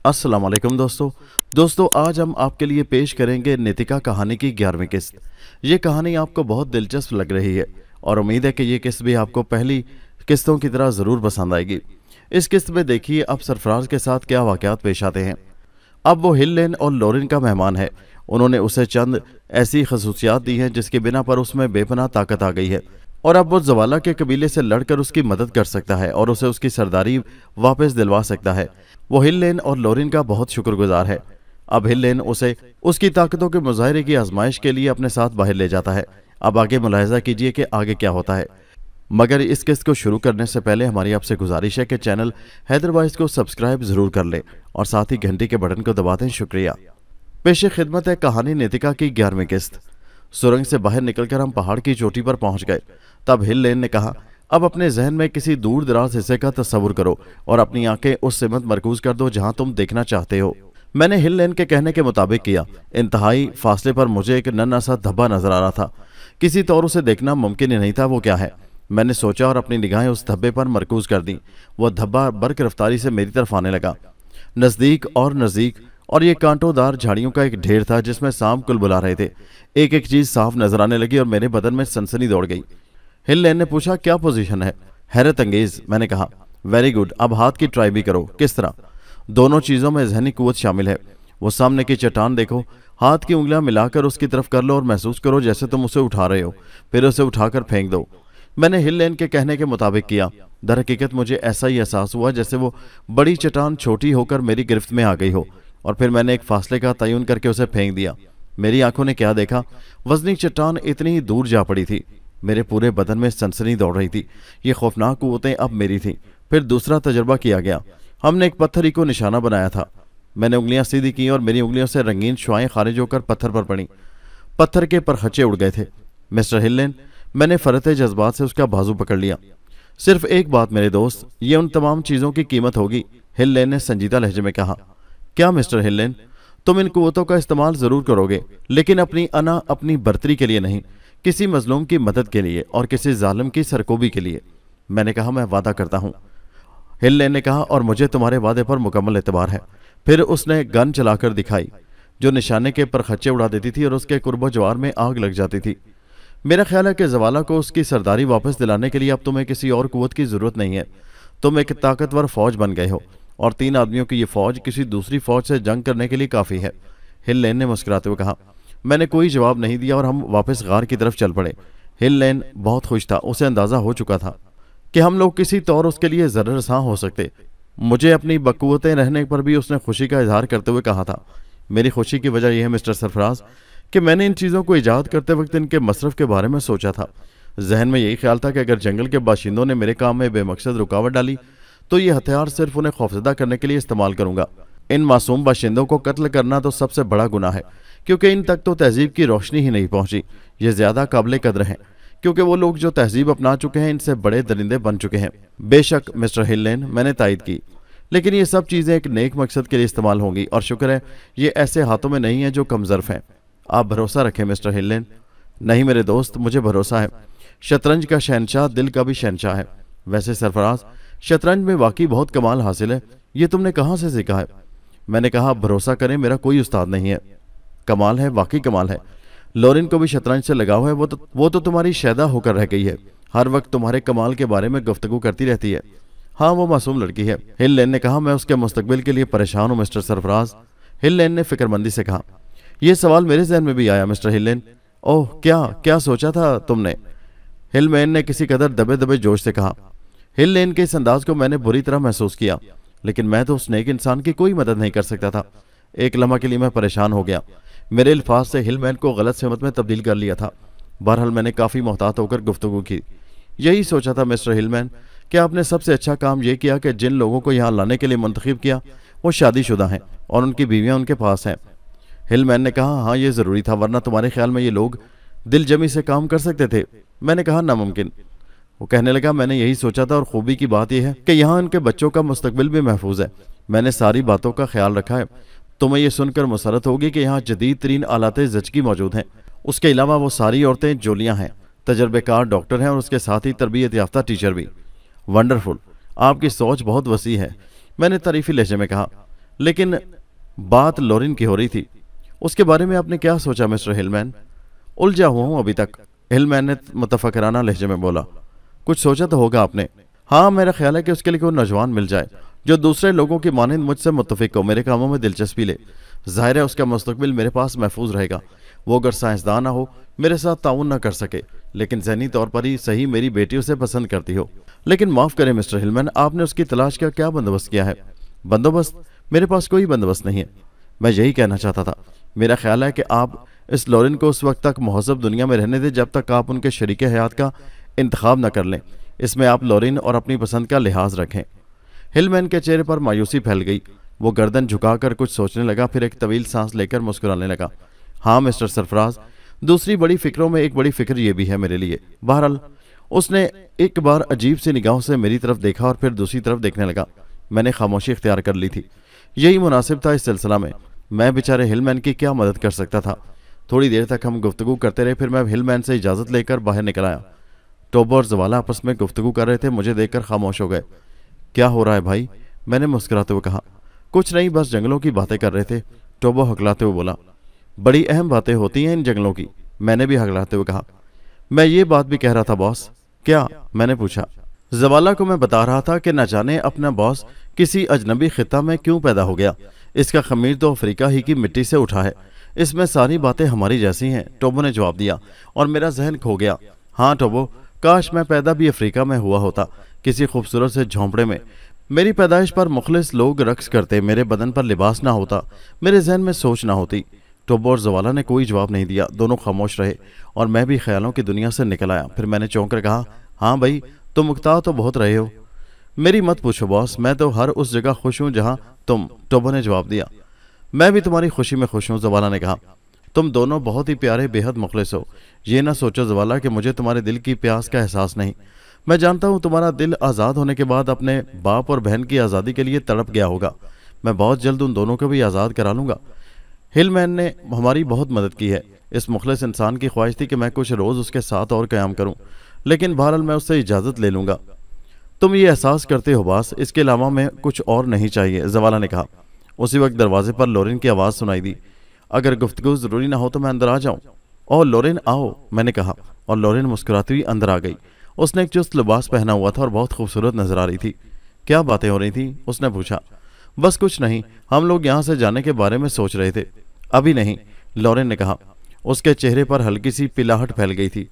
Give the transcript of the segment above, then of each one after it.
अस्सलाम वालेकुम दोस्तों आज हम आपके लिए पेश करेंगे नीतिका कहानी की 11वीं किस्त। ये कहानी आपको बहुत दिलचस्प लग रही है और उम्मीद है कि ये किस्त भी आपको पहली किस्तों की तरह ज़रूर पसंद आएगी। इस किस्त में देखिए अब सरफराज के साथ क्या वाक़यात पेश आते हैं। अब वो हिल लेन और लॉरेन का मेहमान है। उन्होंने उसे चंद ऐसी खसूसियात दी हैं जिसकी बिना पर उसमें बेपनाह ताकत आ गई है और अब वो जवाला के कबीले से लड़कर उसकी मदद कर सकता है और उसे उसकी सरदारी वापस दिलवा सकता है। वो हिल लेन और लॉरेन का बहुत शुक्रगुजार है। अब हिल लेन उसे उसकी ताकतों के मुजाहरे की आजमाइश के लिए अपने साथ बाहर ले जाता है। अब आगे मुलाहिजा कीजिए कि आगे क्या होता है। मगर इस किस्त को शुरू करने से पहले हमारी आपसे गुजारिश है कि चैनल हैदर वॉइस को सब्सक्राइब जरूर कर लें और साथ ही घंटी के बटन को दबा दें। शुक्रिया। पेश खिदमत है कहानी नीतिका की 11वीं किस्त। सुरंग से बाहर निकलकर हम पहाड़ की चोटी पर पहुंच गए। तब हिल लेन ने कहा, अब अपने जहन में किसी दूर दराज हिस्से का तस्वुर करो और अपनी आंखें उस सिमत मरकूज कर दो जहां तुम देखना चाहते हो। मैंने हिल लेन के कहने के मुताबिक किया। इंतहाई फासले पर मुझे एक नन्हा सा धब्बा नजर आ रहा था। किसी तौर उसे देखना मुमकिन ही नहीं था। वो क्या है? मैंने सोचा और अपनी निगाहें उस धब्बे पर मरकूज कर दी। वह धब्बा बर्क रफ्तारी से मेरी तरफ आने लगा, नजदीक और नजदीक, और ये कांटोदार झाड़ियों का एक ढेर था जिसमें सांप कुलबुला रहे थे। एक एक चीज साफ नजर आने लगी और मेरे बदन में सनसनी दौड़ गई। हिल लेन ने पूछा, क्या पोजीशन है? हैरत अंगेज, मैंने कहा। वेरी गुड, अब हाथ की ट्राई भी करो। किस तरह? दोनों चीजों में जहनी कुव्वत शामिल है। वो सामने की चट्टान देखो, हाथ की उंगलियां मिलाकर उसकी तरफ कर लो और महसूस करो जैसे तुम उसे उठा रहे हो, फिर उसे उठाकर फेंक दो। मैंने हिल लेन के कहने के मुताबिक किया। दर हकीकत मुझे ऐसा ही एहसास हुआ जैसे वो बड़ी चट्टान छोटी होकर मेरी गिरफ्त में आ गई हो और फिर मैंने एक फासले का तयन करके उसे फेंक दिया। मेरी आंखों ने क्या देखा? वजनी चट्टान इतनी ही दूर जा पड़ी थी। मेरे पूरे बदन में सनसनी दौड़ रही थी। ये खौफनाक कुव्वतें अब मेरी थीं। फिर दूसरा तजर्बा किया गया। हमने एक पत्थर ही को निशाना बनाया था। मैंने उंगलियां सीधी की और मेरी उंगलियों से रंगीन शुआएं खारिज होकर पत्थर पर पड़ी। पत्थर के परखच्चे उड़ गए थे। मिस्टर हिल लेन, मैंने फरते जज्बात से उसका बाजू पकड़ लिया। सिर्फ एक बात मेरे दोस्त, ये उन तमाम चीजों की कीमत होगी, हिल लेन ने संजीदा लहजे में कहा। क्या मिस्टर हिल लेन? तुम इन कुव्वतों का इस्तेमाल जरूर करोगे, लेकिन अपनी अना, अपनी बर्तरी के लिए नहीं, किसी मजलूम की मदद के लिए और किसी जालिम की सरकोबी के लिए। मैंने कहा, मैं वादा करता हूं। हिल लेन ने कहा, और मुझे तुम्हारे वादे पर मुकम्मल एतबार है। फिर उसने गन चलाकर दिखाई जो निशाने के परखच्चे उड़ा देती थी और उसके कुर्बो जवार में आग लग जाती थी। मेरा ख्याल है कि जवाला को उसकी सरदारी वापस दिलाने के लिए अब तुम्हें किसी और कुव्वत की जरूरत नहीं है। तुम एक ताकतवर फौज बन गए हो और 3 आदमियों की ये फौज किसी दूसरी फौज से जंग करने के लिए काफी है। हिल लेन ने मुस्कुराते हुए कहा। मैंने कोई जवाब नहीं दिया और हम वापस गार की तरफ चल पड़े। हिल लेन बहुत खुश था। उसे अंदाजा हो चुका था कि हम लोग किसी तौर उसके लिए जर्रसां हो सकते। मुझे अपनी बकुवतें रहने पर भी उसने खुशी का इजहार करते हुए कहा था। मेरी खुशी की वजह यह है मिस्टर सरफराज कि मैंने इन चीज़ों को ईजाद करते वक्त इनके मसरफ के बारे में सोचा था। जहन में यही ख्याल था कि अगर जंगल के बाशिंदों ने मेरे काम में बेमकसद रुकावट डाली तो ये हथियार सिर्फ उन्हें खौफजदा करने के लिए इस्तेमाल करूंगा। इन मासूम बाशिंदों को कत्ल करना तो सबसे बड़ा गुनाह है, क्योंकि इन तक तो तहजीब की रोशनी ही नहीं पहुंची। ये ज्यादा काबिल कदर हैं, क्योंकि वो लोग जो तहजीब अपना चुके हैं इनसे बड़े दरिंदे बन चुके हैं। बेशक मिस्टर हिल लेन, मैंने तायद की, लेकिन ये सब चीजें एक नेक मकसद के लिए इस्तेमाल होंगी और शुक्र है ये ऐसे हाथों में नहीं है जो कमजर्फ हैं। आप भरोसा रखें मिस्टर हिल लेन। नहीं मेरे दोस्त, मुझे भरोसा है। शतरंज का शहनशाह दिल का भी शहनशाह है। वैसे सरफराज, शतरंज में वाकई बहुत कमाल हासिल है। ये तुमने कहाँ से सीखा है? मैंने कहा, भरोसा करें, मेरा कोई उस्ताद नहीं है। कमाल है, वाकई कमाल है। लॉरेन को भी शतरंज से लगाव है। वो तो तुम्हारी शैदा होकर रह गई है, हर वक्त तुम्हारे कमाल के बारे में गुफ्तगू करती रहती है। हाँ, वो मासूम लड़की है। हिल लेन ने कहा, मैं उसके मुस्तकबिल के लिए परेशान हूँ मिस्टर सरफराज। हिल लेन ने फिक्रमंदी से कहा। यह सवाल मेरे जहन में भी आया मिस्टर हिल लेन। ओह, क्या सोचा था तुमने? हिल लेन ने किसी कदर दबे दबे जोश से कहा। हिल लेन के इस अंदाज को मैंने बुरी तरह महसूस किया, लेकिन मैं तो उस नेक इंसान की कोई मदद नहीं कर सकता था। एक लम्हा के लिए मैं परेशान हो गया। मेरे अल्फाज से हिल मैन को गलत सहमत में तब्दील कर लिया था। बहरहाल मैंने काफ़ी मोहतात होकर गुफ्तगू की। यही सोचा था मिस्टर हिल मैन कि आपने सबसे अच्छा काम यह किया कि जिन लोगों को यहाँ लाने के लिए मुंतखब किया वो शादीशुदा हैं और उनकी बीवियाँ उनके पास हैं। हिल मैन ने कहा, हाँ ये ज़रूरी था, वरना तुम्हारे ख्याल में ये लोग दिल जमी से काम कर सकते थे? मैंने कहा, नामुमकिन। वो कहने लगा, मैंने यही सोचा था और खूबी की बात यह है कि यहाँ उनके बच्चों का मुस्तकबिल भी महफूज है। मैंने सारी बातों का ख्याल रखा है। तुम्हें यह सुनकर मुसरत होगी कि यहाँ जदीद तरीन आलात ज़चगी मौजूद हैं। उसके अलावा वो सारी औरतें जोलियाँ हैं, तजर्बेकार डॉक्टर हैं और उसके साथ ही तरबियत याफ्ता टीचर भी। वंडरफुल, आपकी सोच बहुत वसी है, मैंने तारीफी लहजे में कहा। लेकिन बात लॉरेन की हो रही थी। उसके बारे में आपने क्या सोचा मिस्टर हिलमैन? उलझा हुआ हूं अभी तक, हिलमैन ने मुतफक्किराना लहजे में बोला। कुछ सोचा तो होगा आपने। हाँ, मेरा ख्याल है कि उसके लिए कोई नौजवान मिल जाए जो दूसरे लोगों की मानंद मुझसे मुत्तफिक हो, मेरे कामों में दिलचस्पी ले। जाहिर है उसका मुस्तकबिल मेरे पास महफूज रहेगा। वो अगर साइंसदान ना हो, मेरे साथ ताउन ना कर सके, लेकिन ज़हनी तौर पर ही सही मेरी बेटी उसे पसंद करती हो। लेकिन माफ़ करें मिस्टर हिलमैन, आपने उसकी तलाश का क्या बंदोबस्त किया है? बंदोबस्त? मेरे पास कोई बंदोबस्त नहीं है। मैं यही कहना चाहता था। मेरा ख्याल है कि आप इस लॉरेन को उस वक्त तक महज़ब दुनिया में रहने दें जब तक आप उनके शरीक हयात का इंतखाब न कर लें। इसमें आप लॉरेन और अपनी पसंद का लिहाज रखें। हिलमैन के चेहरे पर मायूसी फैल गई। वो गर्दन झुकाकर कुछ सोचने लगा, फिर एक तवील सांस लेकर मुस्कुराने लगा। हाँ मिस्टर सरफराज, दूसरी बड़ी फिक्रों में एक बड़ी फिक्र ये भी है मेरे लिए। बहरहाल उसने एक बार अजीब सी निगाहों से मेरी तरफ देखा और फिर दूसरी तरफ देखने लगा। मैंने खामोशी इख्तियार कर ली थी। यही मुनासिब था इस सिलसिला में। मैं बेचारे हिलमैन की क्या मदद कर सकता था? थोड़ी देर तक हम गुफ्तगू करते रहे, फिर मैं हिलमैन से इजाज़त लेकर बाहर निकल आया। टोबो और जवाला आपस में गुफ्तगू कर रहे थे। मुझे देखकर खामोश हो गए। क्या हो रहा है भाई? मैंने मुस्कुराते हुए कहा। कुछ नहीं, बस जंगलों की बातें कर रहे थे। टोबो हकलाते हुए बोला। बड़ी अहम बातें होती हैं इन जंगलों की। मैंने भी हकलाते हुए कहा। मैं ये बात भी कह रहा था बॉस। क्या? मैंने पूछा। जवाला को मैं बता रहा था कि न जाने अपना बॉस किसी अजनबी खिता में क्यों पैदा हो गया। इसका खमीर तो अफ्रीका ही की मिट्टी से उठा है। इसमें सारी बातें हमारी जैसी हैं, टोबो ने जवाब दिया, और मेरा जहन खो गया। हाँ टोबो, काश मैं पैदा भी अफ्रीका में हुआ होता, किसी खूबसूरत से झोंपड़े में। मेरी पैदाइश पर मुखलिस लोग रक्स करते, मेरे बदन पर लिबास ना होता, मेरे जहन में सोच ना होती। टोबो और जवाला ने कोई जवाब नहीं दिया। दोनों खामोश रहे और मैं भी ख्यालों की दुनिया से निकल आया। फिर मैंने चौंक कर कहा, हाँ भाई, तुम मुख्तार तो बहुत रहे हो। मेरी मत पूछो बॉस, मैं तो हर उस जगह खुश हूँ जहाँ तुम। टोबो ने जवाब दिया। मैं भी तुम्हारी खुशी में खुश हूँ, जवाला ने कहा। तुम दोनों बहुत ही प्यारे, बेहद मुखलिस हो। ये ना सोचो जवाला कि मुझे तुम्हारे दिल की प्यास का एहसास नहीं। मैं जानता हूँ तुम्हारा दिल आज़ाद होने के बाद अपने बाप और बहन की आज़ादी के लिए तड़प गया होगा। मैं बहुत जल्द उन दोनों को भी आज़ाद करा लूँगा। हिलमैन ने हमारी बहुत मदद की है। इस मुखलिस इंसान की ख्वाहिश थी कि मैं कुछ रोज़ उसके साथ और क़याम करूँ, लेकिन बहरहाल मैं उससे इजाज़त ले लूँगा। तुम ये एहसास करते हो बॉस, इसके अलावा मैं कुछ और नहीं चाहिए, जवाला ने कहा। उसी वक्त दरवाजे पर लॉरेन की आवाज़ सुनाई दी। अगर गुफ्तगू ज़रूरी ना हो तो मैं अंदर आ जाऊँ? और लॉरेन आओ, मैंने कहा, और लॉरेन मुस्कुराती हुई अंदर आ गई। उसने एक चुस्त लिबास पहना हुआ था और बहुत खूबसूरत नजर आ रही थी। क्या बातें हो रही थी? उसने पूछा। बस कुछ नहीं, हम लोग यहाँ से जाने के बारे में सोच रहे थे। अभी नहीं, लॉरेन ने कहा। उसके चेहरे पर हल्की सी पिलाहट फैल गई थी।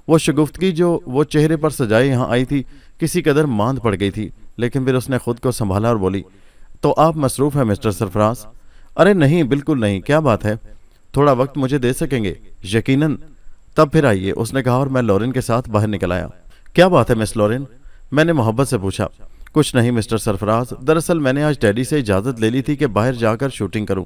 वो शगुफ्तगी जो वो चेहरे पर सजाए यहाँ आई थी, किसी कदर मांद पड़ गई थी, लेकिन फिर उसने खुद को संभाला और बोली, तो आप मसरूफ़ हैं मिस्टर सरफराज? अरे नहीं, बिल्कुल नहीं। क्या बात है? थोड़ा वक्त मुझे दे सकेंगे? यकीनन। तब फिर आइए, उसने कहा, और मैं लॉरेन के साथ बाहर निकल आया। क्या बात है मिस लॉरेन? मैंने मोहब्बत से पूछा। कुछ नहीं मिस्टर सरफराज, दरअसल मैंने आज डैडी से इजाज़त ले ली थी कि बाहर जाकर शूटिंग करूं।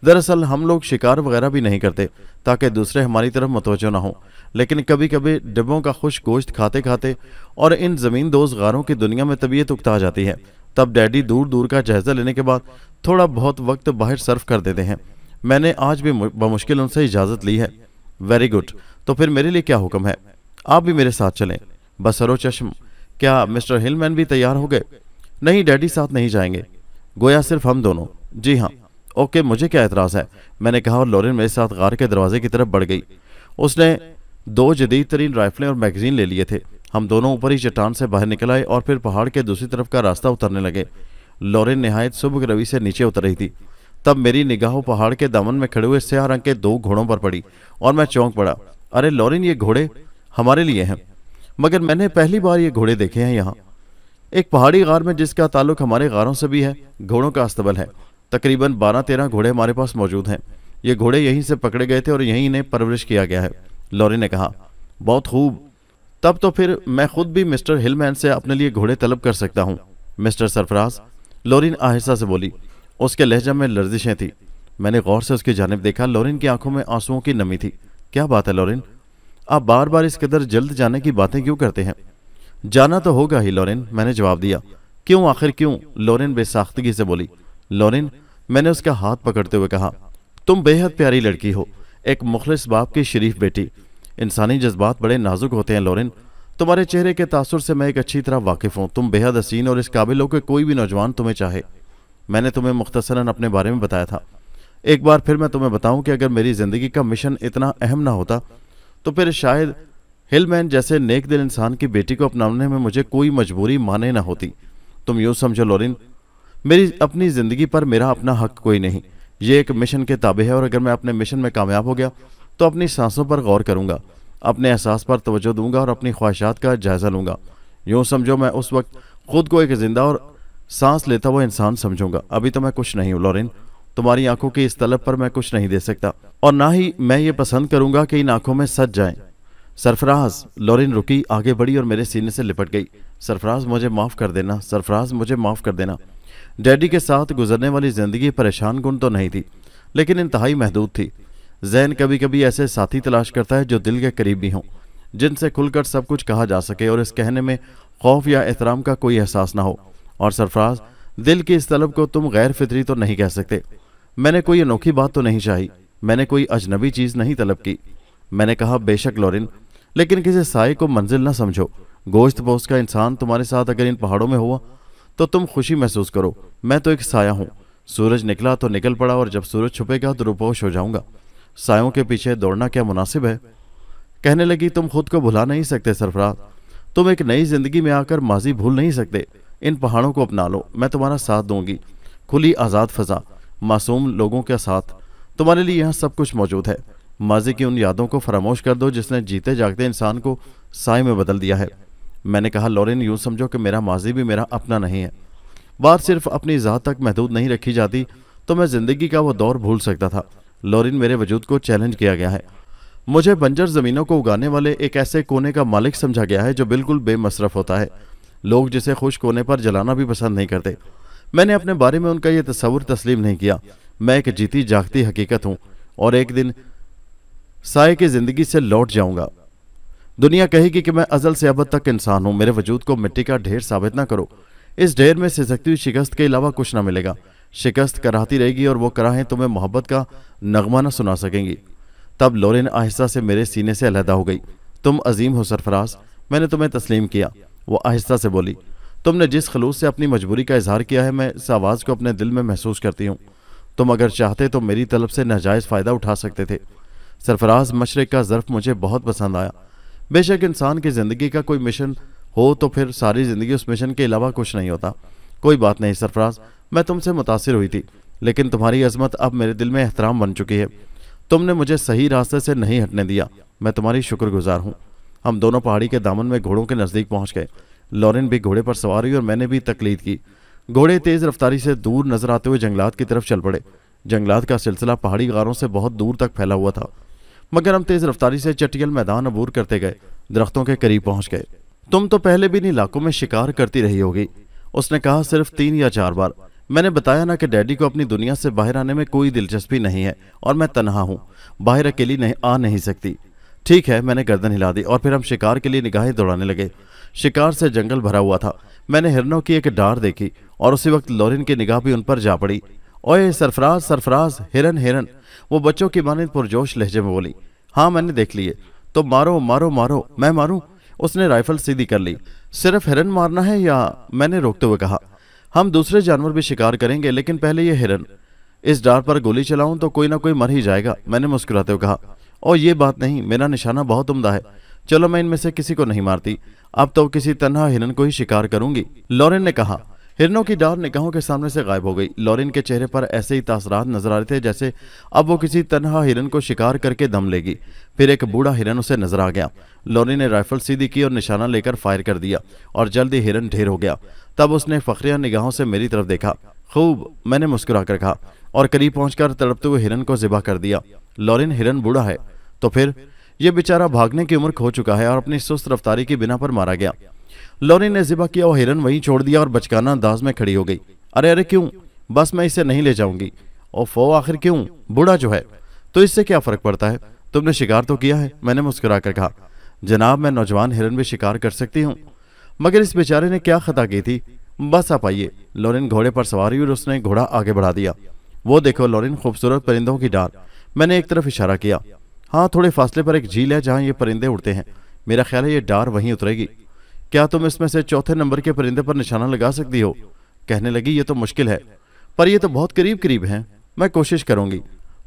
दरअसल हम लोग शिकार वगैरह भी नहीं करते ताकि दूसरे हमारी तरफ मुतवज्जो ना हो, लेकिन कभी कभी डिब्बों का खुश गोश्त खाते खाते और इन ज़मीन दोज़ गारों की दुनिया में तबीयत उकता जाती है। तब डैडी दूर दूर का जायज़ा लेने के बाद थोड़ा बहुत वक्त बाहर सर्फ कर देते हैं। मैंने आज भी बमुश्किल उनसे इजाज़त ली है। वेरी गुड, तो फिर मेरे लिए क्या हुक्म है? आप भी मेरे साथ चलें। बसरो चश्म, क्या मिस्टर हिलमैन भी तैयार हो गए? नहीं, डैडी साथ नहीं जाएंगे। गोया सिर्फ हम दोनों? जी हाँ। ओके, मुझे क्या एतराज़ है, मैंने कहा, और लॉरेन मेरे साथ गार के दरवाजे की तरफ बढ़ गई। उसने 2 जदीद तरीन राइफलें और मैगजीन ले लिए थे। हम दोनों ऊपर ही चट्टान से बाहर निकल आए और फिर पहाड़ के दूसरी तरफ का रास्ता उतरने लगे। लॉरेन नहायत सुबह रवि से नीचे उतर रही थी। तब मेरी निगाहों पहाड़ के दामन में खड़े हुए स्याह रंग के 2 घोड़ों पर पड़ी और मैं चौंक पड़ा। अरे लॉरेन, ये घोड़े हमारे लिए हैं, मगर मैंने पहली बार ये घोड़े देखे हैं यहाँ। एक पहाड़ी गार में जिसका ताल्लुक हमारे गारों से भी है, घोड़ों का अस्तबल है। तकरीबन 12-13 घोड़े हमारे पास मौजूद हैं। ये घोड़े यहीं से पकड़े गए थे और यहीं इन्हें परवरिश किया गया है, लॉरेन ने कहा। बहुत खूब, तब तो फिर मैं खुद भी मिस्टर हिलमैन से अपने लिए घोड़े तलब कर सकता हूँ। मिस्टर सरफराज, लॉरेन आहिस्ता से बोली। उसके लहजा में लर्जिशें थी। मैंने गौर से उसकी जानिब देखा। लॉरेन की आंखों में आंसुओं की नमी थी। क्या बात है लॉरेन, आप बार बार इस कदर जल्द जाने की बातें क्यों करते हैं? जाना तो होगा ही लॉरेन, मैंने जवाब दिया। क्यों, आखिर क्यों? लॉरेन बेसाख्तगी से बोली। लॉरेन, मैंने उसका हाथ पकड़ते हुए कहा, तुम बेहद प्यारी लड़की हो, एक मुखलिस बाप की शरीफ बेटी। इंसानी जज्बात बड़े नाजुक होते हैं लॉरेन। तुम्हारे चेहरे के तासुर से मैं एक अच्छी तरह वाकिफ हूँ। तुम बेहद हसीन और इस काबिल हो कि कोई भी नौजवान तुम्हें चाहे। मैंने तुम्हें मुख्तसरन अपने बारे में बताया था। एक बार फिर मैं तुम्हें बताऊं कि अगर मेरी ज़िंदगी का मिशन इतना अहम ना होता तो फिर शायद हिलमैन जैसे नेक दिल इंसान की बेटी को अपनाने में मुझे कोई मजबूरी माने ना होती। तुम यूँ समझो लॉरिन, मेरी अपनी ज़िंदगी पर मेरा अपना हक कोई नहीं। ये एक मिशन के ताबे है और अगर मैं अपने मिशन में कामयाब हो गया तो अपनी सांसों पर गौर करूंगा, अपने एहसास पर तवज्जो दूंगा और अपनी ख्वाहिशात का जायज़ा लूंगा। यूँ समझो मैं उस वक्त खुद को एक जिंदा और सांस लेता हुआ इंसान समझूंगा। अभी तो मैं कुछ नहीं हूँ लॉरिन, तुम्हारी आंखों की इस तलब पर मैं कुछ नहीं दे सकता और ना ही मैं ये पसंद करूंगा कि इन आंखों में सज जाएं। सरफराज, लॉरिन रुकी, आगे बढ़ी और मेरे सीने से लिपट गई। सरफराज मुझे माफ़ कर देना, सरफराज मुझे माफ़ कर देना। डैडी के साथ गुजरने वाली ज़िंदगी परेशान कुन तो नहीं थी, लेकिन इंतहाई महदूद थी। जहन कभी कभी ऐसे साथी तलाश करता है जो दिल के करीब भी हों, जिनसे खुलकर सब कुछ कहा जा सके और इस कहने में खौफ या एहतराम का कोई एहसास ना हो। और सरफराज, दिल की इस तलब को तुम गैर फितरी तो नहीं कह सकते। मैंने कोई अनोखी बात तो नहीं चाही, मैंने कोई अजनबी चीज़ नहीं तलब की। मैंने कहा, बेशक लॉरिन, लेकिन किसी साए को मंजिल ना समझो। गोश्त पोस्ट का इंसान तुम्हारे साथ अगर इन पहाड़ों में हुआ तो तुम खुशी महसूस करो। मैं तो एक साया हूँ, सूरज निकला तो निकल पड़ा और जब सूरज छुपेगा तो रुपोश हो जाऊंगा। सायों के पीछे दौड़ना क्या मुनासिब है। कहने लगी, तुम खुद को भुला नहीं सकते सरफराज, तुम एक नई जिंदगी में आकर माजी भूल नहीं सकते। इन पहाड़ों को अपना लो, मैं तुम्हारा साथ दूंगी। खुली आज़ाद फ़ज़ा, मासूम लोगों के साथ, तुम्हारे लिए यहाँ सब कुछ मौजूद है। माजी की उन यादों को फरामोश कर दो जिसने जीते जागते इंसान को साए में बदल दिया है। मैंने कहा, लॉरिन, यूँ समझो कि मेरा माजी भी मेरा अपना नहीं है। बात सिर्फ अपनी ज़ात तक महदूद नहीं रखी जाती तो मैं ज़िंदगी का वो दौर भूल सकता था। लॉरिन, मेरे वजूद को चैलेंज किया गया है। मुझे बंजर ज़मीनों को उगाने वाले एक ऐसे कोने का मालिक समझा गया है जो बिल्कुल बेमसरफ होता है। लोग जिसे खुश कोने पर जलाना भी पसंद नहीं करते। मैंने अपने बारे में उनका यह तस्वुर तस्लीम नहीं किया। मैं एक जीती जागती हकीकत हूँ और एक दिन साए की ज़िंदगी से लौट जाऊंगा। दुनिया कहेगी कि मैं अज़ल से अबद तक इंसान हूँ। मेरे वजूद को मिट्टी का ढेर साबित ना करो। इस ढेर में सिसकती हुई शिकस्त के अलावा कुछ ना मिलेगा। शिकस्त कराहती रहेगी और वो कराहें तुम्हें मोहब्बत का नगमा न सुना सकेंगी। तब लॉरिन आहिस्ता से मेरे सीने से अलहदा हो गई। तुम अजीम हो सरफराज, मैंने तुम्हें तस्लीम किया। वो आहिस्ता से बोली, तुमने जिस खलूस से अपनी मजबूरी का इजहार किया है, मैं इस आवाज़ को अपने दिल में महसूस करती हूँ। तुम अगर चाहते तो मेरी तलब से नाजायज़ फ़ायदा उठा सकते थे। सरफराज, मशरक़ का ज़र्फ़ मुझे बहुत पसंद आया। बेशक इंसान की ज़िंदगी का कोई मिशन हो तो फिर सारी ज़िंदगी उस मिशन के अलावा कुछ नहीं होता। कोई बात नहीं सरफराज, मैं तुमसे मुतासिर हुई थी, लेकिन तुम्हारी अजमत अब मेरे दिल में एहतराम बन चुकी है। तुमने मुझे सही रास्ते से नहीं हटने दिया, मैं तुम्हारी शुक्रगुजार हूँ। हम दोनों पहाड़ी के दामन में घोड़ों के नज़दीक पहुँच गए। लॉरिन भी घोड़े पर सवार हुई और मैंने भी तकलीद की। घोड़े तेज़ रफ्तारी से दूर नजर आते हुए जंगलात की तरफ चल पड़े। जंगलात का सिलसिला पहाड़ी गारों से बहुत दूर तक फैला हुआ था, मगर हम तेज़ रफ्तारी से चटियल मैदान अबूर करते गए, दरख्तों के करीब पहुँच गए। तुम तो पहले भी इन इलाकों में शिकार करती रही होगी, उसने कहा, सिर्फ 3 या 4 बार। मैंने बताया ना कि डैडी को अपनी दुनिया से बाहर आने में कोई दिलचस्पी नहीं है और मैं तन्हा हूँ, बाहर अकेली नहीं सकती। ठीक है, मैंने गर्दन हिला दी और फिर हम शिकार के लिए निगाहें दौड़ाने लगे। शिकार से जंगल भरा हुआ था। मैंने हिरनों की एक डार देखी और उसी वक्त लॉरिन की निगाह भी उन पर जा पड़ी। ओए सरफराज, सरफराज, हिरन हिरन, वो बच्चों की मानिंद पुरजोश लहजे में बोली। हाँ, मैंने देख लिए। तो मारो मारो मारो। मैं मारूं? उसने राइफल सीधी कर ली। सिर्फ हिरन मारना है या? मैंने रोकते हुए कहा। हम दूसरे जानवर भी शिकार करेंगे, लेकिन पहले ये हिरन। इस डार पर गोली चलाऊं तो कोई ना कोई मर ही जाएगा, मैंने मुस्कुराते हुए कहा। और ये बात नहीं, मेरा निशाना बहुत उम्दा है। चलो, मैं इनमें से किसी को नहीं मारती, अब तो किसी तन्हा हिरन को ही शिकार करूंगी, लॉरिन ने कहा। हिरनों की डार निगाहों के सामने से गायब हो गई। लॉरिन के चेहरे पर ऐसे ही तासरात नजर आ रहे थे जैसे अब वो किसी तन्हा हिरन को शिकार करके दम लेगी। फिर एक बूढ़ा हिरन उसे नजर आ गया। लॉरिन ने राइफल सीधी की और निशाना लेकर फायर कर दिया और जल्द ही हिरन ढेर हो गया। तब उसने फखरिया निगाहों से मेरी तरफ देखा। खूब, मैंने मुस्कुरा कर कहा और करीब पहुंचकर तड़पते हुए हिरन को ज़िबा कर दिया। लॉरिन, हिरन बूढ़ा है तो फिर? ये बेचारा भागने की उम्र खो चुका है और अपनी सुस्त रफ्तारी की बिना पर मारा गया। लॉरिन ने ज़िबा किया और हिरन वहीं छोड़ दिया और बचकाना अंदाज में खड़ी हो गई। अरे अरे क्यों? बस मैं इसे नहीं ले जाऊंगी। ओफो, आखिर क्यों? बूढ़ा जो है तो इससे क्या फ़र्क पड़ता है? तुमने शिकार तो किया है, मैंने मुस्कुरा कर कहा। जनाब, मैं नौजवान हिरन भी शिकार कर सकती हूँ, मगर इस बेचारे ने क्या खता की थी? बस आप आइए। लॉरिन घोड़े पर सवार हुई और उसने घोड़ा आगे बढ़ा दिया। वो देखो लॉरिन, खूबसूरत परिंदों की डार। मैंने एक तरफ इशारा किया। हाँ, थोड़े फासले पर एक झील है जहाँ ये परिंदे उड़ते हैं। मेरा ख्याल है ये डार वहीं उतरेगी। क्या तुम इसमें से चौथे नंबर के परिंदे पर निशाना लगा सकती हो? कहने लगी, ये तो मुश्किल है, पर ये तो बहुत करीब करीब हैं। मैं कोशिश करूंगी।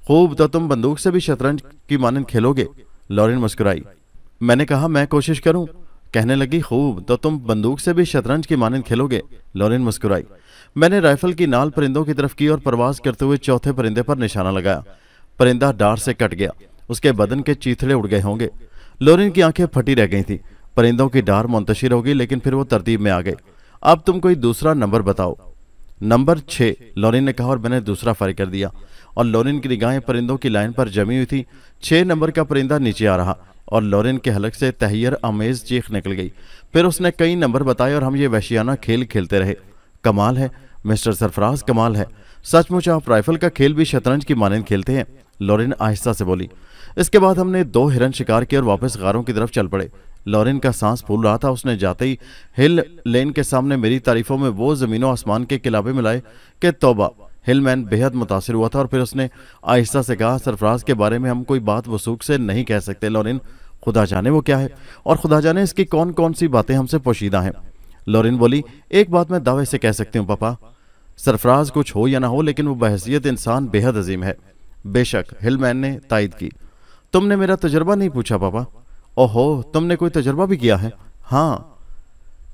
खूब, तो तुम बंदूक से भी शतरंज की मानंद खेलोगे? लॉरेन मुस्कुराई। मैंने कहा मैं कोशिश करूं। कहने लगी, खूब, तो तुम बंदूक से भी शतरंज की मानंद खेलोगे? लॉरेन मुस्कुराई। मैंने राइफल की नाल परिंदों की तरफ की और परवाज करते हुए चौथे परिंदे पर निशाना लगाया। परिंदा डार से कट गया। उसके बदन के चीथड़े उड़ गए होंगे। लॉरेन की आंखें फटी रह गई थी। परिंदों की डार मुंतशिर हो गई, लेकिन फिर वो तरतीब में आ गए। अब तुम कोई दूसरा नंबर बताओ। नंबर 6, लॉरेन ने कहा, और मैंने दूसरा फायर कर दिया और लॉरेन की निगाहें परिंदों की लाइन पर जमी हुई थी। 6 नंबर का परिंदा नीचे आ रहा और लॉरेन के हलक से तहैयर आमेज चीख निकल गई। फिर उसने कई नंबर बताए और हम ये वहशियाना खेल खेलते रहे। कमाल है मिस्टर सरफराज, कमाल है। सचमुच आप राइफल का खेल भी शतरंज की मानंद खेलते हैं? लॉरेन आहिस्ता से बोली। इसके बाद हमने 2 हिरन शिकार किए और वापस गारों की तरफ चल पड़े। लॉरेन का सांस फूल रहा था। उसने जाते ही हिल लेन के सामने मेरी तारीफों में वो जमीनों आसमान के किलाबे मिलाए कि तौबा। हिलमैन बेहद मुतासिर हुआ था और फिर उसने आहिस्ता से कहा, सरफराज के बारे में हम कोई बात वसूख से नहीं कह सकते लॉरेन। खुदा जाने वो क्या है और खुदा जाने इसकी कौन कौन सी बातें हमसे पोशीदा हैं। लॉरेन बोली, एक बात मैं दावे से कह सकती हूँ पापा, सरफराज कुछ हो या ना हो, लेकिन वो बहैसियत इंसान बेहद अजीम है। बेशक, हिलमैन ने तायद की। तुमने मेरा तजर्बा नहीं पूछा पापा? ओहो, तुमने कोई तजर्बा भी किया है? हाँ।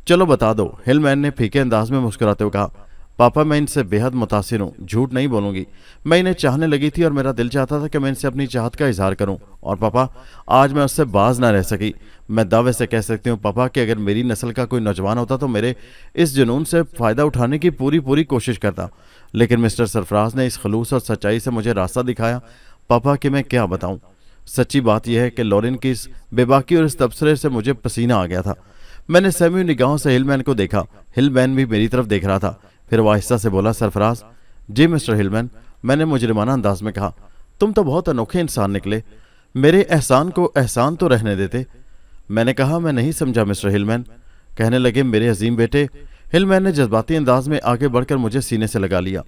चलो बता दो, हिलमैन ने फीके अंदाज में मुस्कुराते हुए कहा। पापा, मैं इनसे बेहद मुतासिर हूँ, झूठ नहीं बोलूंगी। मैं इन्हें चाहने लगी थी और मेरा दिल चाहता था कि मैं इनसे अपनी चाहत का इजहार करूं, और पापा आज मैं उससे बाज ना रह सकी। मैं दावे से कह सकती हूँ पापा कि अगर मेरी नस्ल का कोई नौजवान होता तो मेरे इस जुनून से फ़ायदा उठाने की पूरी कोशिश करता, लेकिन मिस्टर सरफराज ने इस खलूस और सच्चाई से मुझे रास्ता दिखाया पापा कि मैं क्या बताऊँ। सच्ची बात यह है कि लॉरेन की इस बेबाकी और इस तबसरे से मुझे पसीना आ गया था। मैंने सहमी हुई निगाहों से हिलमैन को देखा। हिलमैन भी मेरी तरफ देख रहा था। फिर वो आहिस्ता से बोला, सरफराज। जी मिस्टर हिलमैन, मैंने मुजरिमाना अंदाज में कहा। तुम तो बहुत अनोखे इंसान निकले। मेरे एहसान को एहसान तो रहने देते। मैंने कहा, मैं नहीं समझा मिस्टर हिलमैन। कहने लगे, मेरे अजीम बेटे। हिलमैन ने जज्बाती अंदाज में आगे बढ़कर मुझे सीने से लगा लिया।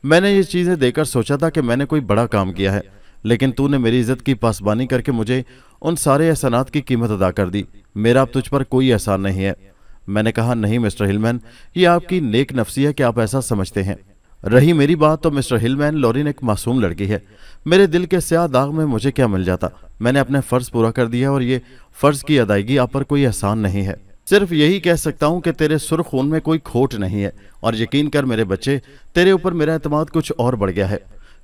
मैंने ये चीज़ें देखकर सोचा था कि मैंने कोई बड़ा काम किया है, लेकिन तूने मेरी इज्जत की पासबानी करके मुझे उन सारे एहसानात की कीमत अदा कर दी। मेरा अब तुझ पर कोई एहसान नहीं है। मैंने कहा, नहीं मिस्टर हिलमैन, ये आपकी नेक नफ्सी है कि आप ऐसा समझते हैं। रही मेरी बात तो मिस्टर हिलमैन, लॉरेन एक मासूम लड़की है। मेरे दिल के स्याह दाग में मुझे क्या मिल जाता। मैंने अपने फर्ज पूरा कर दिया और ये फर्ज की अदायगी आप पर कोई एहसान नहीं है। सिर्फ यही कह सकता हूँ कि तेरे सुर्ख खून में कोई खोट नहीं है, और यकीन कर मेरे बच्चे, तेरे ऊपर मेरा एतमाद कुछ और बढ़ गया है।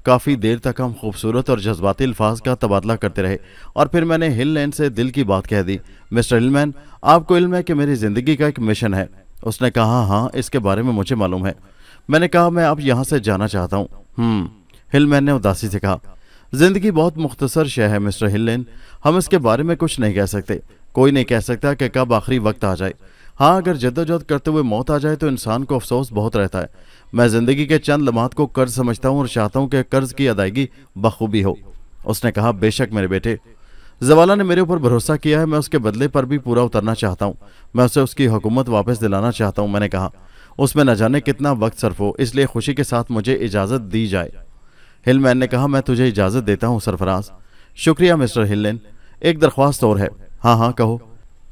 काफ़ी देर तक हम खूबसूरत और जज्बाती अल्फाज का तबादला करते रहे और फिर मैंने हिलमैन से दिल की बात कह दी। मिस्टर हिलमैन, आपको इल्म है कि मेरी ज़िंदगी का एक मिशन है? उसने कहा, हाँ, इसके बारे में मुझे मालूम है। मैंने कहा, मैं अब यहाँ से जाना चाहता हूँ। हिलमैन ने उदासी से कहा, ज़िंदगी बहुत मुख्तसर शय है मिस्टर हिलमैन, हम इसके बारे में कुछ नहीं कह सकते। कोई नहीं कह सकता कि कब आखिरी वक्त आ जाए। हाँ, अगर जद्दोजहद करते हुए मौत आ जाए तो इंसान को अफसोस बहुत रहता है। मैं ज़िंदगी के चंद लम्हात को कर्ज समझता हूँ और चाहता हूँ कि कर्ज की अदायगी बखूबी हो। उसने कहा, बेशक मेरे बेटे। जवाला ने मेरे ऊपर भरोसा किया है, मैं उसके बदले पर भी पूरा उतरना चाहता हूँ। मैं उसे उसकी हुकूमत वापस दिलाना चाहता हूँ। मैंने कहा, उसमें न जाने कितना वक्त सर्फ हो, इसलिए खुशी के साथ मुझे इजाज़त दी जाए। हिलमैन ने कहा, मैं तुझे इजाज़त देता हूँ सरफराज। शुक्रिया मिस्टर हिलमैन, एक दरख्वास्त और है। हाँ हाँ कहो।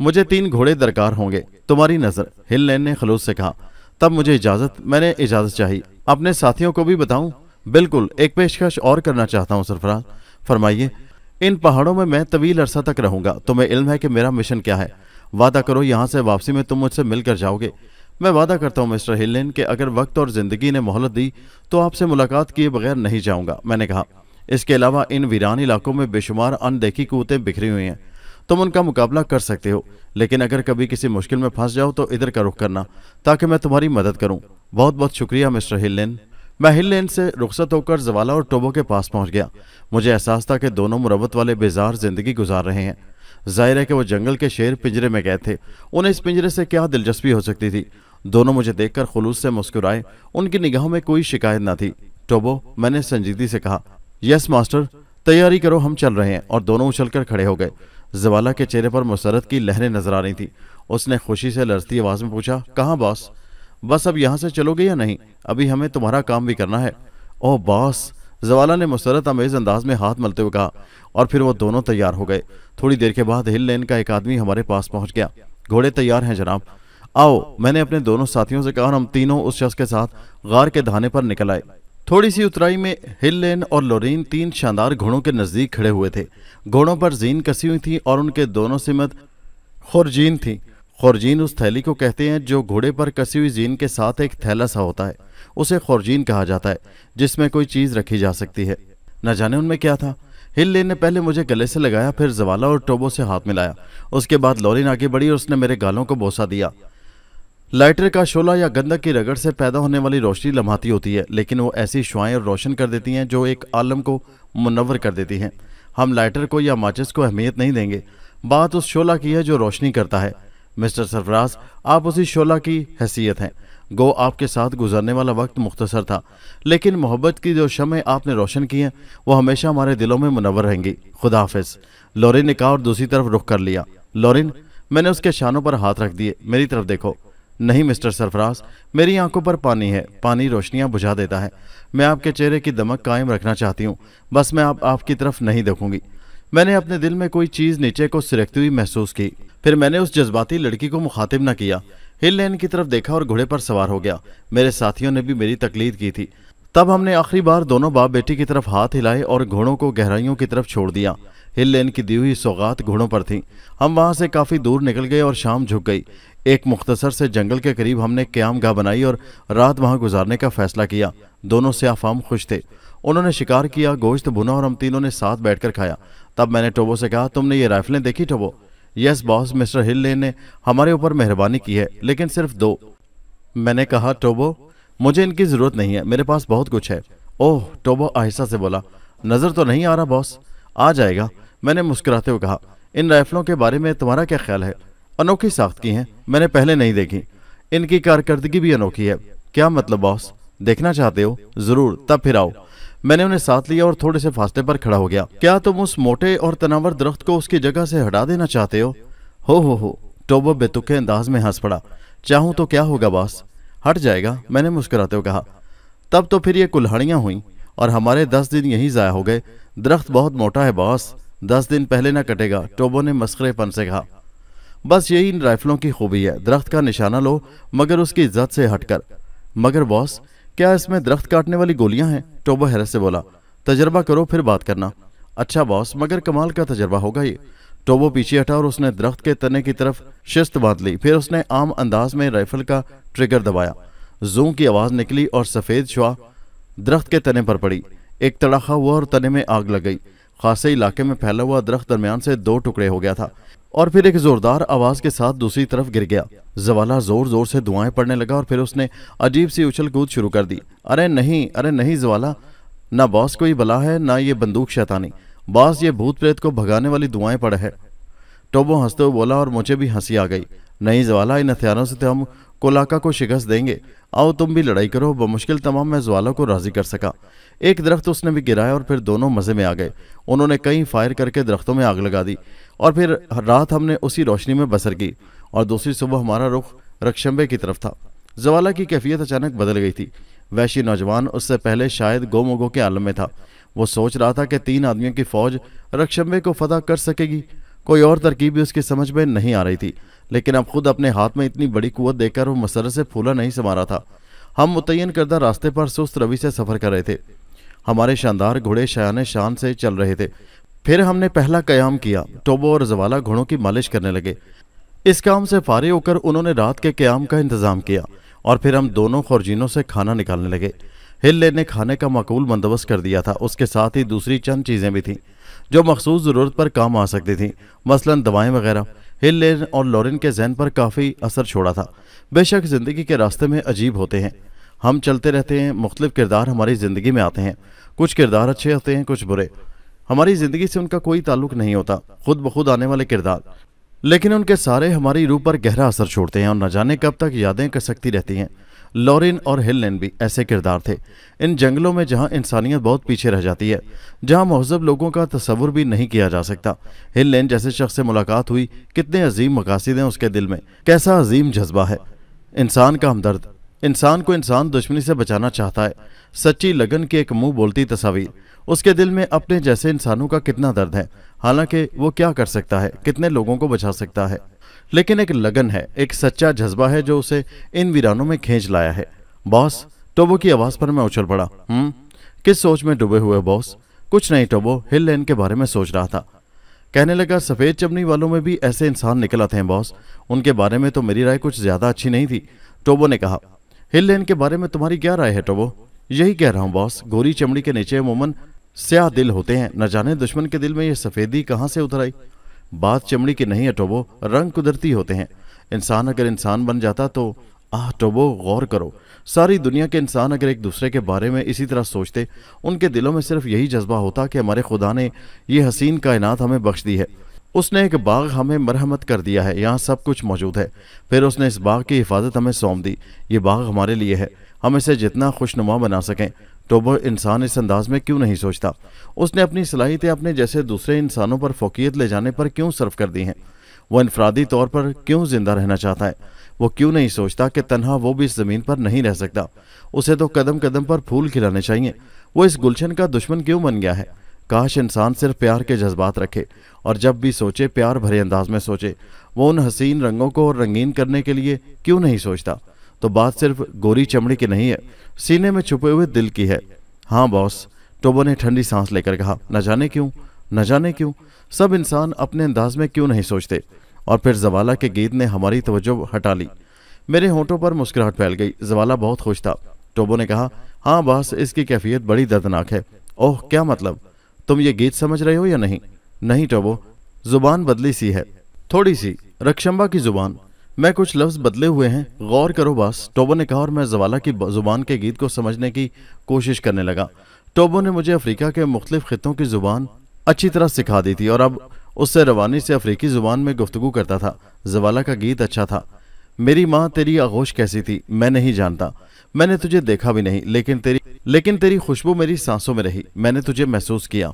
मुझे 3 घोड़े दरकार होंगे, तुम्हारी नज़र। हिलमैन ने खलूस से कहा। तब मुझे इजाज़त, मैंने इजाज़त चाहिए। अपने साथियों को भी बताऊं? बिल्कुल, एक पेशकश और करना चाहता हूं सरफराज। फरमाइए। इन पहाड़ों में मैं तवील अरसा तक रहूंगा। तुम्हें इल्म है कि मेरा मिशन क्या है। वादा करो यहाँ से वापसी में तुम मुझसे मिलकर जाओगे। मैं वादा करता हूँ मिस्टर हिलमैन कि अगर वक्त और ज़िंदगी ने मोहलत दी तो आपसे मुलाकात किए बगैर नहीं जाऊँगा। मैंने कहा, इसके अलावा इन वीरान इलाकों में बेशुमार अनदेखी क़ुव्वतें बिखरी हुई हैं, तुम उनका मुकाबला कर सकते हो, लेकिन अगर कभी किसी मुश्किल में फंस जाओ तो इधर का रुख करना ताकि मैं तुम्हारी मदद करूं। बहुत बहुत शुक्रिया मिस्टर हिलमैन। मैं हिलमैन से रुखसत होकर जवाला और टोबो के पास पहुंच गया। मुझे एहसास था कि दोनों मुरब्बत वाले बेजार जिंदगी गुजार रहे हैं। जाहिर है कि वो जंगल के शेर पिंजरे में गए थे, उन्हें इस पिंजरे से क्या दिलचस्पी हो सकती थी। दोनों मुझे देखकर खुलूस से मुस्कुराए, उनकी निगाहों में कोई शिकायत न थी। टोबो, मैंने संजीदगी से कहा। यस मास्टर, तैयारी करो, हम चल रहे हैं। और दोनों उछलकर खड़े हो गए। जवाला के चेहरे पर मुसरत की लहरें नजर आ रही थी। उसने खुशी से लरजती आवाज में पूछा, कहाँ बॉस? बस अब यहाँ से चलोगे या नहीं? अभी हमें तुम्हारा काम भी करना है। ओह बॉस, जवाला ने मुसरत अमेज अंदाज में हाथ मलते हुए कहा, और फिर वो दोनों तैयार हो गए। थोड़ी देर के बाद हिलमैन का एक आदमी हमारे पास पहुंच गया। घोड़े तैयार हैं जनाब। आओ, मैंने अपने दोनों साथियों से कहा और हम तीनों उस शख्स के साथ गार के दहाने पर निकल आए। थोड़ी सी उतराई में हिल लेन और लोरीन 3 शानदार घोड़ों के नजदीक खड़े हुए थे। घोड़ों पर जीन कसी हुई थी और उनके दोनों सिमत खुरजीन थी। खुरजीन उस थैली को कहते हैं जो घोड़े पर कसी हुई जीन के साथ एक थैला सा होता है। उसे खुरजीन कहा जाता है, जिसमें कोई चीज रखी जा सकती है। न जाने उनमें क्या था। हिल लेन ने पहले मुझे गले से लगाया, फिर जवाला और टोबो से हाथ मिलाया। उसके बाद लोरीन आगे बढ़ी और उसने मेरे गालों को बोसा दिया। लाइटर का शोला या गंधक की रगड़ से पैदा होने वाली रोशनी लम्हाती होती है, लेकिन वो ऐसी शुआएं रोशन कर देती हैं जो एक आलम को मुनव्वर कर देती हैं। हम लाइटर को या माचिस को अहमियत नहीं देंगे, बात उस शोला की है जो रोशनी करता है। मिस्टर सरफराज, आप उसी शोला की हैसियत हैं। गो आपके साथ गुजरने वाला वक्त मुख्तसर था, लेकिन मोहब्बत की जो शमें आपने रोशन की हैं वो हमेशा हमारे दिलों में मुनव्वर रहेंगी। खुदा हाफिज। लोरिन ने कहा और दूसरी तरफ रुख कर लिया। लोरिन, मैंने उसके शानों पर हाथ रख दिए। मेरी तरफ देखो। नहीं मिस्टर सरफराज, मेरी आंखों पर पानी है। पानी रोशनियां बुझा देता है। मैं आपके चेहरे की दमक कायम रखना चाहती हूँ, बस मैं आपकी तरफ नहीं देखूंगी। मैंने अपने दिल में कोई चीज नीचे को सिरकती हुई महसूस की। फिर मैंने उस जज्बाती लड़की को मुखातिब न किया। हिल लेन की तरफ देखा और घोड़े पर सवार हो गया। मेरे साथियों ने भी मेरी तकलीद की थी। तब हमने आखिरी बार दोनों बाप बेटी की तरफ हाथ हिलाए और घोड़ों को गहराइयों की तरफ छोड़ दिया। हिल लेन की दी हुई सौगात घोड़ों पर थी। हम वहां से काफी दूर निकल गए और शाम झुक गई। एक मुख्तसर से जंगल के करीब हमने क्याम गाह बनाई और रात वहां गुजारने का फैसला किया। दोनों से अफाम खुश थे। उन्होंने शिकार किया, गोश्त भुना और हम तीनों ने साथ बैठकर खाया। तब मैंने टोबो से कहा, तुमने ये राइफलें देखी टोबो? यस बॉस, मिस्टर हिल लेन ने हमारे ऊपर मेहरबानी की है, लेकिन सिर्फ 2। मैंने कहा, टोबो, मुझे इनकी जरूरत नहीं है, मेरे पास बहुत कुछ है। ओह, टोबो आहिस्ता से बोला, नजर तो नहीं आ रहा बॉस। आ जाएगा, मैंने मुस्कुराते हुए कहा। इन राइफलों के बारे में तुम्हारा क्या ख्याल है? अनोखी साख्त की हैं, मैंने पहले नहीं देखी। इनकी कारकर्दगी भी अनोखी है। क्या मतलब बॉस? देखना चाहते हो? जरूर, तब फिर आओ। मैंने उन्हें साथ लिया और थोड़े से फासले पर खड़ा हो गया। क्या तुम उस मोटे और तनावर दरख्त को उसकी जगह से हटा देना चाहते हो? हो। टोबो बेतुके अंदाज में हंस पड़ा। चाहूं तो क्या होगा बॉस? हट जाएगा, मैंने मुस्कुराते हुए कहा। तब तो फिर ये कुल्हाड़ियां हुई और हमारे 10 दिन यही जाया हो गए। दरख्त बहुत मोटा है बॉस, 10 दिन पहले ना कटेगा, टोबो ने मस्खरेपन से कहा। बस यही इन राइफलों की खूबी है, दरख्त का निशाना लो मगर उसकी इज्जत से हटकर। मगर बॉस, क्या इसमें दरख्त काटने वाली गोलियां हैं? टोबो हैरत से बोला। तजर्बा करो फिर बात करना। अच्छा बॉस, मगर कमाल का तजर्बा होगा ये। टोबो पीछे हटा और उसने दरख्त के तने की तरफ शिस्त बांध ली। फिर उसने आम अंदाज में राइफल का ट्रिगर दबाया। जूं की आवाज निकली और सफेद शुआ दरख्त के तने पर पड़ी। एक तड़ाखा हुआ और तने में आग लग गई। खासे इलाके में फैला हुआ दरख्त दरमियान से 2 टुकड़े हो गया था और फिर एक जोरदार आवाज के साथ दूसरी तरफ गिर गया। जवाला जोर जोर से दुआएं पड़ने लगा और फिर उसने अजीब सी उछल कूद शुरू कर दी। अरे नहीं जवाला, ना बॉस कोई बला है ना ये बंदूक शैतानी। बॉस, ये भूत प्रेत को भगाने वाली दुआएं पड़ है। टोबो हंसते हुए बोला और मुझे भी हंसी आ गई। नहीं जवाला, इन हथियारों से तो हम कोलाका को शिकस्त देंगे। आओ तुम भी लड़ाई करो। बमुश्किल तमाम मैं ज्वाला को राजी कर सका। एक दरख्त उसने भी गिराया और फिर दोनों मजे में आ गए। उन्होंने कई फायर करके दरख्तों में आग लगा दी और फिर रात हमने उसी रोशनी में बसर की और दूसरी सुबह हमारा रुख रक्षंबे की तरफ था। जवाला की कैफियत अचानक बदल गई थी। वैशी नौजवान उससे पहले शायद गोमोगो के आलम में था। वो सोच रहा था कि 3 आदमियों की फौज रक्षंबे को फतह कर सकेगी। कोई और तरकीब भी उसकी समझ में नहीं आ रही थी, लेकिन अब खुद अपने हाथ में इतनी बड़ी कुव्वत देखकर वो मसरत से फूला नहीं समा रहा था। हम मुतय्यन करदा रास्ते पर सुस्त रवि से सफर कर रहे थे। हमारे शानदार घोड़े शयाने शान से चल रहे थे। फिर हमने पहला कयाम किया। टोबो और जवाला घोड़ों की मालिश करने लगे। इस काम से फारिग होकर उन्होंने रात के कयाम का इंतजाम किया और फिर हम दोनों खुरजीनों से खाना निकालने लगे। हिल लेन ने खाने का माकूल बंदोबस्त कर दिया था। उसके साथ ही दूसरी चंद चीजें भी थीं जो मखसूस जरूरत पर काम आ सकती थीं, मसलन दवाएं वगैरह। हिल लेन और लोरिन के जहन पर काफी असर छोड़ा था। बेशक जिंदगी के रास्ते में अजीब होते हैं, हम चलते रहते हैं, मुख्तलिफ किरदार हमारी जिंदगी में आते हैं। कुछ किरदार अच्छे होते हैं, कुछ बुरे। हमारी जिंदगी से उनका कोई ताल्लुक नहीं होता, खुद ब खुद आने वाले किरदार, लेकिन उनके सारे हमारी रूह पर गहरा असर छोड़ते हैं और न जाने कब तक यादें कसकती रहती हैं। लोरिन और हिल लेन भी ऐसे किरदार थे। इन जंगलों में जहां इंसानियत बहुत पीछे रह जाती है, जहां महज़ब लोगों का तसव्वुर भी नहीं किया जा सकता। हिल लेन जैसे शख्स से मुलाकात हुई, कितने अजीम मकासिद हैं उसके दिल में, कैसा अजीम जज्बा है। इंसान का हमदर्द, इंसान को इंसान दुश्मनी से बचाना चाहता है। सच्ची लगन की एक मुंह बोलती तस्वीर। उसके दिल में अपने जैसे इंसानों का कितना दर्द है, हालांकि वो क्या कर सकता है, कितने लोगों को बचा सकता है। लेकिन एक लगन है, एक सच्चा जज्बा है जो उसे इन वीरानों में खींच लाया है। बॉस, टोबो की आवाज पर मैं उछल पड़ा। किस सोच में डूबे हुए बॉस? कुछ नहीं टोबो, हिल लेन के बारे में सोच रहा था। कहने लगा, सफेद चमड़ी वालों में भी ऐसे इंसान निकल आते हैं बॉस। उनके बारे में तो मेरी राय कुछ ज्यादा अच्छी नहीं थी। टोबो ने कहा, हिल लेन के बारे में तुम्हारी क्या राय है टोबो? यही कह रहा हूँ बॉस, गोरी चमड़ी के नीचे अमूमन स्याह दिल होते हैं। न जाने दुश्मन के दिल में ये सफेदी कहाँ से उतर आई। बात चमड़ी की नहीं है टोबो, रंग कुदरती होते हैं। इंसान अगर इंसान बन जाता तो टोबो गौर करो, सारी दुनिया के इंसान अगर एक दूसरे के बारे में इसी तरह सोचते, उनके दिलों में सिर्फ यही जज्बा होता कि हमारे खुदा ने ये हसीन कायनात हमें बख्श दी है। उसने एक बाग हमें मरहमत कर दिया है, यहाँ सब कुछ मौजूद है। फिर उसने इस बाग की हिफाजत हमें सौंप दी। ये बाग हमारे लिए है, हम इसे जितना खुशनुमा बना सकें। टोबो इंसान इस अंदाज में क्यों नहीं सोचता? उसने अपनी सलाहियतें अपने जैसे दूसरे इंसानों पर फोकियत ले जाने पर क्यों सर्फ कर दी हैं? वो इनफरादी तौर पर क्यों जिंदा रहना चाहता है? वो क्यों नहीं सोचता कि तन्हा वो भी इस जमीन पर नहीं रह सकता? उसे तो कदम कदम पर फूल खिलाने चाहिए। वो इस गुलशन का दुश्मन क्यों बन गया है? काश इंसान सिर्फ प्यार के जज्बात रखे और जब भी सोचे प्यार भरे अंदाज में सोचे। वो उन हसीन रंगों को रंगीन करने के लिए क्यों नहीं सोचता? तो बात सिर्फ गोरी चमड़ी की नहीं है, सीने में छुपे हुए दिल की है। हाँ बॉस, टोबो ने ठंडी सांस लेकर कहा। न जाने क्यों सब इंसान अपने अंदाज में क्यों नहीं सोचते? और फिर जवाला के गीत ने हमारी तवज्जो हटा ली। मेरे होंठों पर मुस्कुराहट फैल गई। जवाला बहुत खुश था। टोबो ने कहा, हाँ बॉस, इसकी कैफियत बड़ी दर्दनाक है। ओह, क्या मतलब? तुम ये गीत समझ रहे हो या नहीं? नहीं टोबो, जुबान बदली सी है, थोड़ी सी, रक्षंबा की जुबान। मैं कुछ लफ्ज बदले हुए हैं, गौर करो बॉस, टोबो ने कहा और मैं जवाला की जुबान के गीत को समझने की कोशिश करने लगा। टोबो ने मुझे अफ्रीका के मुख्तलिफ खित्तों की जुबान अच्छी तरह सिखा दी थी और अब उससे रवानी से अफ्रीकी जुबान में गुफ्तगू करता था। जवाला का गीत अच्छा था। मेरी माँ तेरी आगोश कैसी थी मैं नहीं जानता, मैंने तुझे देखा भी नहीं, लेकिन तेरी खुशबू मेरी सांसों में रही। मैंने तुझे महसूस किया।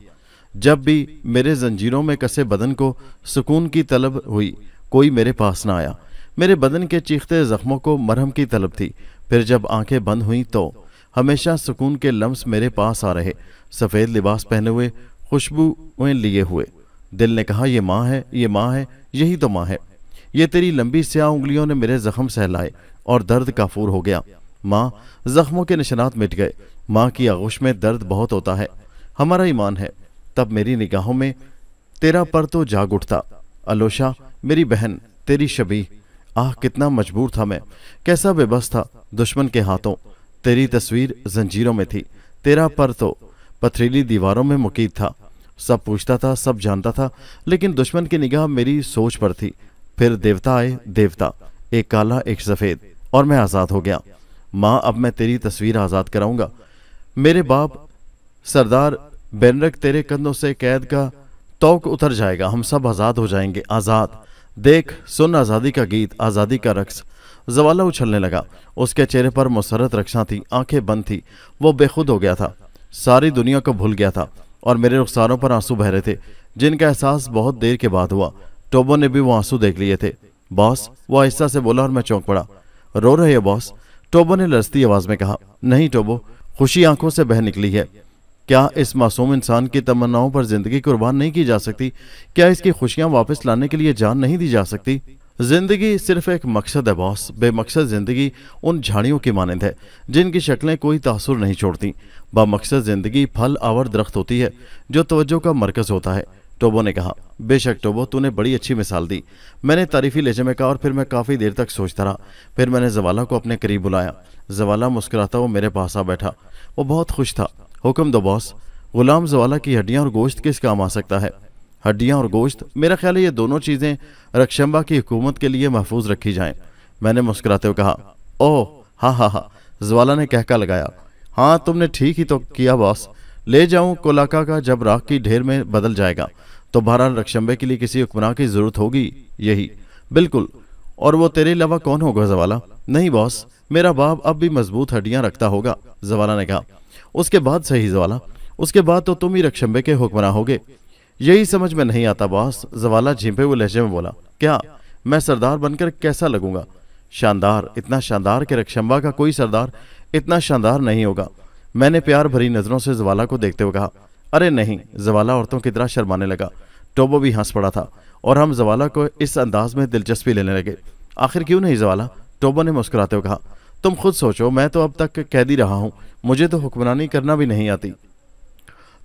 जब भी मेरे जंजीरों में कसे बदन को सुकून की तलब हुई, कोई मेरे पास ना आया। मेरे बदन के चीखते जख्मों को मरहम की तलब थी। फिर जब आंखें बंद हुई तो हमेशा सुकून के लम्स मेरे पास आ रहे, सफ़ेद लिबास पहने हुए, खुशबुएं लिए हुए। दिल ने कहा, ये माँ है, ये माँ है, यही तो माँ है। ये तेरी लंबी स्याह उंगलियों ने मेरे जख्म सहलाए और दर्द काफूर हो गया। माँ, जख्मों के निशानात मिट गए। माँ की आगोश में दर्द बहुत होता है, हमारा ईमान है। तब मेरी निगाहों में तेरा पर तो जाग उठता। अलोशा मेरी बहन, तेरी शबीह। आह, कितना मजबूर था मैं, कैसा बेबस था दुश्मन के हाथों। तेरी तस्वीर जंजीरों में थी, तेरा पर तो पथरीली दीवारों में मुकीद था। सब पूछता था, सब जानता था, लेकिन दुश्मन की निगाह मेरी सोच पर थी। फिर देवता आए, देवता, एक काला एक सफ़ेद, और मैं आज़ाद हो गया। माँ, अब मैं तेरी तस्वीर आज़ाद कराऊंगा। मेरे बाप सरदार बेनरक, तेरे कंधों से कैद का तौक उतर जाएगा, हम सब आज़ाद हो जाएंगे। आज़ाद, देख सुन आज़ादी का गीत, आज़ादी का रक्स। जवाला उछलने लगा। उसके चेहरे पर मुसरत रक्षा थी, आंखें बंद थी। वो बेखुद हो गया था, सारी दुनिया को भूल गया था और मेरे रुखसारों पर आंसू बह रहे थे, जिनका एहसास बहुत देर के बाद हुआ। टोबो ने भी वो आंसू देख लिए थे। बॉस, वो आहिस्ता से बोला और मैं चौंक पड़ा। रो रहे हो बॉस? टोबो ने लरजती आवाज में कहा। नहीं टोबो, खुशी आंखों से बह निकली है। क्या इस मासूम इंसान की तमन्नाओं पर जिंदगी कुर्बान नहीं की जा सकती? क्या इसकी खुशियां वापस लाने के लिए जान नहीं दी जा सकती? जिंदगी सिर्फ एक मकसद है बॉस। बेमकसद जिंदगी उन झाड़ियों की मानंद है जिनकी शक्लें कोई तासुर नहीं छोड़ती। बामकसद जिंदगी फल आवर दरख्त होती है जो तवज्जो का मरकज होता है। टोबो ने कहा। बेशक टोबो, तूने बड़ी अच्छी मिसाल दी, मैंने तारीफी लहजे में कहा और फिर मैं काफ़ी देर तक सोचता रहा। फिर मैंने जवाला को अपने करीब बुलाया। जवाला मुस्कुराता वो मेरे पास आ बैठा। वो बहुत खुश था। हुक्म दो बॉस। गुलाम जवाला की हड्डियाँ और गोश्त किस काम आ सकता है? हड्डियाँ और गोश्त, मेरा ख्याल है ये दोनों चीज़ें रक्षंबा की हुकूमत के लिए महफूज रखी जाएं। मैंने मुस्कुराते हुए कहा। ओह हाँ हाँ हाँ, जवाला ने कहका लगाया। हाँ, तुमने ठीक ही तो किया बॉस। ले जाऊं कोलाका का जब राख की ढेर में बदल जाएगा तो बहरहाल रक्षंबे के लिए किसी हुक्मरान की जरूरत होगी। यही बिल्कुल। और वो तेरे अलावा कौन होगा जवाला? नहीं बॉस, मेरा बाप अब भी मजबूत हड्डियां रखता होगा, जवाला ने कहा। उसके बाद सही जवाला, उसके बाद तो तुम ही रक्षंबे के हुक्मरान होगे। यही समझ में नहीं आता बॉस, जवाला झिंपे हुए लहजे में बोला। क्या मैं सरदार बनकर कैसा लगूंगा? शानदार, इतना शानदार कि रक्षंबा का कोई सरदार इतना शानदार नहीं होगा। मैंने प्यार भरी नजरों से जवाला को देखते हुए कहा। अरे नहीं। जवाला औरतों की तरह शर्माने लगा। टोबो भी हंस पड़ा था और हम जवाला को इस अंदाज में दिलचस्पी लेने लगे। आखिर क्यों नहीं जवाला? टोबो ने मुस्कुराते हुए कहा। तुम खुद सोचो, मैं तो अब तक कैदी रहा हूं, मुझे तो हुक्मरानी करना भी नहीं आती।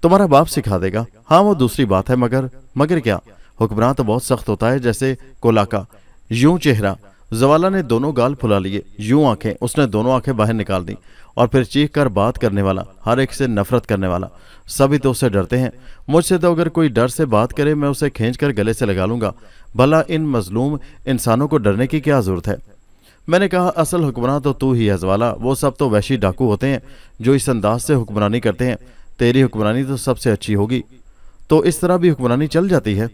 तुम्हारा बाप सिखा देगा। हाँ वो दूसरी बात है, मगर क्या? हुक्मरान तो बहुत सख्त होता है, जैसे कोलाका। यूं चेहरा। जवाला ने दोनों गाल फुला लिए, यूं आंखें। उसने दोनों आंखें बाहर निकाल दी और फिर चीख कर बात करने वाला, हर एक से नफरत करने वाला। सभी तो उससे डरते हैं। मुझसे तो अगर कोई डर से बात करे मैं उसे खींच कर गले से लगा लूंगा। भला इन मजलूम इंसानों को डरने की क्या जरूरत है? मैंने कहा, असल हुक्मरान तो तू ही है जवाला। वो सब तो वैशी डाकू होते हैं जो इस अंदाज से हुक्मरानी करते हैं। तेरी हुक्मरानी तो सबसे अच्छी होगी। तो इस तरह भी हुक्मरानी चल जाती है?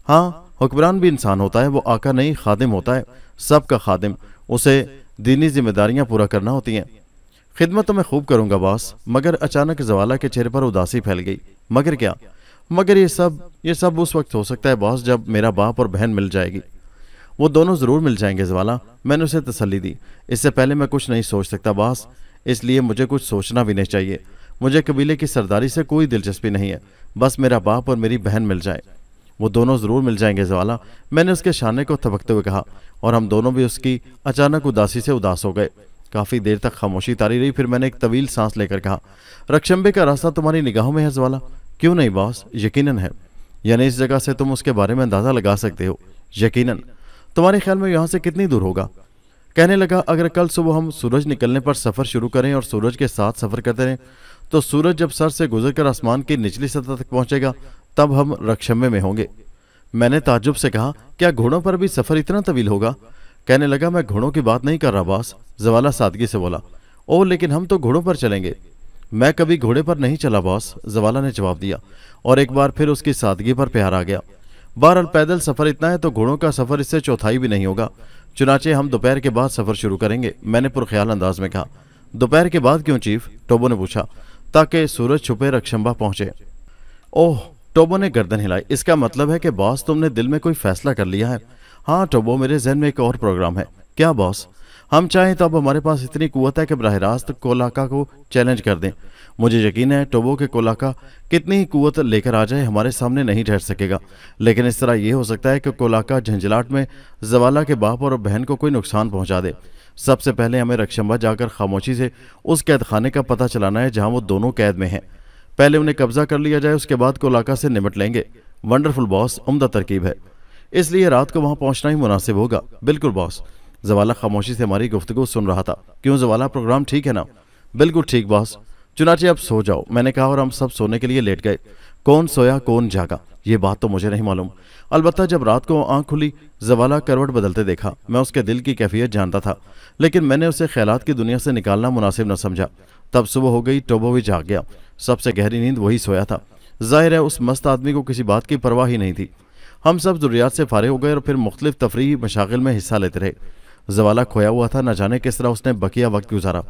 हाँ, हुक्मरान भी इंसान होता है, वो आका नहीं खादिम होता है, सबका खादिम। उसे दीनी जिम्मेदारियां पूरा करना होती हैं। खिदमत तो मैं खूब करूंगा बॉस। मगर अचानक जवाला के चेहरे पर उदासी फैल गई। मगर क्या? मगर ये सब उस वक्त हो सकता है बॉस जब मेरा बाप और बहन मिल जाएगी। वो दोनों जरूर मिल जाएंगे जवाला, मैंने उसे तसल्ली दी। इससे पहले मैं कुछ नहीं सोच सकता बॉस, इसलिए मुझे कुछ सोचना भी नहीं चाहिए। मुझे कबीले की सरदारी से कोई दिलचस्पी नहीं है, बस मेरा बाप और मेरी बहन मिल जाए। वो दोनों जरूर मिल जाएंगे जवाला, मैंने उसके शाने को थपकते हुए कहा। और हम दोनों भी उसकी अचानक उदासी से उदास हो गए। काफी देर तक खामोशी तारी रही। फिर मैंने एक तवील सांस लेकर कहा, रक्षंबे का रास्ता तुम्हारी निगाहों में है जवाला? क्यों नहीं बॉस, यकीनन है। यानी इस जगह से तुम उसके बारे में अंदाजा लगा सकते हो? यकीनन। तुम्हारे ख्याल में यहाँ से कितनी दूर होगा? कहने लगा, अगर कल सुबह हम सूरज निकलने पर सफर शुरू करें और सूरज के साथ सफर करते रहें तो सूरज जब सर से गुजरकर आसमान की निचली सतह तक पहुंचेगा तब हम रक्षम्बे में होंगे। मैंने ताज्जुब से कहा, क्या घोड़ों पर भी सफर इतना तवील होगा? कहने लगा, मैं घोड़ों की बात नहीं कर रहा बॉस। जवाला सादगी से बोला। ओह, लेकिन हम तो घोड़ों पर चलेंगे। मैं कभी घोड़े पर नहीं चला बॉस, जवाला ने जवाब दिया और एक बार फिर उसकी सादगी पर प्यार आ गया। बहरहाल पैदल सफर इतना है तो घोड़ों का सफर इससे चौथाई भी नहीं होगा। चुनाचे हम दोपहर के बाद सफर शुरू करेंगे, मैंने पुरख्याल अंदाज में कहा। दोपहर के बाद क्यों चीफ? टोबो ने पूछा। ताकि सूरज छुपे रक्षंबा पहुंचे। ओह, टोबो ने गर्दन हिलाई। इसका मतलब है कि बॉस तुमने दिल में कोई फैसला कर लिया है? हाँ टोबो, मेरे जहन में एक और प्रोग्राम है। क्या बॉस? हम चाहें तो अब हमारे पास इतनी कुव्वत है कि बराह रास्त कोलाका को चैलेंज कर दें। मुझे यकीन है टोबो के कोलाका कितनी ही कुव्वत लेकर आ जाए हमारे सामने नहीं ठहर सकेगा। लेकिन इस तरह यह हो सकता है कि कोलाका झंझलाट में जवाला के बाप और बहन को कोई नुकसान पहुंचा दे। सबसे पहले हमें रक्षंबा जाकर खामोशी से उस कैद खाने का पता चलाना है जहां वो दोनों कैद में हैं। पहले उन्हें कब्जा कर लिया जाए, उसके बाद कोलाका से निपट लेंगे। वंडरफुल बॉस, उम्दा तरकीब है। इसलिए रात को वहां पहुंचना ही मुनासिब होगा। बिल्कुल बॉस। जवाला खामोशी से हमारी गुफ्तगू सुन रहा था। क्यों जवाला, प्रोग्राम ठीक है ना? बिल्कुल ठीक बॉस। चुनाचे अब सो जाओ, मैंने कहा और हम सब सोने के लिए लेट गए। कौन सोया कौन जागा ये बात तो मुझे नहीं मालूम। अलबत्ता जब रात को आंख खुली जवाला करवट बदलते देखा। मैं उसके दिल की कैफियत जानता था, लेकिन मैंने उसे ख्यालात की दुनिया से निकालना मुनासिब न समझा। तब सुबह हो गई, टोबो भी जाग गया। सबसे गहरी नींद वही सोया था। जाहिर है उस मस्त आदमी को किसी बात की परवाह ही नहीं थी। हम सब ज़रूरियात से फारिग हो गए और फिर मुख्तलिफ तफरीही मशागिल में हिस्सा लेते रहे। जवाला खोया हुआ था, न जाने किस तरह उसने बकिया वक्त गुजारा।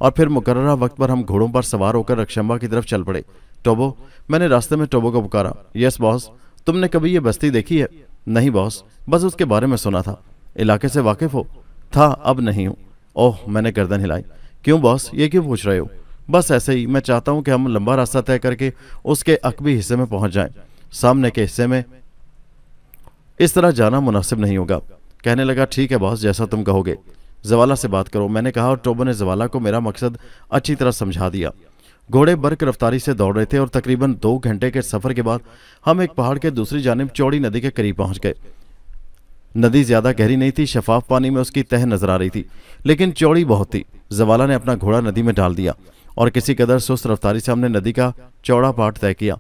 और फिर मुकर्ररा वक्त पर हम घोड़ों पर सवार होकर रक्षंबा की तरफ चल पड़े। टोबो, मैंने रास्ते में टोबो को पुकारा। Yes boss. तुमने कभी ये बस्ती देखी है? नहीं बॉस, बस उसके बारे में सुना था। इलाके से वाकिफ हो? था, अब नहीं हूँ। ओह, मैंने गर्दन हिलाई। क्यों बॉस, ये क्यों पूछ रहे हो? बस ऐसे ही। मैं चाहता हूँ कि हम लंबा रास्ता तय करके उसके अकबी हिस्से में पहुंच जाएं। सामने के हिस्से में इस तरह जाना मुनासिब नहीं होगा। कहने लगा, ठीक है बॉस, जैसा तुम कहोगे। जवाला से बात करो, मैंने कहा और टोबो ने जवाला को मेरा मकसद अच्छी तरह समझा दिया। घोड़े बर्क रफ्तारी से दौड़ रहे थे और तकरीबन 2 घंटे के सफर के बाद हम एक पहाड़ के दूसरी जानिब चौड़ी नदी के करीब पहुंच गए। नदी ज्यादा गहरी नहीं थी, शफाफ पानी में उसकी तह नजर आ रही थी, लेकिन चौड़ी बहुत थी। जवाला ने अपना घोड़ा नदी में डाल दिया और किसी कदर सुस्त रफ्तारी से हमने नदी का चौड़ा पाट तय किया।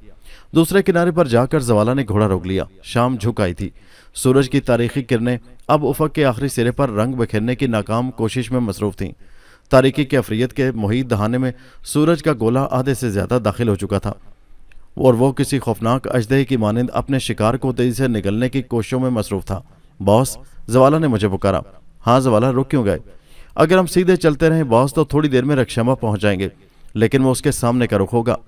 दूसरे किनारे पर जाकर जवाला ने घोड़ा रोक लिया। शाम झुक आई थी। सूरज की तारीखी किरणें अब उफक के आखिरी सिरे पर रंग बिखेरने की नाकाम कोशिश में मसरूफ थीं। तारीकी की अफरियत के मुहीत दहाने में सूरज का गोला आधे से ज्यादा दाखिल हो चुका था और वो किसी खौफनाक अजदहे की मानिंद अपने शिकार को तेजी से निगलने की कोशिशों में मसरूफ था। बॉस, जवाला ने मुझे पुकारा। हाँ जवाला, रुक क्यों गए? अगर हम सीधे चलते रहें बॉस तो थोड़ी देर में रक्षमा पहुंच जाएंगे, लेकिन वो उसके सामने का रुख होगा।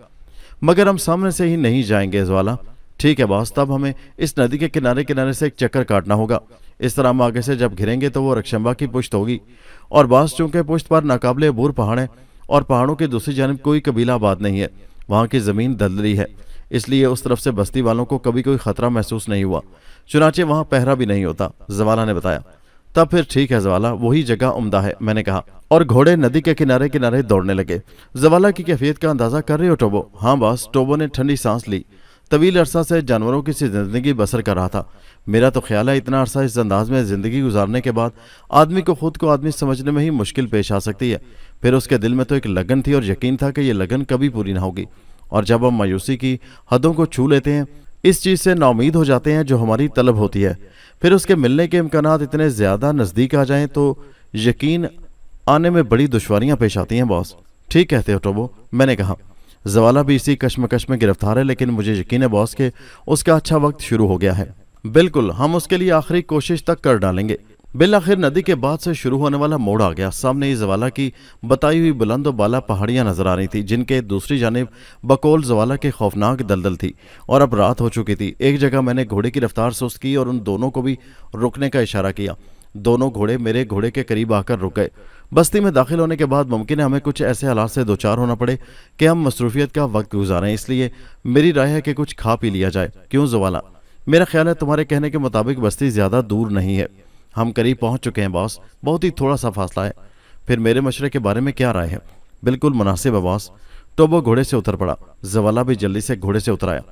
मगर हम सामने से ही नहीं जाएंगे जवाला, ठीक है बॉस, तब हमें इस नदी के किनारे किनारे से एक चक्कर काटना होगा। इस तरह हम आगे से जब घिरेंगे तो वो रक्षंबा की पुश्त होगी। और बॉस, चूंकि पुश्त पर नाकाबिले अबूर पहाड़ है और पहाड़ों की दूसरी जानब कोई कबीला आबाद नहीं है, वहाँ की ज़मीन दलदली है, इसलिए उस तरफ से बस्ती वालों को कभी कोई खतरा महसूस नहीं हुआ। चुनाचे वहाँ पहरा भी नहीं होता, जवाला ने बताया। तब फिर ठीक है जवाला, वही जगह उम्दा है, मैंने कहा। और घोड़े नदी के किनारे किनारे दौड़ने लगे। जवाला की कैफियत का अंदाजा कर रहे हो टोबो? हाँ बॉस, टोबो ने ठंडी सांस ली। तवील अरसा से जानवरों की सी जिंदगी बसर कर रहा था। मेरा तो ख्याल है इतना अरसा इस अंदाज में जिंदगी गुजारने के बाद आदमी को खुद को आदमी समझने में ही मुश्किल पेश आ सकती है। फिर उसके दिल में तो एक लगन थी और यकीन था कि ये लगन कभी पूरी ना होगी। और जब हम मायूसी की हदों को छू लेते हैं, इस चीज़ से नाउमीद हो जाते हैं जो हमारी तलब होती है, फिर उसके मिलने के इम्कानात इतने ज़्यादा नज़दीक आ जाएं तो यकीन आने में बड़ी दुश्वारियां पेश आती हैं बॉस। ठीक कहते हो टोबो, मैंने कहा। जवाला भी इसी कश्मकश में गिरफ्तार है, लेकिन मुझे यकीन है बॉस के उसका अच्छा वक्त शुरू हो गया है। बिल्कुल, हम उसके लिए आखिरी कोशिश तक कर डालेंगे। बिल आखिर नदी के बाद से शुरू होने वाला मोड़ आ गया। सामने ही जवाला की बताई हुई बुलंद और बाला पहाड़ियां नजर आ रही थी, जिनके दूसरी जानिब बकौल जवाला के खौफनाक दलदल थी। और अब रात हो चुकी थी। एक जगह मैंने घोड़े की रफ्तार सुस्त की और उन दोनों को भी रुकने का इशारा किया। दोनों घोड़े मेरे घोड़े के करीब आकर रुक गए। बस्ती में दाखिल होने के बाद मुमकिन है हमें कुछ ऐसे हालात से दो चार होना पड़े कि हम मसरूफियत का वक्त गुजारें, इसलिए मेरी राय है कि कुछ खा पी लिया जाए। क्यों जवाला? मेरा ख्याल है तुम्हारे कहने के मुताबिक बस्ती ज़्यादा दूर नहीं है। हम करीब पहुंच चुके हैं बॉस, बहुत ही थोड़ा सा फासला है। फिर मेरे मशवरे के बारे में क्या राय है? बिल्कुल मुनासिब है बॉस। टोबो घोड़े से उतर पड़ा। जवाला भी जल्दी से घोड़े से उतर आया।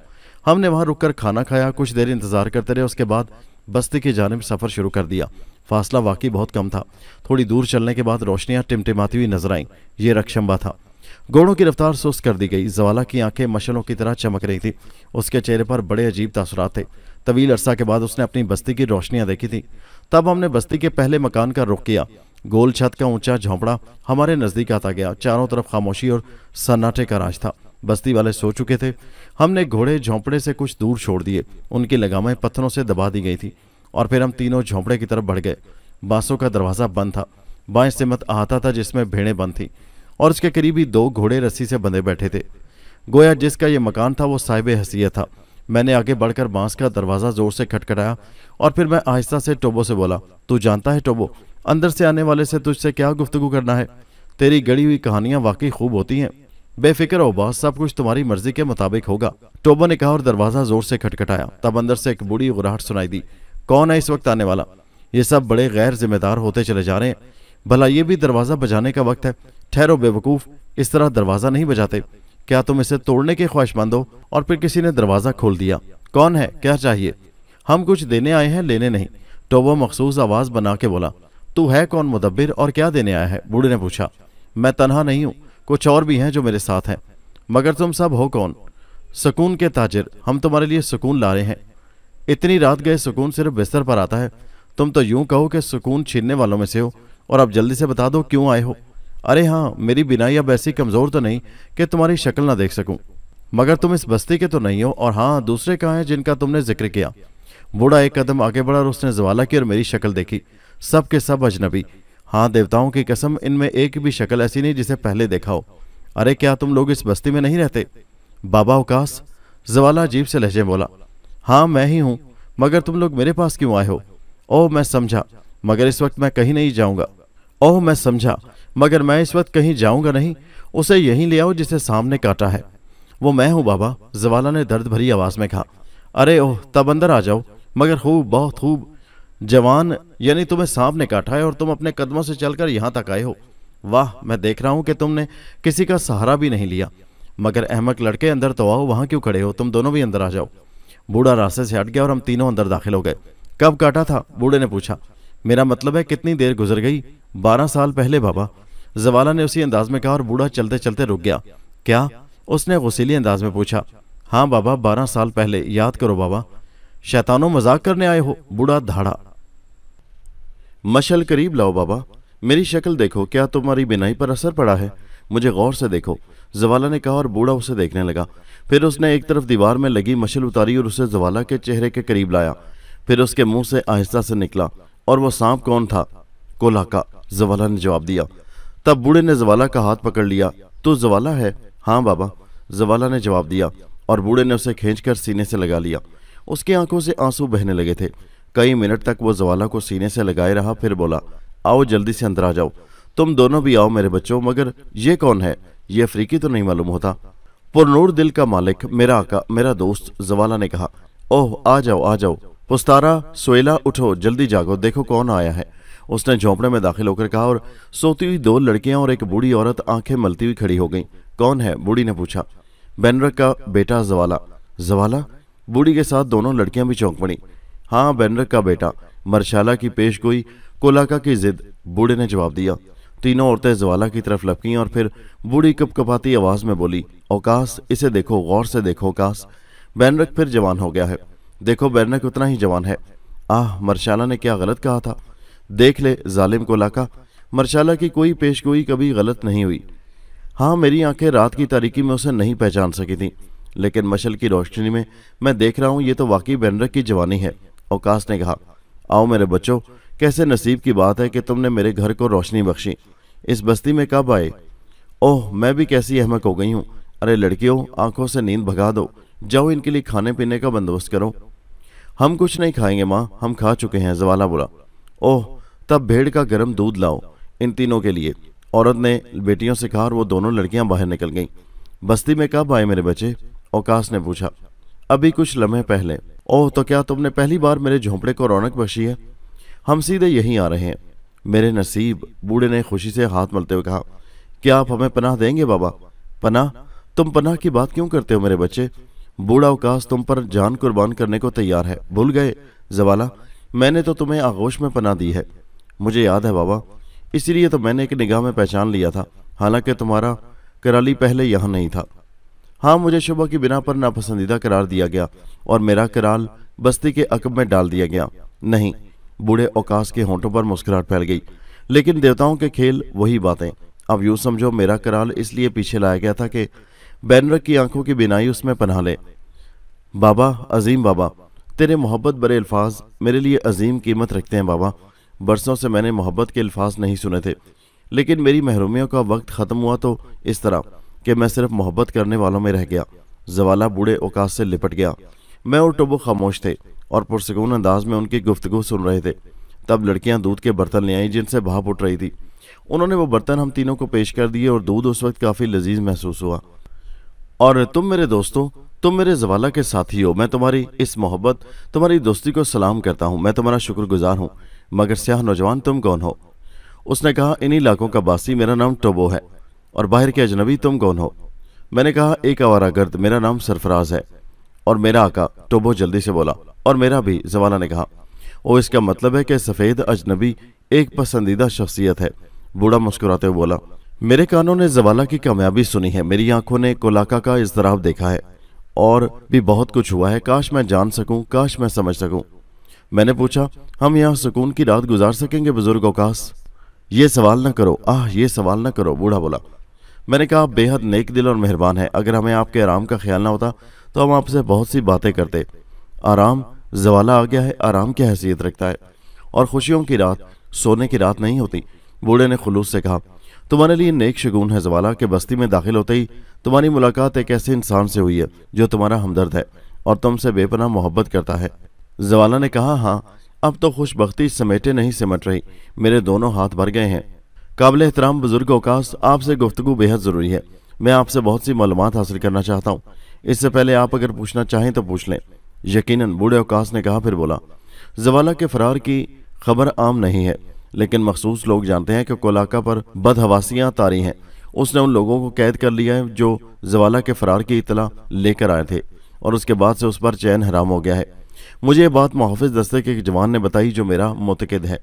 हमने वहां रुककर खाना खाया, कुछ देर इंतजार करते रहे, उसके बाद बस्ती की जानिब सफ़र शुरू कर दिया। फासला वाकई बहुत कम था। थोड़ी दूर चलने के बाद रोशनियां टिमटिमाती हुई नजर आईं। ये रक्षंबा था। घोड़ों की रफ्तार सुस्त कर दी गई। जवाला की आंखें मशलों की तरह चमक रही थी। उसके चेहरे पर बड़े अजीब तासुरात थे। तवील अरसा के बाद उसने अपनी बस्ती की रोशनियां देखी थी। तब हमने बस्ती के पहले मकान का रुख किया। गोल छत का ऊंचा झोंपड़ा हमारे नजदीक आता गया। चारों तरफ खामोशी और सन्नाटे का राज था। बस्ती वाले सो चुके थे। हमने घोड़े झोंपड़े से कुछ दूर छोड़ दिए। उनकी लगामें पत्थरों से दबा दी गई थी और फिर हम तीनों झोंपड़े की तरफ बढ़ गए। बांसों का दरवाज़ा बंद था। बाएं सिमत अहाता था जिसमें भेड़ें बंद थीं और उसके करीब ही दो घोड़े रस्सी से बंधे बैठे थे। गोया जिसका ये मकान था वो साहिब हसीयत था। मैंने आगे बढ़कर बांस का दरवाज़ा ज़ोर से खटखटाया और फिर मैं आहिस्ता से टोबो से बोला, तू जानता है टोबो, अंदर से आने वाले से तुझसे क्या गुफ्तगू करना है? तेरी गढ़ी हुई कहानियां वाकई खूब होती हैं। बेफिक्र हो बॉस, सब कुछ तुम्हारी मर्जी के मुताबिक होगा, टोबो ने कहा और दरवाज़ा ज़ोर से खटखटाया। तब अंदर से एक बूढ़ी गुराहट सुनाई दी। कौन है इस वक्त आने वाला? ये सब बड़े गैर जिम्मेदार होते चले जा रहे हैं। भला ये भी दरवाज़ा बजाने का वक्त है? ठहरो बेवकूफ़, इस तरह दरवाज़ा नहीं बजाते। क्या तुम इसे तोड़ने के ख्वाहिशमंद हो? और फिर किसी ने दरवाज़ा खोल दिया। कौन है? क्या चाहिए? हम कुछ देने आए हैं, लेने नहीं, टोबो मखसूस आवाज़ बना के बोला। तू है कौन मुदब्बिर, और क्या देने आया है? बूढ़े ने पूछा। मैं तन्हा नहीं हूँ, कुछ और भी हैं जो मेरे साथ हैं। मगर तुम सब हो कौन? सुकून के ताजिर, हम तुम्हारे लिए सुकून ला रहे हैं। इतनी रात गए सुकून सिर्फ बिस्तर पर आता है। तुम तो यूं कहो कि सुकून छीनने वालों में से हो। और अब जल्दी से बता दो क्यों आए हो? अरे हाँ, मेरी बिनाई अब ऐसी कमज़ोर तो नहीं कि तुम्हारी शक्ल ना देख सकूं। मगर तुम इस बस्ती के तो नहीं हो। और हाँ, दूसरे कहाँ हैं जिनका तुमने जिक्र किया? बूढ़ा एक कदम आगे बढ़ा और उसने जवाला की और मेरी शक्ल देखी। सब के सब अजनबी। हाँ, देवताओं की कसम, इनमें एक भी शक्ल ऐसी नहीं जिसे पहले देखा हो। अरे क्या तुम लोग इस बस्ती में नहीं रहते? बाबा उकास, जवाला अजीब से लहजे बोला। हाँ, मैं ही हूँ, मगर तुम लोग मेरे पास क्यों आए हो? ओह, मैं समझा, मगर इस वक्त मैं कहीं नहीं जाऊँगा। ओह, मैं समझा, मगर मैं इस वक्त कहीं जाऊँगा नहीं। उसे यहीं ले आओ जिसे सामने काटा है। वो मैं हूँ बाबा, जवाला ने दर्द भरी आवाज़ में कहा। अरे ओह, तब अंदर आ जाओ। मगर खूब, बहुत खूब। जवान, यानी तुम्हें सांप ने काटा है और तुम अपने कदमों से चलकर यहाँ तक आए हो। वाह, मैं देख रहा हूँ कि तुमने किसी का सहारा भी नहीं लिया। मगर अहमक लड़के, अंदर तो आओ, वहाँ क्यों खड़े हो? तुम दोनों भी अंदर आ जाओ। बूढ़ा रास्ते से हट गया और हम तीनों अंदर दाखिल हो गए। कब काटा था? बूढ़े ने पूछा। मेरा मतलब है कितनी देर गुजर गई? 12 साल पहले बाबा, जवाला ने उसी अंदाज में कहा और बूढ़ा चलते चलते रुक गया। क्या? उसने गुस्सीले अंदाज में पूछा। हाँ बाबा, 12 साल पहले। याद करो बाबा। शैतानों, मजाक करने आए हो? बूढ़ा धाड़ा। मशल करीब लाओ बाबा, मेरी शक्ल देखो, क्या तुम्हारी बिनाई पर असर पड़ा है? मुझे गौर से देखो, जवाला ने कहा और बूढ़ा उसे देखने लगा। फिर उसने एक तरफ दीवार में लगी मशल उतारी और उसे जवाला के चेहरे के करीब लाया। फिर उसके मुंह से आहिस्ता से निकला, और वो सांप कौन था? कोलाका, जवाला ने जवाब दिया। तब बूढ़े ने जवाला का हाथ पकड़ लिया। तू जवाला है? हाँ बाबा, जवाला ने जवाब दिया। और बूढ़े ने उसे खींचकर सीने से लगा लिया। उसकी आंखों से आंसू बहने लगे थे। कई मिनट तक वो जवाला को सीने से लगाए रहा, फिर बोला, आओ जल्दी से अंदर आ जाओ, तुम दोनों भी आओ मेरे बच्चों। मगर ये कौन है? ये अफ्रीकी तो नहीं मालूम होता। पुरनूर दिल का मालिक, मेरा आका, मेरा दोस्त, जवाला ने कहा। ओह, आ जाओ आ जाओ। पुस्तारा, सोएला, उठो, जल्दी जागो, देखो कौन आया है। उसने झोंपड़े में दाखिल होकर कहा, और सोती हुई 2 लड़कियां और एक बूढ़ी औरत आंखें मलती हुई खड़ी हो गईं। कौन है? बूढ़ी ने पूछा। बेनरक का बेटा जवाला। जवाला? बूढ़ी के साथ दोनों लड़कियां भी चौंक पड़ी। हाँ, बेनरक का बेटा। मरशाला की पेशगोई, कोलाका की जिद, बूढ़े ने जवाब दिया। तीनों औरतें जवाला की तरफ लपकीं और फिर बूढ़ी कपकपाती आवाज में बोली, औकास, इसे देखो, गौर से देखो औकास, बेनरक फिर जवान हो गया है। देखो, बेनरक उतना ही जवान है। आह, मरशाला ने क्या गलत कहा था? देख ले जालिम कोलाका, मरशाला की कोई पेशगोई कभी गलत नहीं हुई। हाँ, मेरी आंखें रात की तारीकी में उसे नहीं पहचान सकी थी, लेकिन मशल की रोशनी में मैं देख रहा हूँ ये तो वाकई बेनरक की जवानी है। औकास ने कहा। आओ मेरे बच्चों, कैसे नसीब की बात है कि तुमने मेरे घर को रोशनी बख्शी। इस बस्ती में कब आए? ओह, मैं भी कैसी अहमक हो गई हूँ। अरे लड़कियों, आंखों से नींद भगा दो, जाओ इनके लिए खाने पीने का बंदोबस्त करो। हम कुछ नहीं खाएंगे माँ, हम खा चुके हैं, जवाला बोला। ओह, तब भेड़ का गर्म दूध लाओ इन तीनों के लिए, औरत ने बेटियों से कहा, और वो दोनों लड़कियां बाहर निकल गईं। बस्ती में कब आए मेरे बच्चे? औकास ने पूछा। अभी कुछ लम्हे पहले। ओह, तो क्या तुमने पहली बार मेरे झोंपड़े को रौनक बख्शी है? हम सीधे यहीं आ रहे हैं। मेरे नसीब, बूढ़े ने खुशी से हाथ मलते हुए कहा। क्या आप हमें पनाह देंगे बाबा? पनाह? तुम पनाह की बात क्यों करते हो मेरे बच्चे? बूढ़ा औकास तुम पर जान कुर्बान करने को तैयार है, भूल गए? जवाला, मैंने तो तुम्हें आगोश में पनाह दी है। मुझे याद है बाबा, इसीलिए तो मैंने एक निगाह में पहचान लिया था, हालांकि तुम्हारा कराली पहले यहाँ नहीं था। हाँ, मुझे शुबह की बिना पर नापसंदीदा करार दिया गया और मेरा कराल बस्ती के अकब में डाल दिया गया। नहीं, बूढ़े औकास के होंठों पर मुस्कुराहट फैल गई। लेकिन देवताओं के खेल वही बातें। अब यूं समझो, मेरा कराल इसलिए पीछे लाया गया था कि बेनरक की आंखों की बिनाई उसमें पनाह ले। बाबा, अजीम बाबा, तेरे मोहब्बत भरे अल्फाज मेरे लिए अजीम कीमत रखते हैं बाबा। बरसों से मैंने मोहब्बत के अल्फाज नहीं सुने थे, लेकिन मेरी महरूमियों का वक्त ख़त्म हुआ तो इस तरह कि मैं सिर्फ मोहब्बत करने वालों में रह गया। जवाला बूढ़े औकास से लिपट गया। मैं और टोबो खामोश थे और पुरसकून अंदाज में उनकी गुफ्तगू सुन रहे थे। तब लड़कियां दूध के बर्तन ले आईं जिनसे भाप उठ रही थी। उन्होंने वो बर्तन हम तीनों को पेश कर दिए और दूध उस वक्त काफ़ी लजीज महसूस हुआ। और तुम मेरे दोस्तों, तुम मेरे जवाला के साथी हो। मैं तुम्हारी इस मोहब्बत, तुम्हारी दोस्ती को सलाम करता हूँ। मैं तुम्हारा शुक्रगुजार हूँ। मगर स्याह नौजवान, तुम कौन हो? उसने कहा, इन्हीं इलाकों का बासी, मेरा नाम टोबो है। और बाहर के अजनबी, तुम कौन हो? मैंने कहा, एक आवारागर्द, मेरा नाम सरफराज है। और मेरा आका? टोबो जल्दी से बोला। और मेरा भी, जवाला ने कहा। ओ, इसका मतलब है कि सफ़ेद अजनबी एक पसंदीदा शख्सियत है। बूढ़ा मुस्कुराते हुए बोला। मेरे कानों ने जवाला की कामयाबी सुनी है, मेरी आंखों ने कोलाका का इज़्तिराब देखा है, और भी बहुत कुछ हुआ है। काश मैं जान सकूं, काश मैं समझ सकूं। मैंने पूछा, हम यहाँ सुकून की रात गुजार सकेंगे बुजुर्ग औकास? ये सवाल न करो, आह, ये सवाल न करो, बूढ़ा बोला। मैंने कहा, आप बेहद नेक दिल और मेहरबान हैं। अगर हमें आपके आराम का ख्याल ना होता तो हम आपसे बहुत सी बातें करते। आराम? जवाला आ गया है, आराम क्या हैसियत रखता है? और खुशियों की रात सोने की रात नहीं होती। बूढ़े ने खुलूस से कहा, तुम्हारे लिए नेक शगुन है जवाला कि बस्ती में दाखिल होते ही तुम्हारी मुलाकात एक ऐसे इंसान से हुई है जो तुम्हारा हमदर्द है और तुमसे बेपनाह मोहब्बत करता है। जवाला ने कहा, हाँ, अब तो खुशबख्ती समेटे नहीं सिमट रही, मेरे दोनों हाथ भर गए हैं। काबिल एहतराम बुजुर्ग औकास, आपसे गुफ्तगू बेहद ज़रूरी है। मैं आपसे बहुत सी मालूमात हासिल करना चाहता हूँ। इससे पहले आप अगर पूछना चाहें तो पूछ लें। यकीनन, बूढ़े औकास ने कहा, फिर बोला। जवाला के फरार की खबर आम नहीं है, लेकिन मखसूस लोग जानते हैं कि कोलाका पर बदहवासियाँ तारी हैं। उसने उन लोगों को कैद कर लिया है जो जवाला के फरार की इतला लेकर आए थे, और उसके बाद से उस पर चैन हराम हो गया है। मुझे ये बात मुहाफिज दस्ते के एक जवान ने बताई जो मेरा मुतकिद है।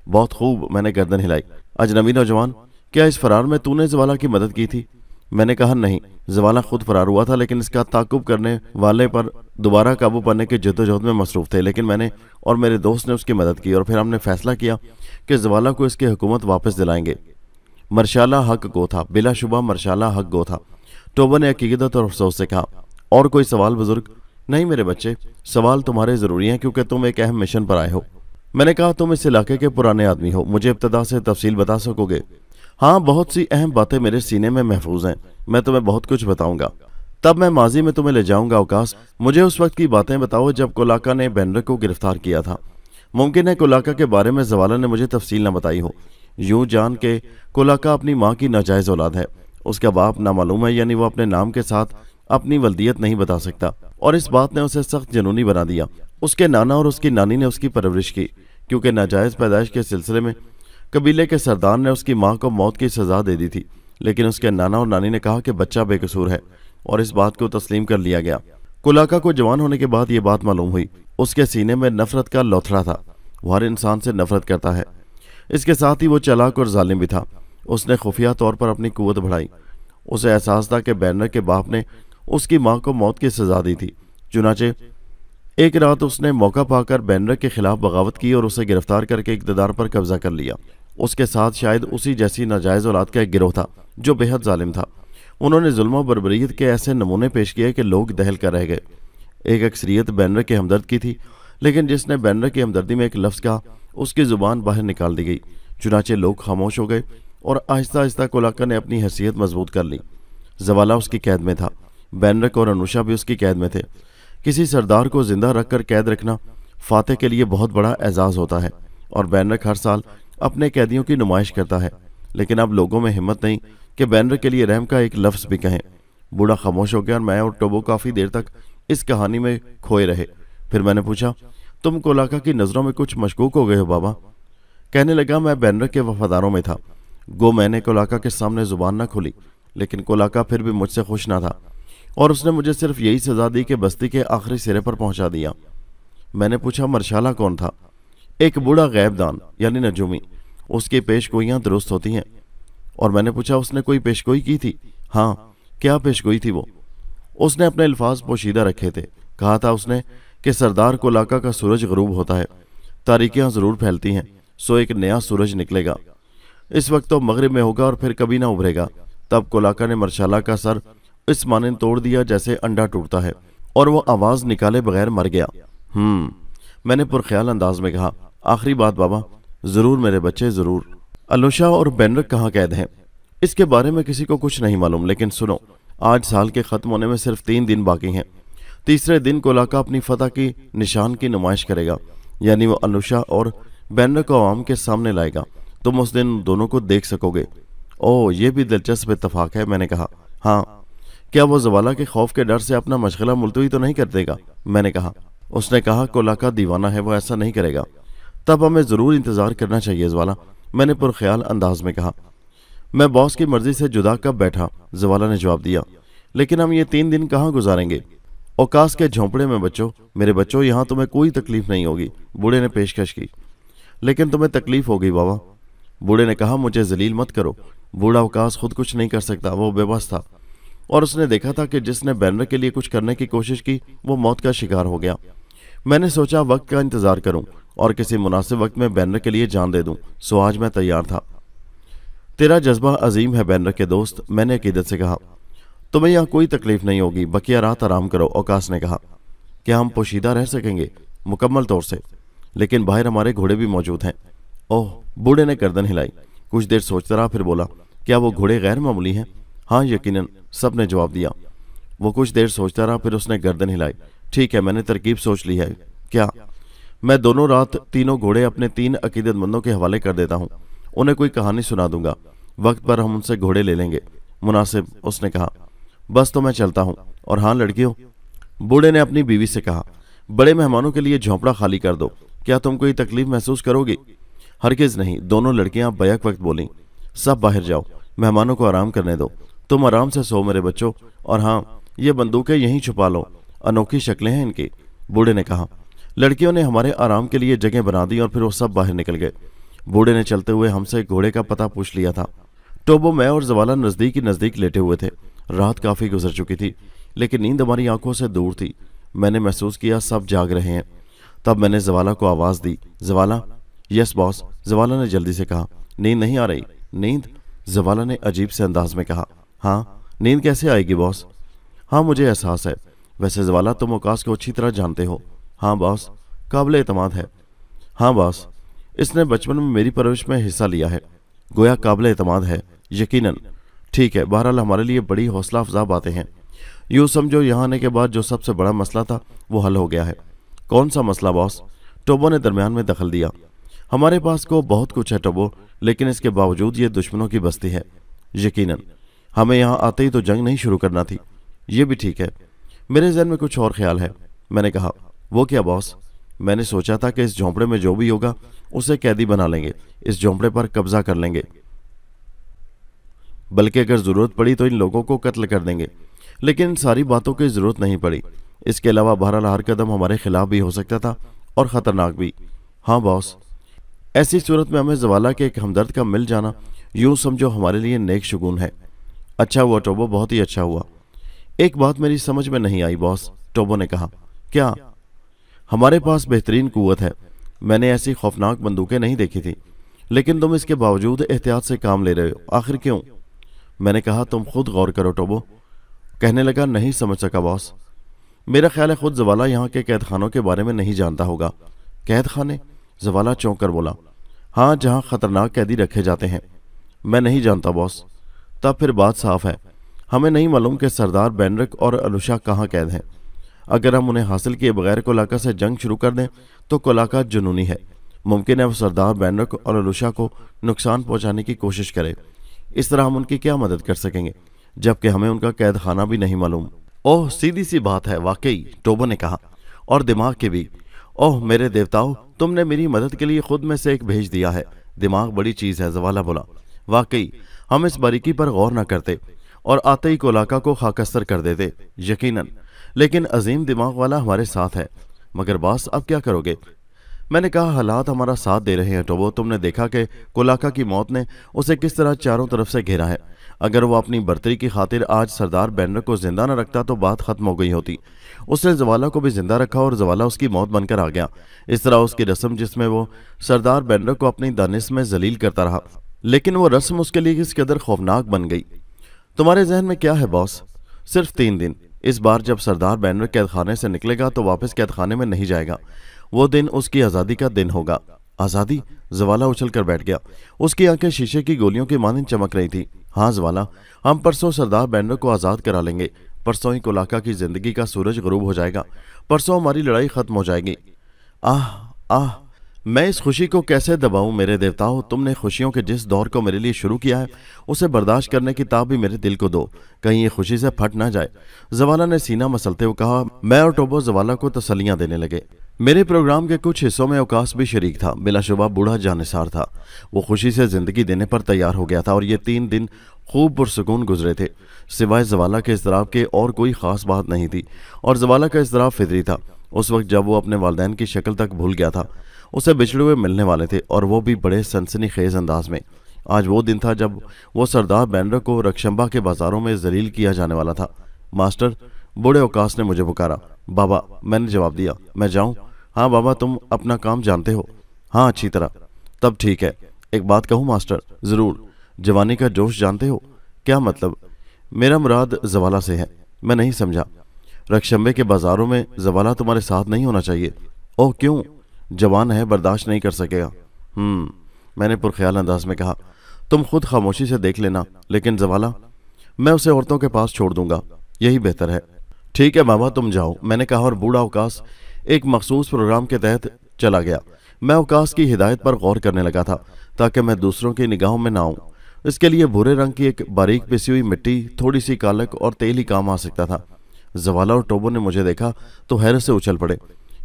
बहुत खूब, मैंने गर्दन हिलाई। अजनबी नौजवान, क्या इस फरार में तूने जवाला की मदद की थी? मैंने कहा, नहीं, जवाला खुद फरार हुआ था, लेकिन इसका ताकुब करने वाले पर दोबारा काबू पाने के जद्दोजहद में मसरूफ थे। लेकिन मैंने और मेरे दोस्त ने उसकी मदद की और फिर हमने फैसला किया कि जवाला को इसकी हुकूमत वापस दिलाएंगे। मरशाला हक गो था, बिलाशुबा मरशाला हक गो था। टोबो ने अकीदत और अफसोस से कहा। और कोई सवाल बुजुर्ग? नहीं मेरे बच्चे, सवाल तुम्हारे ज़रूरी हैं क्योंकि तुम एक अहम मिशन पर आए हो। मैंने कहा, तुम इस इलाके के पुराने आदमी हो, मुझे इब्तदा से तफसील बता सकोगे? हाँ, बहुत सी अहम बातें मेरे सीने में महफूज हैं, मैं तुम्हें बहुत कुछ बताऊंगा। तब मैं माजी में तुम्हें ले जाऊंगा अवकाश। मुझे उस वक्त की बातें बताओ जब कोलाका ने बेनर को गिरफ्तार किया था। मुमकिन है कोलाका के बारे में जवाला ने मुझे तफसील न बताई हो। यूं जान के कोलाका अपनी माँ की नाजायज औलाद है। उसका बाप नामालूम है, यानी वो अपने नाम के साथ अपनी वल्दियत नहीं बता सकता, और इस बात ने उसे सख्त जुनूनी बना दिया। उसके नाना और उसकी नानी ने उसकी परवरिश की, क्योंकि नाजायज पैदाइश के सिलसिले में कबीले के सरदार ने उसकी माँ को मौत की सजा दे दी थी, लेकिन उसके नाना और नानी ने कहा कि बच्चा बेकसूर है, और इस बात को तस्लीम कर लिया गया। कोलाका को जवान होने के बाद ये बात मालूम हुई। उसके सीने में नफरत का लौथड़ा था। वो हर इंसान से नफरत करता है। इसके साथ ही वो चालाक और जालिम भी था। उसने खुफिया तौर पर अपनी कुव्वत बढ़ाई। उसे एहसास था कि बेनर के बाप ने उसकी माँ को मौत की सजा दी थी। चुनाचे एक रात उसने मौका पाकर बेनर के खिलाफ बगावत की और उसे गिरफ्तार करके इक़्तिदार पर कब्जा कर लिया। उसके साथ शायद उसी जैसी नाजायज़ औलाद का एक गिरोह था जो बेहद जालिम था। उन्होंने जुल्म और बर्बरियत के ऐसे नमूने पेश किए कि लोग दहल कर रह गए। एक अक्सरियत बेनर के हमदर्द की थी, लेकिन जिसने बेनर की हमदर्दी में एक लफ्ज़ कहा, उसकी ज़ुबान बाहर निकाल दी गई। चुनाचे लोग खामोश हो गए और आहिस्ता आहिस्ता कोलाका ने अपनी हैसियत मजबूत कर ली। जवाला उसकी कैद में था। बेनरक और अनुषा भी उसकी कैद में थे। किसी सरदार को जिंदा रखकर कैद रखना फातेह के लिए बहुत बड़ा एजाज़ होता है, और बेनरक हर साल अपने कैदियों की नुमाइश करता है। लेकिन अब लोगों में हिम्मत नहीं कि बेनर के लिए रहम का एक लफ्ज़ भी कहें। बूढ़ा खामोश हो गया और मैं और टोबो काफ़ी देर तक इस कहानी में खोए रहे। फिर मैंने पूछा, तुम कोलाका की नज़रों में कुछ मशकूक हो गए हो बाबा? कहने लगा, मैं बेनर के वफादारों में था। गो मैंने कोलाका के सामने ज़ुबान न खोली, लेकिन कोलाका फिर भी मुझसे खुश ना था, और उसने मुझे सिर्फ यही सज़ा दी कि बस्ती के आखिरी सिरे पर पहुंचा दिया। मैंने पूछा, मरशाला कौन था? एक बूढ़ा गैबदान यानी नजूमी। उसकी पेशगोइयाँ दुरुस्त होती हैं। और मैंने पूछा, उसने कोई पेशगोई की थी? हाँ। क्या पेशगोई थी वो? उसने अपने अल्फाज पोशीदा रखे थे। कहा था उसने कि सरदार कोलाका का सूरज गरूब होता है, तारीकियाँ ज़रूर फैलती हैं, सो एक नया सूरज निकलेगा। इस वक्त तो मगरिब में होगा और फिर कभी ना उभरेगा। तब कोलाका ने मरशाला का सर इस मानन तोड़ दिया जैसे अंडा टूटता है, और वो आवाज़ निकाले बगैर मर गया। मैंने पुरख्याल अंदाज में कहा, आखिरी बात बाबा, ज़रूर मेरे बच्चे, ज़रूर। अनुषा और बेनर कहाँ कैद हैं? इसके बारे में किसी को कुछ नहीं मालूम, लेकिन सुनो, आज साल के ख़त्म होने में सिर्फ 3 दिन बाकी हैं। तीसरे दिन कोलाका अपनी फतह की निशान की नुमाइश करेगा, यानी वो अनुषा और बेनर को आवाम के सामने लाएगा। तुम उस दिन दोनों को देख सकोगे। ओह, ये भी दिलचस्प इत्तफाक है, मैंने कहा। हाँ। क्या वो जवाला के खौफ के डर से अपना मशगला मुलतवी तो नहीं कर देगा? मैंने कहा। उसने कहा, कोलाका दीवाना है, वो ऐसा नहीं करेगा। तब हमें ज़रूर इंतज़ार करना चाहिए जवाला, मैंने पुरख्याल अंदाज में कहा। मैं बॉस की मर्जी से जुदा कब बैठा, जवाला ने जवाब दिया, लेकिन हम ये 3 दिन कहाँ गुजारेंगे? औकास के झोंपड़े में बच्चों, मेरे बच्चों, यहाँ तुम्हें कोई तकलीफ नहीं होगी, बूढ़े ने पेशकश की। लेकिन तुम्हें तकलीफ होगी बाबा, बूढ़े ने कहा। मुझे जलील मत करो। बूढ़ा औकास खुद कुछ नहीं कर सकता, वो बेबस था, और उसने देखा था कि जिसने बेनर के लिए कुछ करने की कोशिश की वो मौत का शिकार हो गया। मैंने सोचा वक्त का इंतज़ार करूं और किसी मुनासिब वक्त में बेनर के लिए जान दे दूं, सो आज मैं तैयार था। तेरा जज्बा अजीम है बेनर के दोस्त, मैंने अकीदत से कहा। तुम्हें यहाँ कोई तकलीफ नहीं होगी, बकिया रात आराम करो, औकास ने कहा। क्या हम पोशीदा रह सकेंगे? मुकम्मल तौर से, लेकिन बाहर हमारे घोड़े भी मौजूद हैं। ओह, बूढ़े ने गर्दन हिलाई। कुछ देर सोचता रहा, फिर बोला, क्या वो घोड़े गैर मामूली हैं? हाँ यकीनन, सब ने जवाब दिया। वो कुछ देर सोचता रहा, फिर उसने गर्दन हिलाई। ठीक है, मैंने तरकीब सोच ली है। क्या? मैं दोनों रात तीनों घोड़े अपने 3 अकीदतमंदों के हवाले कर देता हूँ। उन्हें कोई कहानी सुना दूंगा, वक्त पर हम उनसे घोड़े ले लेंगे। मुनासिब, उसने कहा। बस तो मैं चलता हूँ। और हाँ लड़कियों, बूढ़े ने अपनी बीवी से कहा, बड़े मेहमानों के लिए झोंपड़ा खाली कर दो। क्या तुम कोई तकलीफ महसूस करोगी? हरगिज़ नहीं, दोनों लड़कियां बैक वक्त बोलीं। सब बाहर जाओ, मेहमानों को आराम करने दो। तुम आराम से सो मेरे बच्चों, और हाँ, ये बंदूकें यहीं छुपा लो, अनोखी शक्लें हैं इनकी, बूढ़े ने कहा। लड़कियों ने हमारे आराम के लिए जगह बना दी और फिर वो सब बाहर निकल गए। बूढ़े ने चलते हुए हमसे घोड़े का पता पूछ लिया था। टोबो, मैं और जवाला नज़दीक ही नज़दीक लेटे हुए थे। रात काफ़ी गुजर चुकी थी, लेकिन नींद हमारी आंखों से दूर थी। मैंने महसूस किया सब जाग रहे हैं। तब मैंने जवाला को आवाज़ दी, जवाला। यस बॉस, जवाला ने जल्दी से कहा। नींद नहीं आ रही? नींद? जवाला ने अजीब से अंदाज में कहा। हाँ, नींद कैसे आएगी बॉस? हाँ, मुझे एहसास है। वैसे जवाला, तुम औकास को अच्छी तरह जानते हो। हाँ बॉस, काबिल एतमाद है। हाँ बॉस, इसने बचपन में मेरी परवरिश में हिस्सा लिया है, गोया काबिल एतमाद है। यकीनन। ठीक है, बहरहाल हमारे लिए बड़ी हौसला अफजा बातें हैं। यूँ समझो यहाँ आने के बाद जो सबसे बड़ा मसला था वो हल हो गया है। कौन सा मसला बॉस? टोबो ने दरमियान में दखल दिया। हमारे पास को बहुत कुछ है टोबो, लेकिन इसके बावजूद ये दुश्मनों की बस्ती है। यकीनन हमें यहाँ आते ही तो जंग नहीं शुरू करना थी। ये भी ठीक है, मेरे ज़हन में कुछ और ख्याल है। मैंने कहा, वो क्या बॉस? मैंने सोचा था कि इस झोंपड़े में जो भी होगा उसे कैदी बना लेंगे, इस झोंपड़े पर कब्जा कर लेंगे, बल्कि अगर ज़रूरत पड़ी तो इन लोगों को कत्ल कर देंगे। लेकिन इन सारी बातों की ज़रूरत नहीं पड़ी। इसके अलावा बहरहाल हर कदम हमारे खिलाफ भी हो सकता था और ख़तरनाक भी। हाँ बॉस, ऐसी सूरत में हमें जवाला के एक हमदर्द का मिल जाना यूँ समझो हमारे लिए नेक शुगुन है। अच्छा हुआ टोबो, बहुत ही अच्छा हुआ। एक बात मेरी समझ में नहीं आई बॉस, टोबो ने कहा। क्या? हमारे पास बेहतरीन कुव्वत है। मैंने ऐसी खौफनाक बंदूकें नहीं देखी थी, लेकिन तुम इसके बावजूद एहतियात से काम ले रहे हो, आखिर क्यों? मैंने कहा, तुम खुद गौर करो टोबो। कहने लगा, नहीं समझ सका बॉस। मेरा ख्याल है खुद जवाला यहाँ के कैद खानों के बारे में नहीं जानता होगा। कैद खाने? जवाला चौंक कर बोला। हाँ, जहाँ खतरनाक कैदी रखे जाते हैं। मैं नहीं जानता बॉस। तब फिर बात साफ है, हमें नहीं मालूम कि सरदार बेनरक और अलुशा कहाँ कैद हैं। अगर हम उन्हें हासिल किए बगैर कोलाका से जंग शुरू कर दें तो कोलाका जुनूनी है। मुमकिन है वो सरदार बेनरक और अलुशा को नुकसान पहुंचाने की कोशिश करे। इस तरह हम उनकी क्या मदद कर सकेंगे, जबकि हमें उनका कैद खाना भी नहीं मालूम। ओह, सीधी सी बात है वाकई, टोबो ने कहा, और दिमाग की भी। ओह मेरे देवताओं, तुमने मेरी मदद के लिए खुद में से एक भेज दिया है। दिमाग बड़ी चीज़ है, जवाला बोला। वाकई हम इस बारीकी पर गौर न करते और आते ही कोलाका को खाकस्तर कर देते, यकीनन। लेकिन अजीम दिमाग वाला हमारे साथ है। मगर बॉस, अब क्या करोगे? मैंने कहा, हालात हमारा साथ दे रहे हैं टोबो। तुमने देखा कि कोलाका की मौत ने उसे किस तरह चारों तरफ से घेरा है। अगर वो अपनी बर्तरी की खातिर आज सरदार बेनरक को जिंदा न रखता तो बात खत्म हो गई होती। उसने जवाला को भी जिंदा रखा और जवाला उसकी मौत बनकर आ गया। इस तरह उसकी रस्म, जिसमें वो सरदार बेनरक को अपनी दानिश में जलील करता रहा, लेकिन वो रस्म उसके लिए किस कदर खौफनाक बन गई। तुम्हारे जहन में क्या है बॉस? सिर्फ 3 दिन। इस बार जब सरदार बेनरक कैद खाने से निकलेगा तो वापस कैद खाने में नहीं जाएगा। वो दिन उसकी आज़ादी का दिन होगा। आज़ादी? जवाला उछल कर बैठ गया। उसकी आंखें शीशे की गोलियों की मानिंद चमक रही थी। हाँ जवाला, हम परसों सरदार बेनरक को आज़ाद करा लेंगे। परसों ही कोलाका की जिंदगी का सूरज गरूब हो जाएगा। परसों हमारी लड़ाई खत्म हो जाएगी। आह आह, मैं इस खुशी को कैसे दबाऊं मेरे देवताओं। तुमने खुशियों के जिस दौर को मेरे लिए शुरू किया है उसे बर्दाश्त करने की ताब भी मेरे दिल को दो, कहीं ये खुशी से फट ना जाए। जवाला ने सीना मसलते हुए कहा। मैं और टोबो जवाला को तसल्लियां देने लगे। मेरे प्रोग्राम के कुछ हिस्सों में अवकाश भी शरीक था। बिलाशुबा बूढ़ा जानिसार था। वो खुशी से जिंदगी देने पर तैयार हो गया था और ये 3 दिन खूब पुरसुकून गुजरे थे। सिवाय जवाला के इज़्तिराब के और कोई ख़ास बात नहीं थी, और जवाला का इज़्तिराब फितरी था। उस वक्त जब वो अपने वालिदैन की शक्ल तक भूल गया था, उसे बिछड़े हुए मिलने वाले थे, और वो भी बड़े सनसनीखेज अंदाज में। आज वो दिन था जब वो सरदार बेनरक को रक्षंबा के बाजारों में जलील किया जाने वाला था। मास्टर, बूढ़े अवकाश ने मुझे पुकारा। बाबा, मैंने जवाब दिया। मैं जाऊं? हाँ बाबा, तुम अपना काम जानते हो। हाँ, अच्छी तरह। तब ठीक है। एक बात कहूँ मास्टर? ज़रूर। जवानी का जोश जानते हो? क्या मतलब? मेरा मुराद जवाला से है। मैं नहीं समझा। रक्षंबे के बाजारों में जवाला तुम्हारे साथ नहीं होना चाहिए। ओह क्यों? जवान है, बर्दाश्त नहीं कर सकेगा। मैंने पुरख्याल अंदाज में कहा। तुम खुद खामोशी से देख लेना, लेकिन जवाला, मैं उसे औरतों के पास छोड़ दूंगा, यही बेहतर है। ठीक है बाबा, तुम जाओ, मैंने कहा, और बूढ़ा अवकाश एक मखसूस प्रोग्राम के तहत चला गया। मैं अवकाश की हिदायत पर गौर करने लगा था ताकि मैं दूसरों की निगाहों में ना आऊं। इसके लिए भूरे रंग की एक बारीक पिसी हुई मिट्टी, थोड़ी सी कालक और तेल ही काम आ सकता था। जवाला और टोबो ने मुझे देखा तो हैरत से उछल पड़े।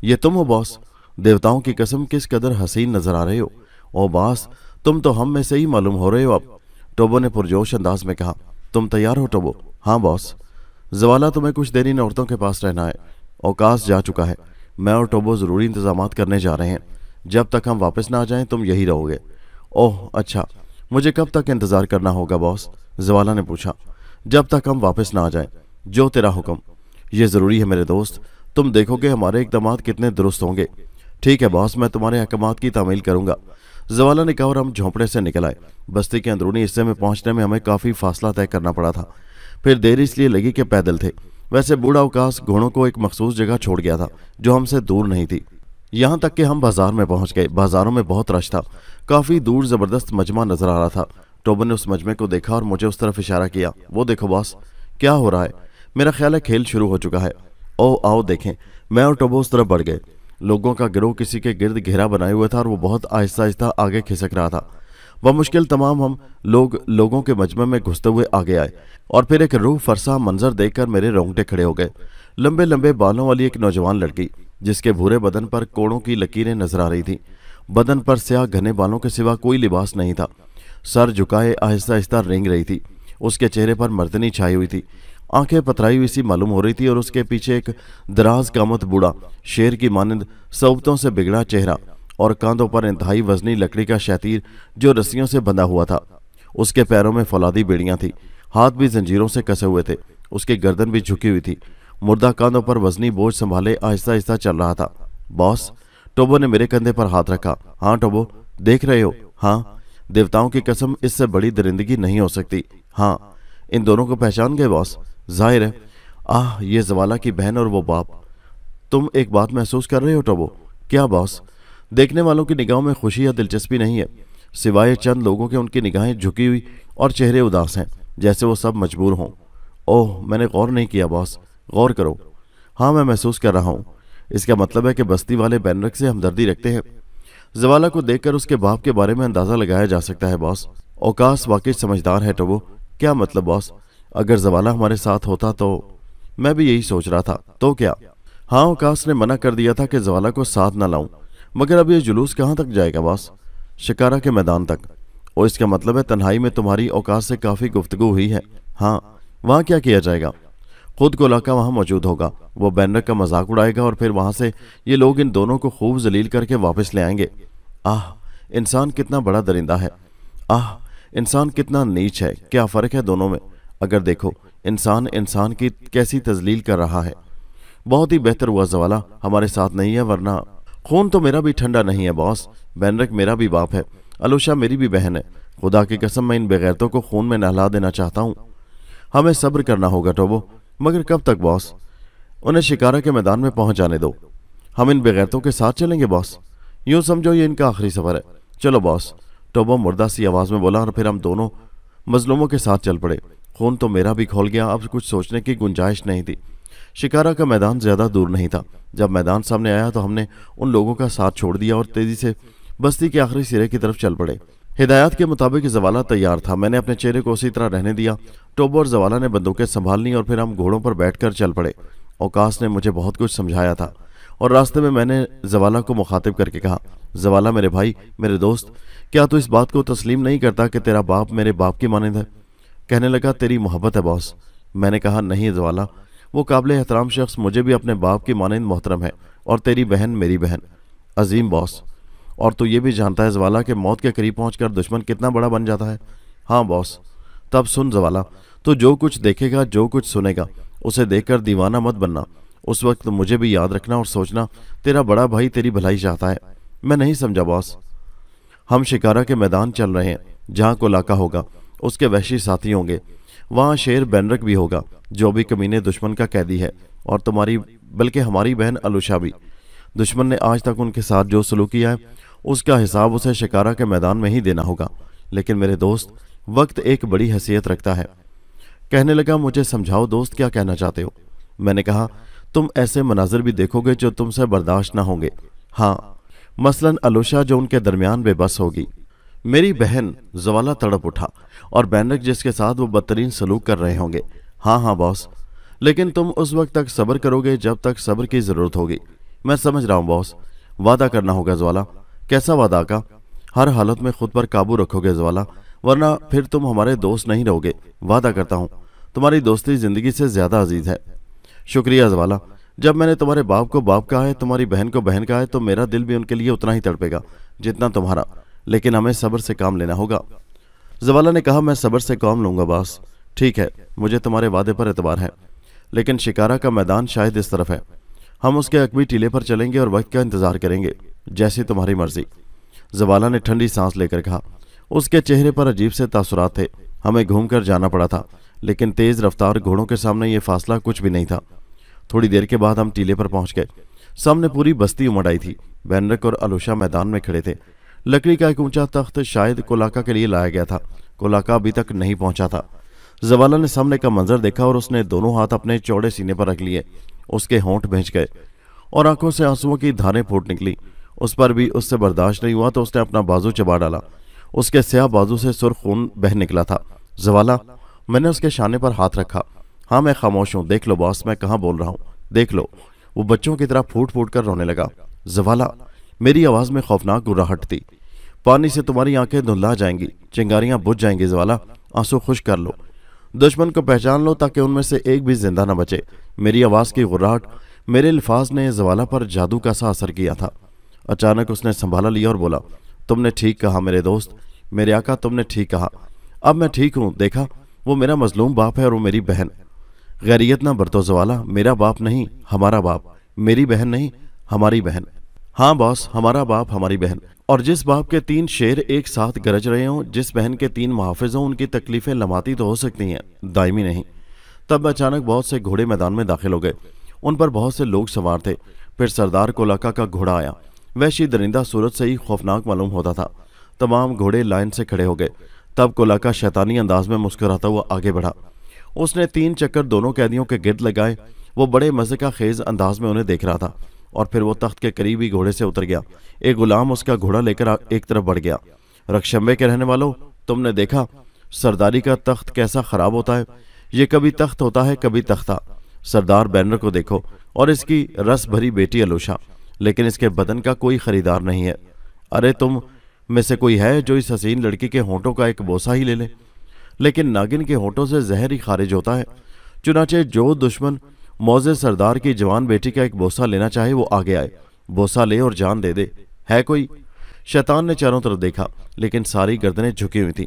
ये तुम हो बॉस? देवताओं की कसम, किस कदर हसीन नजर आ रहे हो। ओ बॉस, तुम तो हम में से ही मालूम हो रहे हो अब, टोबो ने पुरजोश अंदाज में कहा। तुम तैयार हो टोबो? हाँ बॉस। जवाला, तुम्हें कुछ देर इन औरतों के पास रहना है। अवकाश जा चुका है। मैं और टोबो ज़रूरी इंतजामात करने जा रहे हैं। जब तक हम वापस ना आ जाएं तुम यही रहोगे। ओह अच्छा, मुझे कब तक इंतज़ार करना होगा बॉस? जवाला ने पूछा। जब तक हम वापस ना आ जाएं। जो तेरा हुक्म। ये ज़रूरी है मेरे दोस्त, तुम देखोगे हमारे इक़दामात कितने दुरुस्त होंगे। ठीक है बॉस, मैं तुम्हारे अहकामात की तामील करूँगा, जवाला ने कहा, और हम झोंपड़े से निकल आए। बस्ती के अंदरूनी हिस्से में पहुंचने में हमें काफ़ी फासला तय करना पड़ा था। फिर देर इसलिए लगी कि पैदल थे। वैसे बूढ़ा अवकाश घोड़ों को एक मखसूस जगह छोड़ गया था जो हमसे दूर नहीं थी। यहाँ तक कि हम बाजार में पहुंच गए। बाजारों में बहुत रश था। काफ़ी दूर ज़बरदस्त मजमा नजर आ रहा था। टोबो ने उस मजमे को देखा और मुझे उस तरफ इशारा किया। वो देखो बॉस। क्या हो रहा है? मेरा ख्याल है खेल शुरू हो चुका है। ओ आओ देखें। मैं और टोबो उस तरफ बढ़ गए। लोगों का गिरोह किसी के गिर्द घेरा बनाए हुए था और वो बहुत आहिस्ता आहिस्ता आगे खिसक रहा था। वह मुश्किल तमाम हम लोगों के मजमे में घुसते हुए आगे आए और फिर एक रूह फरसा मंजर देखकर मेरे रोंगटे खड़े हो गए। लंबे लंबे बालों वाली एक नौजवान लड़की, जिसके भूरे बदन पर कोड़ों की लकीरें नजर आ रही थी। बदन पर स्याह घने बालों के सिवा कोई लिबास नहीं था। सर झुकाए आहिस्ता आहिस्ता रेंग रही थी। उसके चेहरे पर मर्दनी छाई हुई थी। आंखें पथराई हुई सी मालूम हो रही थी और उसके पीछे एक दराज कामत बूढ़ा, शेर की मानंद सोबतों से बिगड़ा चेहरा और कांधों पर इंतहाई वजनी लकड़ी का शतीर जो रस्सियों से बंधा हुआ था। उसके पैरों में फौलादी बेड़ियां थी। हाथ भी जंजीरों से कसे हुए थे। उसकी गर्दन भी झुकी हुई थी। मुर्दा कांधों पर वजनी बोझ संभाले आहिस्ता आहिस्ता चल रहा था। बॉस, टोबो ने मेरे कंधे पर हाथ रखा। हाँ टोबो, देख रहे हो? हाँ। देवताओं की कसम, इससे बड़ी दरिंदगी नहीं हो सकती। हाँ। इन दोनों को पहचान गए बॉस? जाहिर है। ये जवाला की बहन और वो बाप। तुम एक बात महसूस कर रहे हो टोबो? क्या बॉस? देखने वालों की निगाहों में खुशी या दिलचस्पी नहीं है। सिवाय चंद लोगों के उनकी निगाहें झुकी हुई और चेहरे उदास हैं, जैसे वो सब मजबूर हों। ओह, मैंने गौर नहीं किया बॉस। गौर करो। हाँ, मैं महसूस कर रहा हूँ। इसका मतलब है कि बस्ती वाले बैनरक से हमदर्दी रखते हैं। जवाला को देखकर उसके बाप के बारे में अंदाजा लगाया जा सकता है बॉस। औकास वाकई समझदार है टोबो। क्या मतलब बॉस? अगर जवाला हमारे साथ होता तो? मैं भी यही सोच रहा था। तो क्या? हाँ, औकास ने मना कर दिया था कि जवाला को साथ ना लाऊं। मगर अब ये जुलूस कहाँ तक जाएगा बॉस? शिकारा के मैदान तक। और इसका मतलब है तन्हाई में तुम्हारी औकास से काफ़ी गुफ्तगू हुई है। हाँ। वहाँ क्या किया जाएगा? खुद को लाका वहाँ मौजूद होगा। वो बैनर का मजाक उड़ाएगा और फिर वहाँ से ये लोग इन दोनों को खूब जलील करके वापस ले आएंगे। इंसान कितना बड़ा दरिंदा है। इंसान कितना नीच है। क्या फ़र्क है दोनों में? अगर देखो, इंसान की कैसी तजलील कर रहा है। बहुत ही बेहतर हुआ जवाला हमारे साथ नहीं है, वरना खून तो मेरा भी ठंडा नहीं है बॉस। बैनरक मेरा भी बाप है। अलूशा मेरी भी बहन है। खुदा की कसम, मैं इन बेगैरतों को खून में नहला देना चाहता हूँ। हमें सब्र करना होगा टोबो। मगर कब तक बॉस? उन्हें शिकारा के मैदान में पहुंच जाने दो। हम इन बेगैरतों के साथ चलेंगे बॉस। यूं समझो ये इनका आखिरी सफर है। चलो बॉस, टोबो मुर्दा सी आवाज में बोला और फिर हम दोनों मजलूमों के साथ चल पड़े। खून तो मेरा भी खोल गया। अब कुछ सोचने की गुंजाइश नहीं थी। शिकारा का मैदान ज्यादा दूर नहीं था। जब मैदान सामने आया तो हमने उन लोगों का साथ छोड़ दिया और तेजी से बस्ती के आखिरी सिरे की तरफ चल पड़े। हिदायत के मुताबिक जवाला तैयार था। मैंने अपने चेहरे को उसी तरह रहने दिया। टोबो और जवाला ने बंदूकें संभाल ली और फिर हम घोड़ों पर बैठकर चल पड़े। औकास ने मुझे बहुत कुछ समझाया था और रास्ते में मैंने जवाला को मुखातिब करके कहा, जवाला मेरे भाई, मेरे दोस्त, क्या तू इस बात को तस्लीम नहीं करता कि तेरा बाप मेरे बाप की मानंद है? कहने लगा, तेरी मोहब्बत है बॉस। मैंने कहा, नहीं जवाला, वो काबिल एहतराम शख्स मुझे भी अपने बाप की मानंद मोहतरम है और तेरी बहन मेरी बहन। अजीम बॉस। और तू ये भी जानता है जवाला कि मौत के करीब पहुंचकर दुश्मन कितना बड़ा बन जाता है। हाँ बॉस। तब सुन जवाला, तो जो कुछ देखेगा, जो कुछ सुनेगा, उसे देखकर दीवाना मत बनना। उस वक्त मुझे भी याद रखना और सोचना तेरा बड़ा भाई तेरी भलाई चाहता है। मैं नहीं समझा बॉस। हम शिकारा के मैदान चल रहे हैं। जहाँ को लाका होगा उसके वहशी साथी होंगे। वहाँ शेर बैनरक भी होगा जो भी कमीने दुश्मन का कैदी है, और तुम्हारी बल्कि हमारी बहन अलूशा भी। दुश्मन ने आज तक उनके साथ जो सलूक किया है उसका हिसाब उसे शिकारा के मैदान में ही देना होगा। लेकिन मेरे दोस्त, वक्त एक बड़ी हैसियत रखता है। कहने लगा, मुझे समझाओ दोस्त, क्या कहना चाहते हो? मैंने कहा, तुम ऐसे मनाजिर भी देखोगे जो तुमसे बर्दाश्त ना होंगे। हाँ, मसलन अलूशा जो उनके दरमियान बेबस होगी। मेरी बहन। जवाला तड़प उठा। और बैनरक जिसके साथ वो बदतरीन सलूक कर रहे होंगे। हाँ बॉस, लेकिन तुम उस वक्त तक सब्र करोगे जब तक सब्र की जरूरत होगी। मैं समझ रहा हूँ बॉस। वादा करना होगा जवाला। कैसा वादा का? हर हालत में खुद पर काबू रखोगे जवाला, वरना फिर तुम हमारे दोस्त नहीं रहोगे। वादा करता हूँ, तुम्हारी दोस्ती जिंदगी से ज्यादा अजीज है। शुक्रिया जवाला। जब मैंने तुम्हारे बाप को बाप कहा है, तुम्हारी बहन को बहन कहा है, तो मेरा दिल भी उनके लिए उतना ही तड़पेगा जितना तुम्हारा। लेकिन हमें सब्र से काम लेना होगा। जवाला ने कहा, मैं सब्र से काम लूंगा बॉस। ठीक है, मुझे तुम्हारे वादे पर एतबार है। लेकिन शिकारा का मैदान शायद इस तरफ है। हम उसके अकबी टीले पर चलेंगे और वक्त का इंतजार करेंगे, जैसी तुम्हारी मर्जी। जवाला ने ठंडी सांस लेकर कहा। उसके चेहरे पर अजीब से तासुरात थे। हमें घूमकर जाना पड़ा था, लेकिन तेज रफ्तार घोड़ों के सामने ये फासला कुछ भी नहीं था। थोड़ी देर के बाद हम टीले पर पहुंच गए। सामने पूरी बस्ती उमड़ आई थी। बैनरक और अलूशा मैदान में खड़े थे। लकड़ी का एक ऊंचा तख्त शायद कोलाका के लिए लाया गया था। कोलाका अभी तक नहीं पहुंचा था। जवाला ने सामने का मंजर देखा और उसने दोनों हाथ अपने चौड़े सीने पर रख लिए। उसके होंठ भींच गए और आंखों से आंसुओं की धारें फूट निकली। उस पर भी उससे बर्दाश्त नहीं हुआ तो उसने अपना बाजू चबा डाला। उसके स्याह बाजू से सुर्ख खून बह निकला था। जवाला, मैंने उसके शाने पर हाथ रखा। हाँ, मैं खामोश हूँ, देख लो बॉस, मैं कहाँ बोल रहा हूँ, देख लो। वो बच्चों की तरह फूट फूट कर रोने लगा। जवाला, मेरी आवाज में खौफनाक गुर्राहट थी। पानी से तुम्हारी आंखें धुंधला जाएंगी, चिंगारियां बुझ जाएंगी। जवाला, आंसू खुश कर लो, दुश्मन को पहचान लो ताकि उनमें से एक भी जिंदा न बचे। मेरी आवाज की गुर्राहट, मेरे अल्फाज ने जवाला पर जादू का सा असर किया था। अचानक उसने संभाला लिया और बोला, तुमने ठीक कहा मेरे दोस्त, मेरे आका, तुमने ठीक कहा। अब मैं ठीक हूं। देखा, वो मेरा मजलूम बाप है और वो मेरी बहन। गैरियत ना बरतो जवाला, मेरा बाप नहीं, हमारा बाप। मेरी बहन नहीं, हमारी बहन। हाँ बॉस, हमारा बाप, हमारी बहन। और जिस बाप के 3 शेर एक साथ गरज रहे हों, जिस बहन के 3 मुहाफिज हों, उनकी तकलीफें लमाती तो हो सकती हैं, दायमी नहीं। तब अचानक बहुत से घोड़े मैदान में दाखिल हो गए। उन पर बहुत से लोग सवार थे। फिर सरदार कोलाका का घोड़ा आया। वैसी दरिंदा सूरत से ही खौफनाक मालूम होता था। तमाम घोड़े लाइन से खड़े हो गए। तब कोलाका शैतानी अंदाज में मुस्कुराता हुआ आगे बढ़ा। उसने 3 चक्कर दोनों कैदियों के गिर्द लगाए। वो बड़े मजे का खेज अंदाज में उन्हें देख रहा था। और फिर वो तख्त के करीब ही घोड़े से उतर गया। एक गुलाम उसका घोड़ा लेकर एक तरफ बढ़ गया। रक्षंबे के रहने वालों, तुमने देखा सरदारी का तख्त कैसा खराब होता है। ये कभी तख्त होता है, कभी तख्ता। सरदार बैनर को देखो और इसकी रस भरी बेटी अलूशा, लेकिन इसके बदन का कोई खरीदार नहीं है। अरे तुम में से कोई है जो इस हसीन लड़की के होंठों का एक बोसा ही ले ले? लेकिन नागिन के होंठों से जहर ही खारिज होता है। चुनाचे जो दुश्मन मौजे सरदार की जवान बेटी का एक बोसा लेना चाहे वो आगे आए, बोसा ले और जान दे दे। है कोई? शैतान ने चारों तरफ देखा, लेकिन सारी गर्दनें झुकी हुई थीं।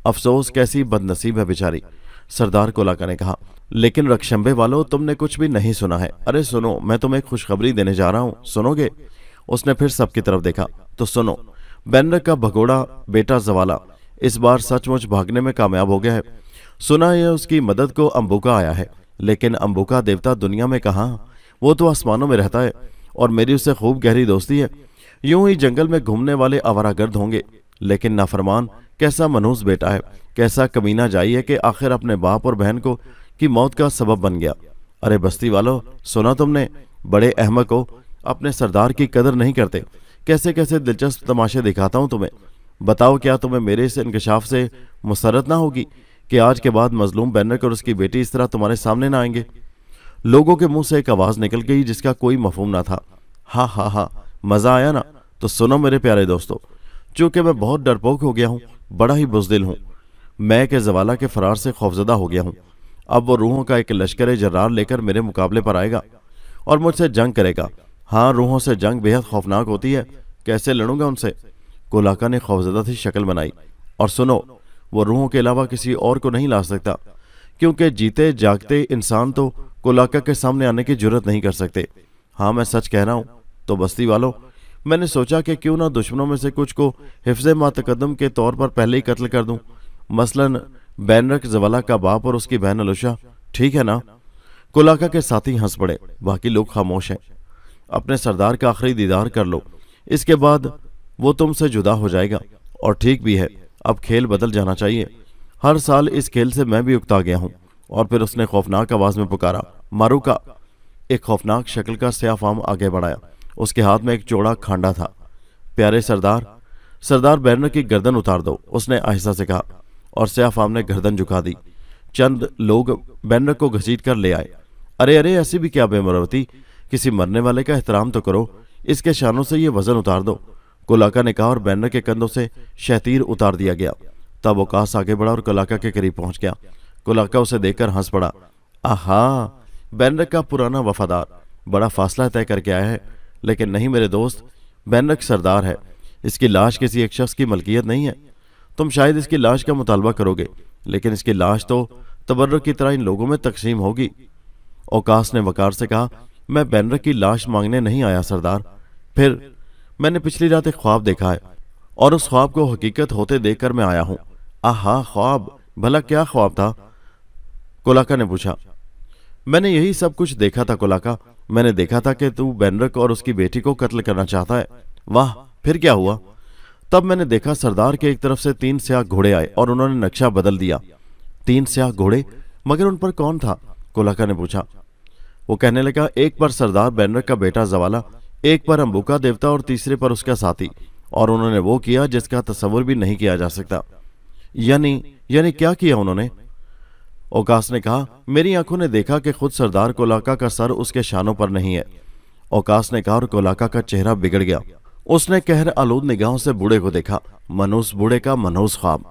अफसोस, कैसी बदनसीब है बेचारी, सरदार कोलाका ने कहा। लेकिन रक्षंबे वालों, तुमने कुछ भी नहीं सुना है। अरे सुनो, मैं तुम्हें खुशखबरी देने जा रहा हूँ, सुनोगे? उसने फिर सबकी तरफ देखा। तो सुनो, बैनर का भगोड़ा बेटा जवाला इस बार सचमुच भागने में कामयाब हो गया है। सुना है उसकी मदद को अंबुका आया है, लेकिन अंबुका देवता दुनिया में कहाँ, वो तो आसमानों में रहता है और मेरी उससे खूब गहरी दोस्ती है। यूं ही जंगल में घूमने वाले आवारागर्द होंगे, लेकिन नाफरमान कैसा मनहूस बेटा है, कैसा कमीना जाई है कि आखिर अपने बाप और बहन को की मौत का सबब बन गया। अरे बस्ती वालों, सुना तुमने? बड़े अहमक हो, अपने सरदार की कदर नहीं करते। कैसे कैसे दिलचस्प तमाशे दिखाता हूं तुम्हें। बताओ, क्या तुम्हें मेरे इस इंकशाफ से मुसरत ना होगी कि आज के बाद मजलूम बैनर और उसकी बेटी इस तरह तुम्हारे सामने ना आएंगे? लोगों के मुंह से एक आवाज निकल गई जिसका कोई मफहूम ना था। हा हा हा, मजा आया ना? तो सुनो मेरे प्यारे दोस्तों, चूंकि मैं बहुत डरपोक हो गया हूँ, बड़ा ही बुज़दिल हूँ, मैं के जवाला के फरार से खौफजदा हो गया हूँ। अब वो रूहों का एक लश्कर जर्रार लेकर मेरे मुकाबले पर आएगा और मुझसे जंग करेगा। हाँ, रूहों से जंग बेहद खौफनाक होती है, कैसे लड़ूंगा उनसे? कोलाका ने खौफजदा सी शक्ल बनाई। और सुनो, वो रूहों के अलावा किसी और को नहीं ला सकता, क्योंकि जीते जागते इंसान तो कोलाका के सामने आने की जुर्रत नहीं कर सकते। हाँ, मैं सच कह रहा हूँ। तो बस्ती वालों, मैंने सोचा कि क्यों ना दुश्मनों में से कुछ को हिफ्ज़ मातकदम के तौर पर पहले ही कत्ल कर दूं। मसलन बैनर जवाला का बाप और उसकी बहन अलूशा, ठीक है ना? कोलाका के साथी हंस पड़े। बाकी लोग खामोश हैं। अपने सरदार का आखिरी दीदार कर लो, इसके बाद वो तुमसे जुदा हो जाएगा। और ठीक भी है, अब खेल बदल जाना चाहिए। हर साल इस खेल से मैं भी उकता गया हूँ। और फिर उसने खौफनाक आवाज में पुकारा, मारूका। एक खौफनाक शक्ल का स्याफाम आगे बढ़ाया। उसके हाथ में एक चौड़ा खांडा था। प्यारे सरदार, सरदार बैनर की गर्दन उतार दो, उसने आहिस्ता से कहा। और स्याफाम ने गर्दन झुका दी। चंद लोग बैनर को घसीट कर ले आए। अरे अरे, ऐसी भी क्या बेमरवती, किसी मरने वाले का एहतराम तो करो, इसके शानों से ये वजन उतार दो, कोलाका ने कहा। और बैनर के कंधों से शहतीर उतार दिया गया। तब ओकास आगे बढ़ा और कोलाका के करीब पहुंच गया। कोलाका उसे देखकर हंस पड़ा। आहा, बैनर का पुराना वफादार बड़ा फासला तय करके आया है। लेकिन नहीं मेरे दोस्त, बैनर सरदार है, इसकी लाश किसी एक शख्स की मलकियत नहीं है। तुम शायद इसकी लाश का मुतालबा करोगे, लेकिन इसकी लाश तो तबर्रुक की तरह इन लोगों में तकसीम होगी। ओकास ने वकार से कहा, मैं बैनर की लाश मांगने नहीं आया सरदार। फिर मैंने पिछली रात एक ख्वाब देखा है और उस ख्वाब को हकीकत होते देखकर मैं आया हूं। आहा, ख्वाब? भला क्या ख्वाब था? कोलाका ने पूछा। मैंने यही सब कुछ देखा था कोलाका। मैंने देखा था कि तू बैनर और उसकी बेटी को कत्ल करना चाहता है। वाह, फिर क्या हुआ? तब मैंने देखा सरदार के एक तरफ से 3 स्याह घोड़े आए और उन्होंने नक्शा बदल दिया। 3 स्याह घोड़े, मगर उन पर कौन था? कोलाका ने पूछा। वो कहने लगा, एक पर सरदार बैनरक का बेटा जवाला, एक पर अंबुका देवता और तीसरे पर उसका साथी, और उन्होंने वो किया जिसका तस्वुर भी नहीं किया जा सकता। यानी क्या किया उन्होंने? ओकास ने कहा, मेरी आंखों ने देखा कि खुद सरदार कोलाका का सर उसके शानों पर नहीं है। ओकास ने कहा और कोलाका का चेहरा बिगड़ गया। उसने कहर आलूद निगाहों से बूढ़े को देखा। मनूस बूढ़े का मनहूस ख्वाब,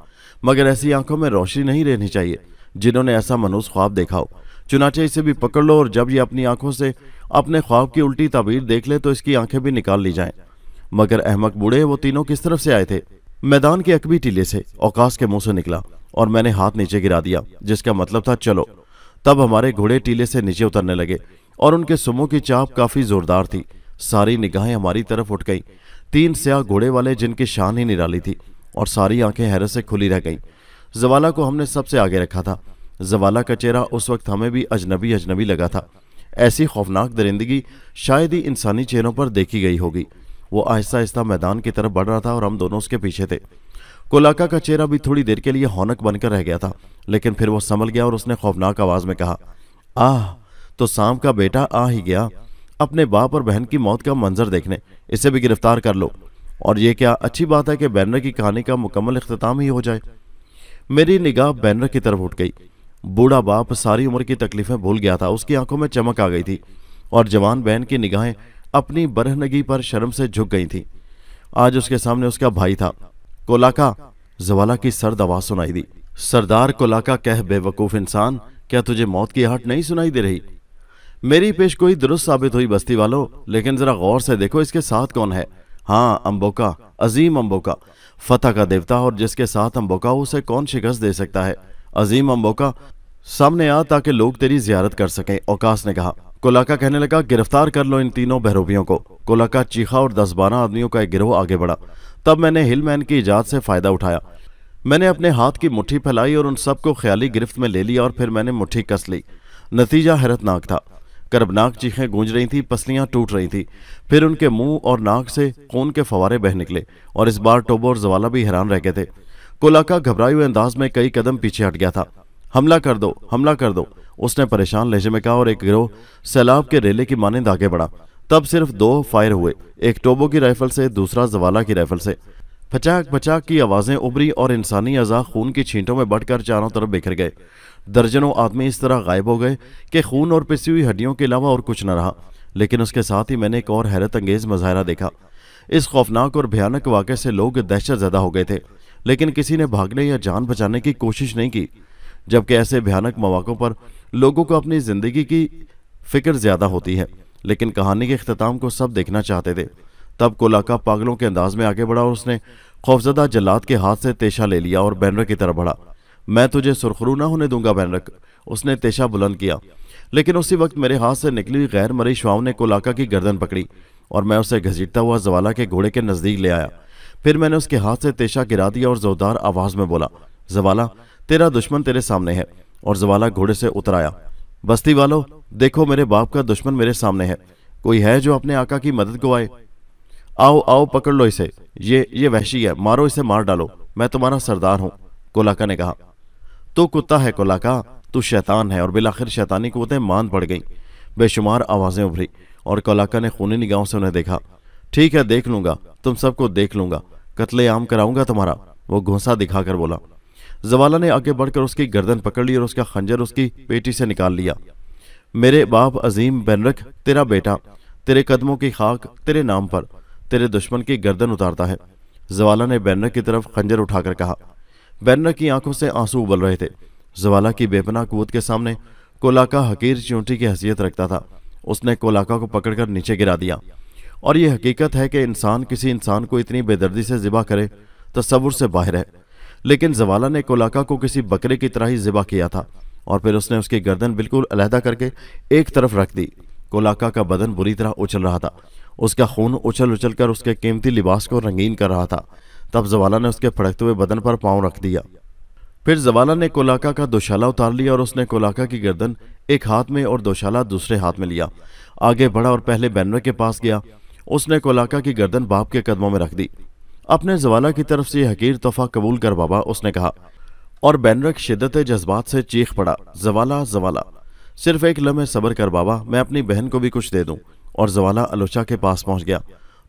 मगर ऐसी आंखों में रोशनी नहीं रहनी चाहिए जिन्होंने ऐसा मनहूस ख्वाब देखा हो। चुनाचे इसे भी पकड़ लो और जब ये अपनी आंखों से अपने ख्वाब की उल्टी ताबीर देख ले तो इसकी आंखें भी निकाल ली जाएं। मगर अहमक बूढ़े, वो तीनों किस तरफ से आए थे? मैदान के अकबी टीले से, औकास के मुंह से निकला, और मैंने हाथ नीचे गिरा दिया, जिसका मतलब था चलो। तब हमारे घोड़े टीले से नीचे उतरने लगे और उनके सुमों की चाप काफी जोरदार थी। सारी निगाहें हमारी तरफ उठ गईं। 3 स्याह घोड़े वाले जिनकी शान ही निराली थी, और सारी आंखें हैरत से खुली रह गईं। जवाला को हमने सबसे आगे रखा था। जवाला का चेहरा उस वक्त हमें भी अजनबी अजनबी लगा था। ऐसी खौफनाक दरिंदगी शायद ही इंसानी चेहरों पर देखी गई होगी। वो आहिस्ता आहिस्ता मैदान की तरफ बढ़ रहा था और हम दोनों उसके पीछे थे। कोलाका का चेहरा भी थोड़ी देर के लिए हौनक बनकर रह गया था, लेकिन फिर वो संभल गया और उसने खौफनाक आवाज में कहा, आह, तो सांप का बेटा आ ही गया अपने बाप और बहन की मौत का मंजर देखने। इसे भी गिरफ्तार कर लो। और ये क्या अच्छी बात है कि बैनर की कहानी का मुकम्मल इख्तिताम ही हो जाए। मेरी निगाह बैनर की तरफ उठ गई। बूढ़ा बाप सारी उम्र की तकलीफें भूल गया था। उसकी आंखों में चमक आ गई थी और जवान बहन की निगाहें अपनी बरहनगी पर शर्म से झुक गई थी। आज उसके सामने उसका भाई था। कोलाका, जवाला की सर्द आवाज सुनाई दी। सरदार कोलाका, कह बेवकूफ इंसान, क्या तुझे मौत की आहट नहीं सुनाई दे रही? मेरी पेश कोई दुरुस्त साबित हुई बस्ती वालों, लेकिन जरा गौर से देखो इसके साथ कौन है। हाँ, अंबोका, अजीम अंबोका, फतह का देवता, और जिसके साथ अंबोका उसे कौन शिकस्त दे सकता है? अजीम अंबोका, सामने आ ताकि लोग तेरी जियारत कर सकें, औकास ने कहा। कोलाका कहने लगा, गिरफ्तार कर लो इन तीनों बहरूपियों को। कोलाका चीखा और 10-12 आदमियों का एक गिरोह आगे बढ़ा। तब मैंने हिलमैन की इजाजत से फायदा उठाया। मैंने अपने हाथ की मुट्ठी फैलाई और उन सबको ख्याली गिरफ्त में ले लिया और फिर मैंने मुट्ठी कस ली। नतीजा हैरतनाक था। करबनाक चीखें गूंज रही थी, पसलियां टूट रही थी। फिर उनके मुंह और नाक से खून के फवारे बह निकले, और इस बार टोबो और जवाला भी हैरान रह गए थे। कोलाका घबराए हुए अंदाज में कई कदम पीछे हट गया था। हमला कर दो, हमला कर दो, उसने परेशान लहजे में कहा, और एक गिरोह सैलाब के रेले की मानिंद आगे बढ़ा। तब सिर्फ 2 फायर हुए, एक टोबो की राइफल से, दूसरा जवाला की राइफल से। फचाक फचाक की आवाजें उभरी और इंसानी अज़ा खून की छींटों में बढ़कर चारों तरफ बिखर गए। दर्जनों आदमी इस तरह गायब हो गए कि खून और पिसी हुई हड्डियों के अलावा और कुछ न रहा। लेकिन उसके साथ ही मैंने एक और हैरत अंगेज मज़ाहरा देखा। इस खौफनाक और भयानक वाक़े से लोग दहशत ज़दा हो गए थे, लेकिन किसी ने भागने या जान बचाने की कोशिश नहीं की। जबकि ऐसे भयानक मौक़ों पर लोगों को अपनी ज़िंदगी की फिक्र ज़्यादा होती है, लेकिन कहानी के इख्तिताम को सब देखना चाहते थे। तब कोलाका पागलों के अंदाज में आगे बढ़ा और उसने खौफजदा जल्लाद के हाथ से तेशा ले लिया और बैनर की तरफ बढ़ा। मैं तुझे सुरखरू ना होने दूंगा बैनर, उसने तेशा बुलंद किया। लेकिन उसी वक्त मेरे हाथ से निकली हुई गैर मरी श्वाव ने कोलाका की गर्दन पकड़ी और मैं उसे घसीटता हुआ जवाला के घोड़े के नजदीक ले आया। फिर मैंने उसके हाथ से तेशा गिरा दिया और जोरदार आवाज में बोला, जवाला, तेरा दुश्मन तेरे सामने है। और जवाला घोड़े से उतर आया। बस्ती वालों, देखो, मेरे बाप का दुश्मन मेरे सामने है। कोई है जो अपने आका की मदद को आए? आओ आओ, पकड़ लो इसे, ये वहशी है, मारो इसे, मार डालो, मैं तुम्हारा सरदार हूं, कोलाका ने कहा। तू कुत्ता है कोलाका, तू शैतान है। और बिलाखिर शैतानी कुव्वतें मान पड़ गईं। बेशुमार आवाजें उभरी और कोलाका ने खूनी निगाहों से उन्हें देखा। ठीक है, देख लूंगा, तुम सबको देख लूंगा, कत्ले आम कराऊंगा तुम्हारा, वो घोंसा दिखाकर बोला। जवाला ने आगे बढ़कर उसकी गर्दन पकड़ ली और उसका खंजर उसकी पेटी से निकाल लिया। मेरे बाप अजीम बैनरक, तेरा बेटा, तेरे कदमों की खाक तेरे नाम पर, तेरे दुश्मन की गर्दन उतारता है। जवाला ने बैनर की तरफ खंजर उठाकर कहा। बैनर की आंखों से आंसू उबल रहे थे। जवाला की बेपनाह कुव्वत के सामने कोलाका हकीर चूंटी की हैसियत रखता था। उसने कोलाका को पकड़कर नीचे गिरा दिया। और यह हकीकत है कि इंसान किसी इंसान को इतनी बेदर्दी से ज़िबा करे, तसव्वुर से बाहर है। लेकिन जवाला ने कोलाका को किसी बकरे की तरह ही ज़िबा किया था और फिर उसने उसकी गर्दन बिल्कुल अलहदा करके एक तरफ रख दी। कोलाका का बदन बुरी तरह उछल रहा था। उसका खून उछल उछल कर उसके कीमती लिबास को रंगीन कर रहा था। तब जवाला ने उसके फड़कते हुए बदन पर पांव रख दिया। फिर जवाला ने कोलाका का दोशाला उतार लिया और उसने कोलाका की गर्दन एक हाथ में और दोशाला दूसरे हाथ में लिया। आगे बढ़ा और पहले बैनर के पास गया। उसने कोलाका की गर्दन बाप के कदमों में रख दी। अपने जवाला की तरफ से यह हकीर तोहफा कबूल कर बाबा, उसने कहा। और बैनरक शिद्दत जज्बात से चीख पड़ा, जवाला जवाला, सिर्फ एक लम्हे सब्र कर बाबा, मैं अपनी बहन को भी कुछ दे दूं। और जवाला अलूशा के पास पहुंच गया।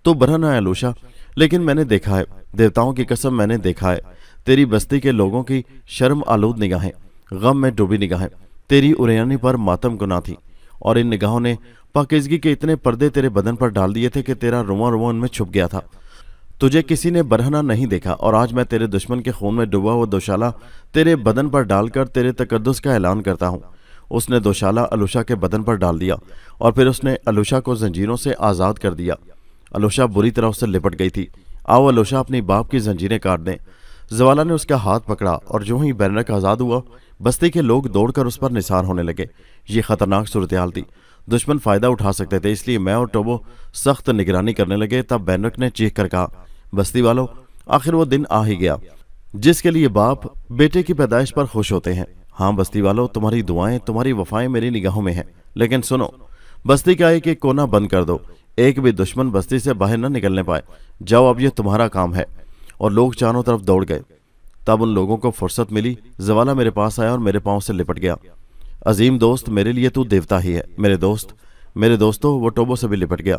तो बरहन है अलूशा, लेकिन मैंने देखा है, देवताओं की कसम मैंने देखा है, तेरी बस्ती के लोगों की शर्म आलूद निगाहें, गम में डूबी निगाहें तेरी उरैयानी पर मातम गुनाह थी, और इन निगाहों ने पाकीज़गी के इतने पर्दे तेरे बदन पर डाल दिए थे कि तेरा रुआं रुआं उनमें छुप गया था। तुझे किसी ने बरहना नहीं देखा, और आज मैं तेरे दुश्मन के खून में डूबा हुआ दोशाला तेरे बदन पर डालकर तेरे तकद्दुस का ऐलान करता हूँ। उसने दोशाला अलूशा के बदन पर डाल दिया, और फिर उसने अलूशा को जंजीरों से आज़ाद कर दिया। अलूशा बुरी तरह उससे लिपट गई थी। आओ अलूशा, अपनी बाप की जंजीरें काट दें। जवाला ने उसका हाथ पकड़ा, और जो ही बैनरक आज़ाद हुआ, बस्ती के लोग दौड़कर उस पर निसार होने लगे। ये खतरनाक सूरत-ए-हाल थी। दुश्मन फ़ायदा उठा सकते थे, इसलिए मैं और टोबो सख्त निगरानी करने लगे। तब बैनरक ने चीख कर कहा, बस्ती वालों, आखिर वो दिन आ ही गया जिसके लिए बाप बेटे की पैदाइश पर खुश होते हैं। हाँ बस्ती वालों, तुम्हारी दुआएं, तुम्हारी वफाएं मेरी निगाहों में हैं, लेकिन सुनो, बस्ती का एक एक कोना बंद कर दो, एक भी दुश्मन बस्ती से बाहर न निकलने पाए। जाओ, अब यह तुम्हारा काम है। और लोग चारों तरफ दौड़ गए। तब उन लोगों को फुर्सत मिली। जवाला मेरे पास आया और मेरे पांव से लिपट गया। अजीम दोस्त, मेरे लिए तू देवता ही है। मेरे दोस्तों, वो टोबो से भी लिपट गया।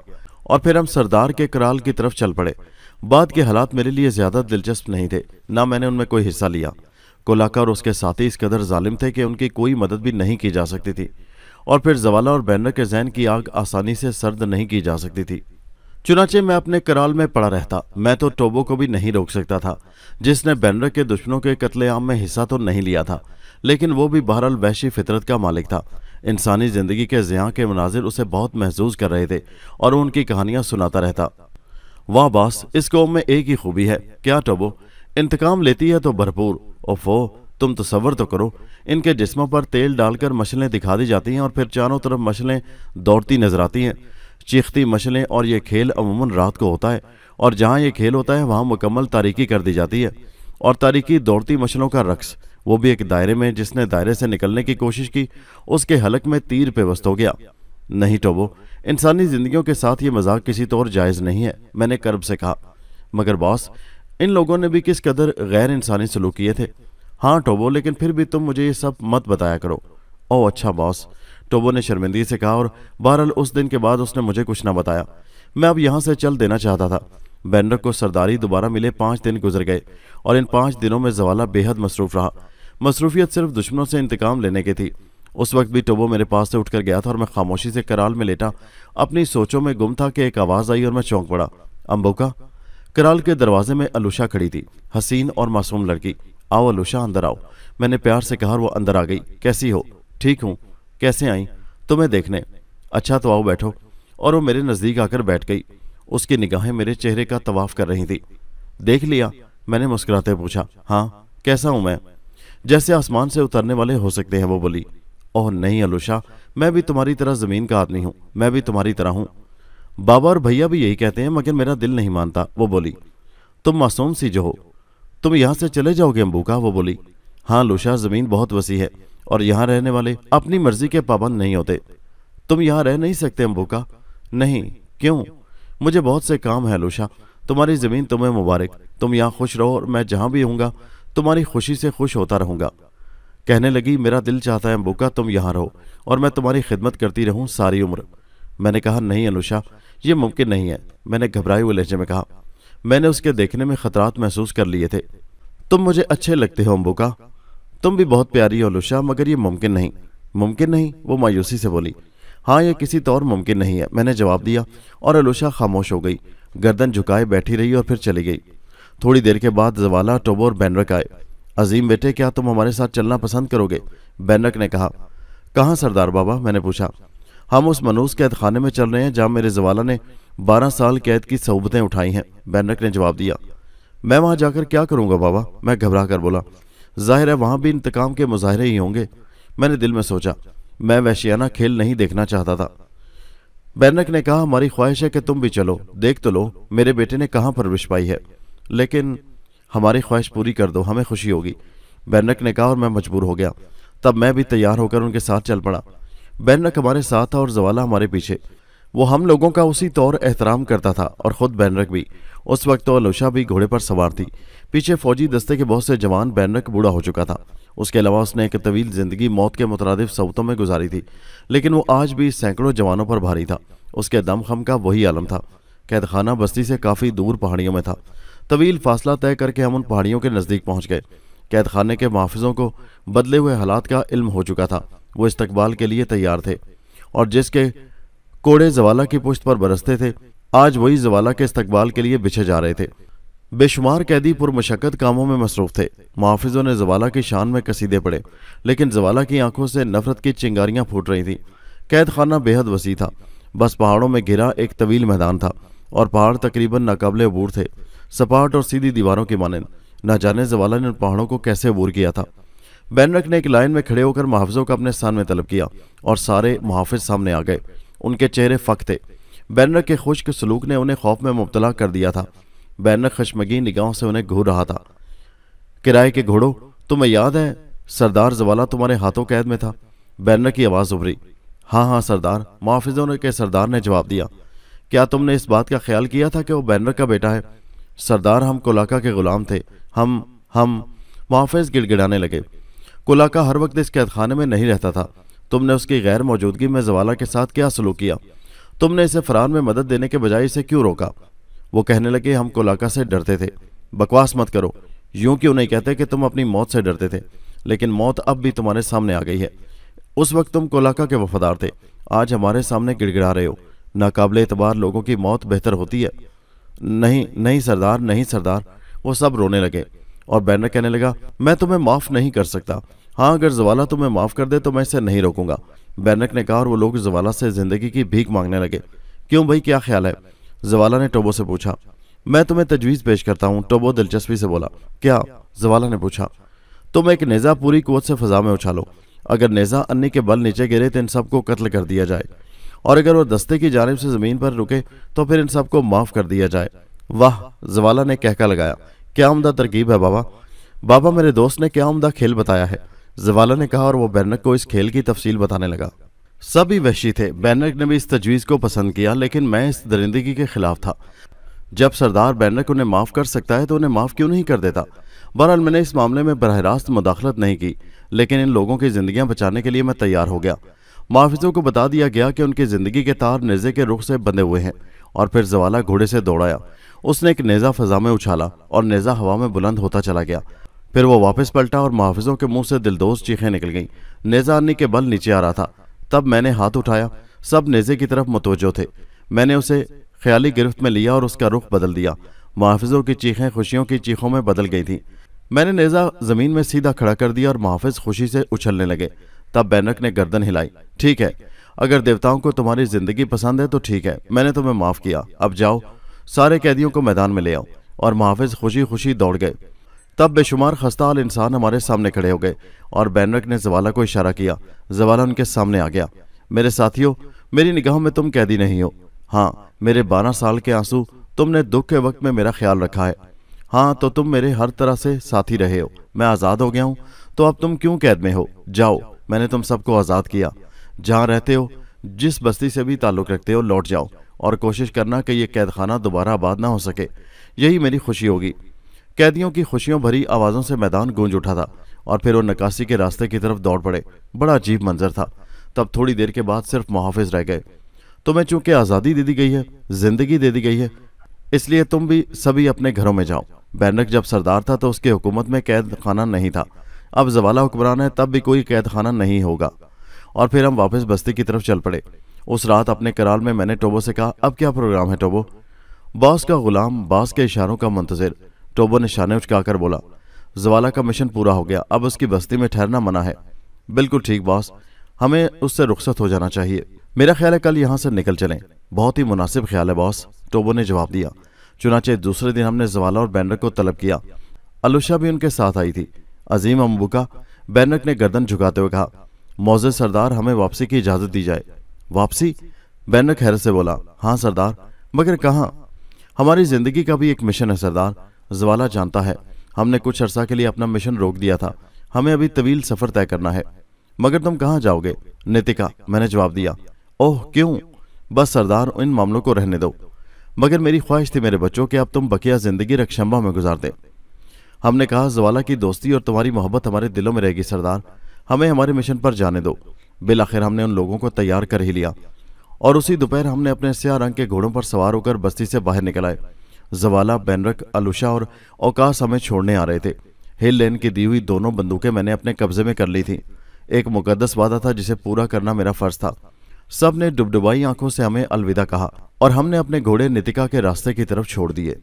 और फिर हम सरदार के कराल की तरफ चल पड़े। बाद के हालात मेरे लिए ज्यादा दिलचस्प नहीं थे, ना मैंने उनमें कोई हिस्सा लिया। कोलाका और उसके साथी इस कदर जालिम थे कि उनकी कोई मदद भी नहीं की जा सकती थी। और फिर जवाला और बैनर के जहन की आग आसानी से सर्द नहीं की जा सकती थी। चुनाचे मैं अपने कराल में पड़ा रहता। मैं तो टोबो को भी नहीं रोक सकता था, जिसने बैनर के दुश्मनों के कत्लेआम में हिस्सा तो नहीं लिया था, लेकिन वो भी बहरहाल वहशी फितरत का मालिक था। इंसानी जिंदगी के ज़ियां के मनाजिर उसे बहुत महसूस कर रहे थे, और वो उनकी कहानियां सुनाता रहता। वाह बास, इस कौम में एक ही खूबी है। क्या टोबो, इंतकाम लेती है तो भरपूर। ओफो, तुम तसव्वुर तो करो, इनके जिस्मों पर तेल डालकर मशलें दिखा दी जाती हैं, और फिर चारों तरफ मशलें दौड़ती नजर आती हैं, चीखती मशलें। और ये खेल अमूमन रात को होता है, और जहाँ ये खेल होता है वहाँ मुकम्मल तारीकी कर दी जाती है। और तारीकी दौड़ती मशलों का रक्स, वो भी एक दायरे में। जिसने दायरे से निकलने की कोशिश की, उसके हलक में तीर पेवस्त हो गया। नहीं टोबो, इंसानी जिंदगियों के साथ ये मजाक किसी तौर जायज़ नहीं है, मैंने कर्ब से कहा। मगर बॉस, इन लोगों ने भी किस कदर गैर इंसानी सलूक किए थे। हाँ टोबो, लेकिन फिर भी तुम मुझे ये सब मत बताया करो। ओह अच्छा बॉस, टोबो ने शर्मिंदगी से कहा। और बहरहाल उस दिन के बाद उसने मुझे कुछ न बताया। मैं अब यहाँ से चल देना चाहता था। बैनर को सरदारी दोबारा मिले 5 दिन गुजर गए, और इन 5 दिनों में जवाला बेहद मसरूफ रहा। मसरूफियत सिर्फ दुश्मनों से इंतकाम लेने की थी। उस वक्त भी टोबो मेरे पास से उठकर गया था, और मैं खामोशी से कराल में लेटा अपनी सोचों में गुम था कि एक आवाज़ आई और मैं चौंक पड़ा। अम्बुका। कराल के दरवाजे में अलूशा खड़ी थी, हसीन और मासूम लड़की। आओ अलूशा, अंदर आओ, मैंने प्यार से कहा, और वो अंदर आ गई। कैसी हो? ठीक हूँ। कैसे आई? तुम्हें देखने। अच्छा तो आओ बैठो। और वो मेरे नज़दीक आकर बैठ गई। उसकी निगाहें मेरे चेहरे का तवाफ कर रही थी। देख लिया? मैंने मुस्कुराते पूछा। हाँ, कैसा हूं मैं? जैसे आसमान से उतरने वाले हो सकते हैं, वो बोली। ओह नहीं अलूशा, मैं भी तुम्हारी तरह ज़मीन का आदमी हूँ, मैं भी तुम्हारी तरह हूँ। बाबा और भैया भी यही कहते हैं, मगर मेरा दिल नहीं मानता, वो बोली। तुम मासूम सी जो हो, तुम यहाँ से चले जाओगे अम्बुका, वो बोली। हाँ अलूशा, ज़मीन बहुत वसी है, और यहाँ रहने वाले अपनी मर्जी के पाबंद नहीं होते। तुम यहाँ रह नहीं सकते अम्बुका। नहीं। क्यों? मुझे बहुत से काम है अलूशा। तुम्हारी ज़मीन तुम्हें मुबारक। तुम यहाँ खुश रहो, और मैं जहाँ भी होऊंगा तुम्हारी खुशी से खुश होता रहूँगा। कहने लगी, मेरा दिल चाहता है अम्बुका तुम यहाँ रहो, और मैं तुम्हारी खिदमत करती रहूँ सारी उम्र। मैंने कहा, नहीं अलूशा, ये मुमकिन नहीं है। मैंने घबराए हुए लहजे में कहा। मैंने उसके देखने में खतरात महसूस कर लिए थे। तुम मुझे अच्छे लगते हो अम्बुका, तुम भी बहुत प्यारी हो अलूशा, मगर ये मुमकिन नहीं। मुमकिन नहीं? वो मायूसी से बोली। हाँ, ये किसी तौर मुमकिन नहीं है, मैंने जवाब दिया, और अलूशा खामोश हो गई, गर्दन झुकाए बैठी रही, और फिर चली गई। थोड़ी देर के बाद जवाला, टोबो और बैनरक आए। अजीम बेटे, क्या तुम हमारे साथ चलना पसंद करोगे? बैनरक ने कहा। कहाँ सरदार बाबा? मैंने पूछा। हम उस मनूस कैद खाने में चल रहे हैं जहाँ मेरे जवाला ने 12 साल कैद की सऊबतें उठाई हैं, बैनरक ने जवाब दिया। मैं वहाँ जाकर क्या करूँगा बाबा? मैं घबरा कर बोला। जाहिर है वहाँ भी इंतकाम के मुजाहरे ही होंगे। मैंने दिल में सोचा, मैं वहशियाना खेल नहीं देखना चाहता था। बैनरक ने कहा, हमारी ख्वाहिश है कि तुम भी चलो, देख तो लो मेरे बेटे ने कहाँ परवरिश पाई है। लेकिन हमारी ख्वाहिश पूरी कर दो, हमें खुशी होगी, बैनरक ने कहा, और मैं मजबूर हो गया। तब मैं भी तैयार होकर उनके साथ चल पड़ा। बैनरक हमारे साथ था और जवाला हमारे पीछे। वो हम लोगों का उसी तौर एहतराम करता था और ख़ुद बैनरक भी। उस वक्त तो अलूशा भी घोड़े पर सवार थी। पीछे फौजी दस्ते के बहुत से जवान। बैनरक बूढ़ा हो चुका था। उसके अलावा उसने एक तवील ज़िंदगी मौत के मुतरादिफ सवतों में गुजारी थी, लेकिन वो आज भी सैकड़ों जवानों पर भारी था। उसके दम खम का वही आलम था। कैद खाना बस्ती से काफ़ी दूर पहाड़ियों में था। तवील फासला तय करके हम उन पहाड़ियों के नज़दीक पहुँच गए। कैद खाने के मुहाफिजों को बदले हुए हालात का इल्म हो चुका था। वो इस्तकबाल के लिए तैयार थे और जिसके कोड़े जवाला की पुश्त पर बरसते थे, आज वही जवाला के इस्तकबाल के लिए बिछे जा रहे थे। बेशुमार कैदी पुरमशक्कत कामों में मसरूफ थे। मुहाफिजों ने जवाला की शान में कसीदे पड़े, लेकिन जवाला की आंखों से नफरत की चिंगारियां फूट रही थीं। कैद खाना बेहद वसी था। बस पहाड़ों में घिरा एक तवील मैदान था और पहाड़ तकरीबन नाकाबिले अबूर थे, सपाट और सीधी दीवारों की मानंद। न जाने जवाला ने उन पहाड़ों को कैसे अबूर किया था। बैनरक ने एक लाइन में खड़े होकर मुहाफिजों को अपने स्थान में तलब किया और सारे मुहाफिज सामने आ गए। उनके चेहरे फक थे। बैनरक के खुश्क सलूक ने उन्हें खौफ में मुब्तला कर दिया था। बैनरक खशमगीन निगाहों से उन्हें घूर रहा था। किराए के घोड़ों, तुम्हें याद है सरदार जवाला तुम्हारे हाथों कैद में था? बैनरक की आवाज़ उभरी। हाँ हाँ सरदार, मुहाफिजों के सरदार ने जवाब दिया। क्या तुमने इस बात का ख्याल किया था कि वो बैनरक का बेटा है? सरदार, हम कुलाका के गुलाम थे। हम मुहाफिज गिड़गिड़ाने लगे। कुलाका हर वक्त इस कैद खाने में नहीं रहता था। तुमने उसकी गैर मौजूदगी में जवाला के साथ क्या सलूक किया? तुमने इसे फरार में मदद देने के बजाय इसे क्यों रोका? वो कहने लगे, हम कुलाका से डरते थे। बकवास मत करो। यूं क्यों नहीं कहते कि तुम अपनी मौत से डरते थे? लेकिन मौत अब भी तुम्हारे सामने आ गई है। उस वक्त तुम कुलाका के वफादार थे, आज हमारे सामने गिड़गिड़ा रहे हो। नाकाबिले एतबार लोगों की मौत बेहतर होती है। नहीं नहीं सरदार, नहीं सरदार। वो सब रोने लगे और बैनर कहने लगा, मैं तुम्हें माफ़ नहीं कर सकता। हाँ, अगर जवाला तुम्हें माफ़ कर दे तो मैं इसे नहीं रोकूंगा। बैनरक ने कहा और वो लोग जवाला से ज़िंदगी की भीख मांगने लगे। क्यों भाई, क्या ख्याल है? जवाला ने टोबो से पूछा। मैं तुम्हें तजवीज़ पेश करता हूँ, टोबो दिलचस्पी से बोला। क्या? जवाला ने पूछा। तुम एक नेज़ा पूरी कुव्वत से फ़ज़ा में उछालो। अगर नेज़ा अन्नी के बल नीचे गिरे तो इन सबको कत्ल कर दिया जाए, और अगर वो दस्ते की जानिब से ज़मीन पर रुके तो फिर इन सबको माफ़ कर दिया जाए। वाह, जवाला ने कहका लगाया। क्या उम्दा तरकीब है बाबा। बाबा, मेरे दोस्त ने क्या उम्दा खेल बताया है, जवाला ने कहा और वो बैनरक को इस खेल की तफसील बताने लगा। सभी वहशी थे। बैनरक ने भी इस तजवीज़ को पसंद किया, लेकिन मैं इस दरिंदगी के खिलाफ था। जब सरदार बैनरक उन्हें माफ़ कर सकता है तो उन्हें माफ़ क्यों नहीं कर देता? बहरहाल मैंने इस मामले में बरह रास्त मुदाखलत नहीं की, लेकिन इन लोगों की ज़िंदगियाँ बचाने के लिए मैं तैयार हो गया। मुहाफिजों को बता दिया गया कि उनकी ज़िंदगी के तार नेज़े के रुख से बंधे हुए हैं, और फिर जवाला घोड़े से दौड़ाया। उसने एक नेज़ा फ़ज़ा में उछाला और नेज़ा हवा में बुलंद होता चला गया। फिर वो वापस पलटा और मुहाफिजों के मुंह से दिलदोज़ चीखें निकल गईं। नेज़ा अन्नी के बल नीचे आ रहा था। तब मैंने हाथ उठाया। सब नेज़े की तरफ मुतवज्जो थे। मैंने उसे ख्याली गिरफ्त में लिया और उसका रुख बदल दिया। मुहाफिजों की चीखें खुशियों की चीखों में बदल गई थीं। मैंने नेज़ा ज़मीन में सीधा खड़ा कर दिया और मुहाफिज खुशी से उछलने लगे। तब बैनरक ने गर्दन हिलाई। ठीक है, अगर देवताओं को तुम्हारी ज़िंदगी पसंद है तो ठीक है, मैंने तुम्हें माफ़ किया। अब जाओ, सारे कैदियों को मैदान में ले आओ। और मुहाफिज खुशी खुशी दौड़ गए। तब बेशुमार खस्ता हाल इंसान हमारे सामने खड़े हो गए और बैनरक ने जवाला को इशारा किया। जवाला उनके सामने आ गया। मेरे साथियों, मेरी निगाहों में तुम कैदी नहीं हो। हाँ, मेरे 12 साल के आंसू, तुमने दुख के वक्त में मेरा ख्याल रखा है। हाँ, तो तुम मेरे हर तरह से साथी रहे हो। मैं आज़ाद हो गया हूँ, तो अब तुम क्यों कैद में हो? जाओ, मैंने तुम सबको आज़ाद किया। जहाँ रहते हो, जिस बस्ती से भी ताल्लुक़ रखते हो, लौट जाओ और कोशिश करना कि ये कैद खाना दोबारा आबाद ना हो सके। यही मेरी खुशी होगी। कैदियों की खुशियों भरी आवाज़ों से मैदान गूंज उठा था और फिर वो नकासी के रास्ते की तरफ दौड़ पड़े। बड़ा अजीब मंजर था। तब थोड़ी देर के बाद सिर्फ मुहाफिज रह गए। तुम्हें चूंकि आज़ादी दे दी गई है, ज़िंदगी दे दी गई है, इसलिए तुम भी सभी अपने घरों में जाओ। बैनरक जब सरदार था तो उसकी हुकूमत में कैद खाना नहीं था। अब जवाला हुक्मरान है, तब भी कोई कैद खाना नहीं होगा। और फिर हम वापस बस्ती की तरफ चल पड़े। उस रात अपने कराल में मैंने टोबो से कहा, अब क्या प्रोग्राम है टोबो? बॉस का गुलाम, बॉस के इशारों का मुंतज़िर, टोबो ने शाने उचकाकर बोला। जवाला का मिशन पूरा हो गया, अब उसकी बस्ती में ठहरना मना है। बिल्कुल ठीक बॉस, हमें उससे रुखसत हो जाना चाहिए। मेरा ख्याल है कल यहाँ से निकल चलें। बहुत ही मुनासिब ख्याल है बॉस, टोबो ने जवाब दिया। चुनाचे दूसरे दिन हमने जवाला और बैनरक को तलब किया। अलूशा भी उनके साथ आई थी। अजीम अम्बुका, बैनरक ने गर्दन झुकाते हुए कहा, मौज़े सरदार, हमें वापसी की इजाज़त दी जाए। वापसी? बैनरक हैरत से बोला। हाँ सरदार, मगर कहाँ? हमारी ज़िंदगी का भी एक मिशन है सरदार। जवाला जानता है, हमने कुछ अरसा के लिए अपना मिशन रोक दिया था। हमें अभी तवील सफ़र तय करना है। मगर तुम कहाँ जाओगे? नितिका, मैंने जवाब दिया। ओह क्यों? बस सरदार, इन मामलों को रहने दो। मगर मेरी ख्वाहिश थी मेरे बच्चों कि अब तुम बकिया जिंदगी रक्षंबा में गुजारते। हमने कहा, ज्वाला की दोस्ती और तुम्हारी मोहब्बत हमारे दिलों में रहेगी सरदार, हमें हमारे मिशन पर जाने दो। बिल आखिर हमने उन लोगों को तैयार कर ही लिया और उसी दोपहर हमने अपने स्याह रंग के घोड़ों पर सवार होकर बस्ती से बाहर निकल आए। ज्वाला, बेनरक, अलुशा और औकास हमें छोड़ने आ रहे थे। हिल लेन की दी हुई दोनों बंदूकें मैंने अपने कब्जे में कर ली थी। एक मुकद्दस वादा था जिसे पूरा करना मेरा फर्ज था। सब ने डुबडुबाई आंखों से हमें अलविदा कहा और हमने अपने घोड़े नितिका के रास्ते की तरफ छोड़ दिए।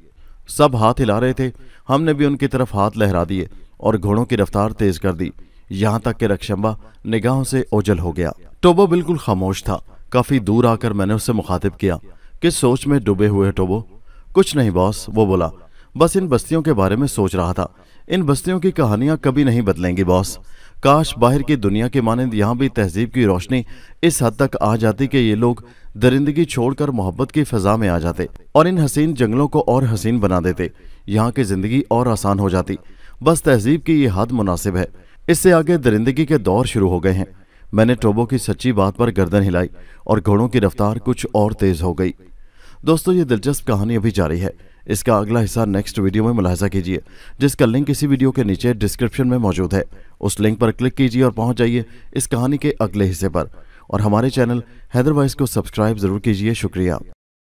सब हाथ हिला रहे थे, हमने भी उनकी तरफ हाथ लहरा दिए और घोड़ों की रफ्तार तेज कर दी, यहां तक कि रक्षंबा निगाहों से ओझल हो गया। टोबो बिल्कुल खामोश था। काफी दूर आकर मैंने उससे मुखातिब किया, किस सोच में डूबे हुए टोबो? कुछ नहीं बॉस, वो बोला, बस इन बस्तियों के बारे में सोच रहा था। इन बस्तियों की कहानियां कभी नहीं बदलेंगी बॉस। काश बाहर की दुनिया के मानंद यहाँ भी तहजीब की रोशनी इस हद तक आ जाती कि ये लोग दरिंदगी छोड़कर मोहब्बत की फिजा में आ जाते और इन हसीन जंगलों को और हसीन बना देते। यहाँ की जिंदगी और आसान हो जाती। बस तहजीब की ये हद मुनासिब है, इससे आगे दरिंदगी के दौर शुरू हो गए हैं। मैंने टोबो की सच्ची बात पर गर्दन हिलाई और घोड़ों की रफ्तार कुछ और तेज हो गई। दोस्तों, ये दिलचस्प कहानी अभी जारी है। इसका अगला हिस्सा नेक्स्ट वीडियो में मुलाहिजा कीजिए, जिसका लिंक इसी वीडियो के नीचे डिस्क्रिप्शन में मौजूद है। उस लिंक पर क्लिक कीजिए और पहुंच जाइए इस कहानी के अगले हिस्से पर। और हमारे चैनल हैदर वॉइस को सब्सक्राइब जरूर कीजिए। शुक्रिया।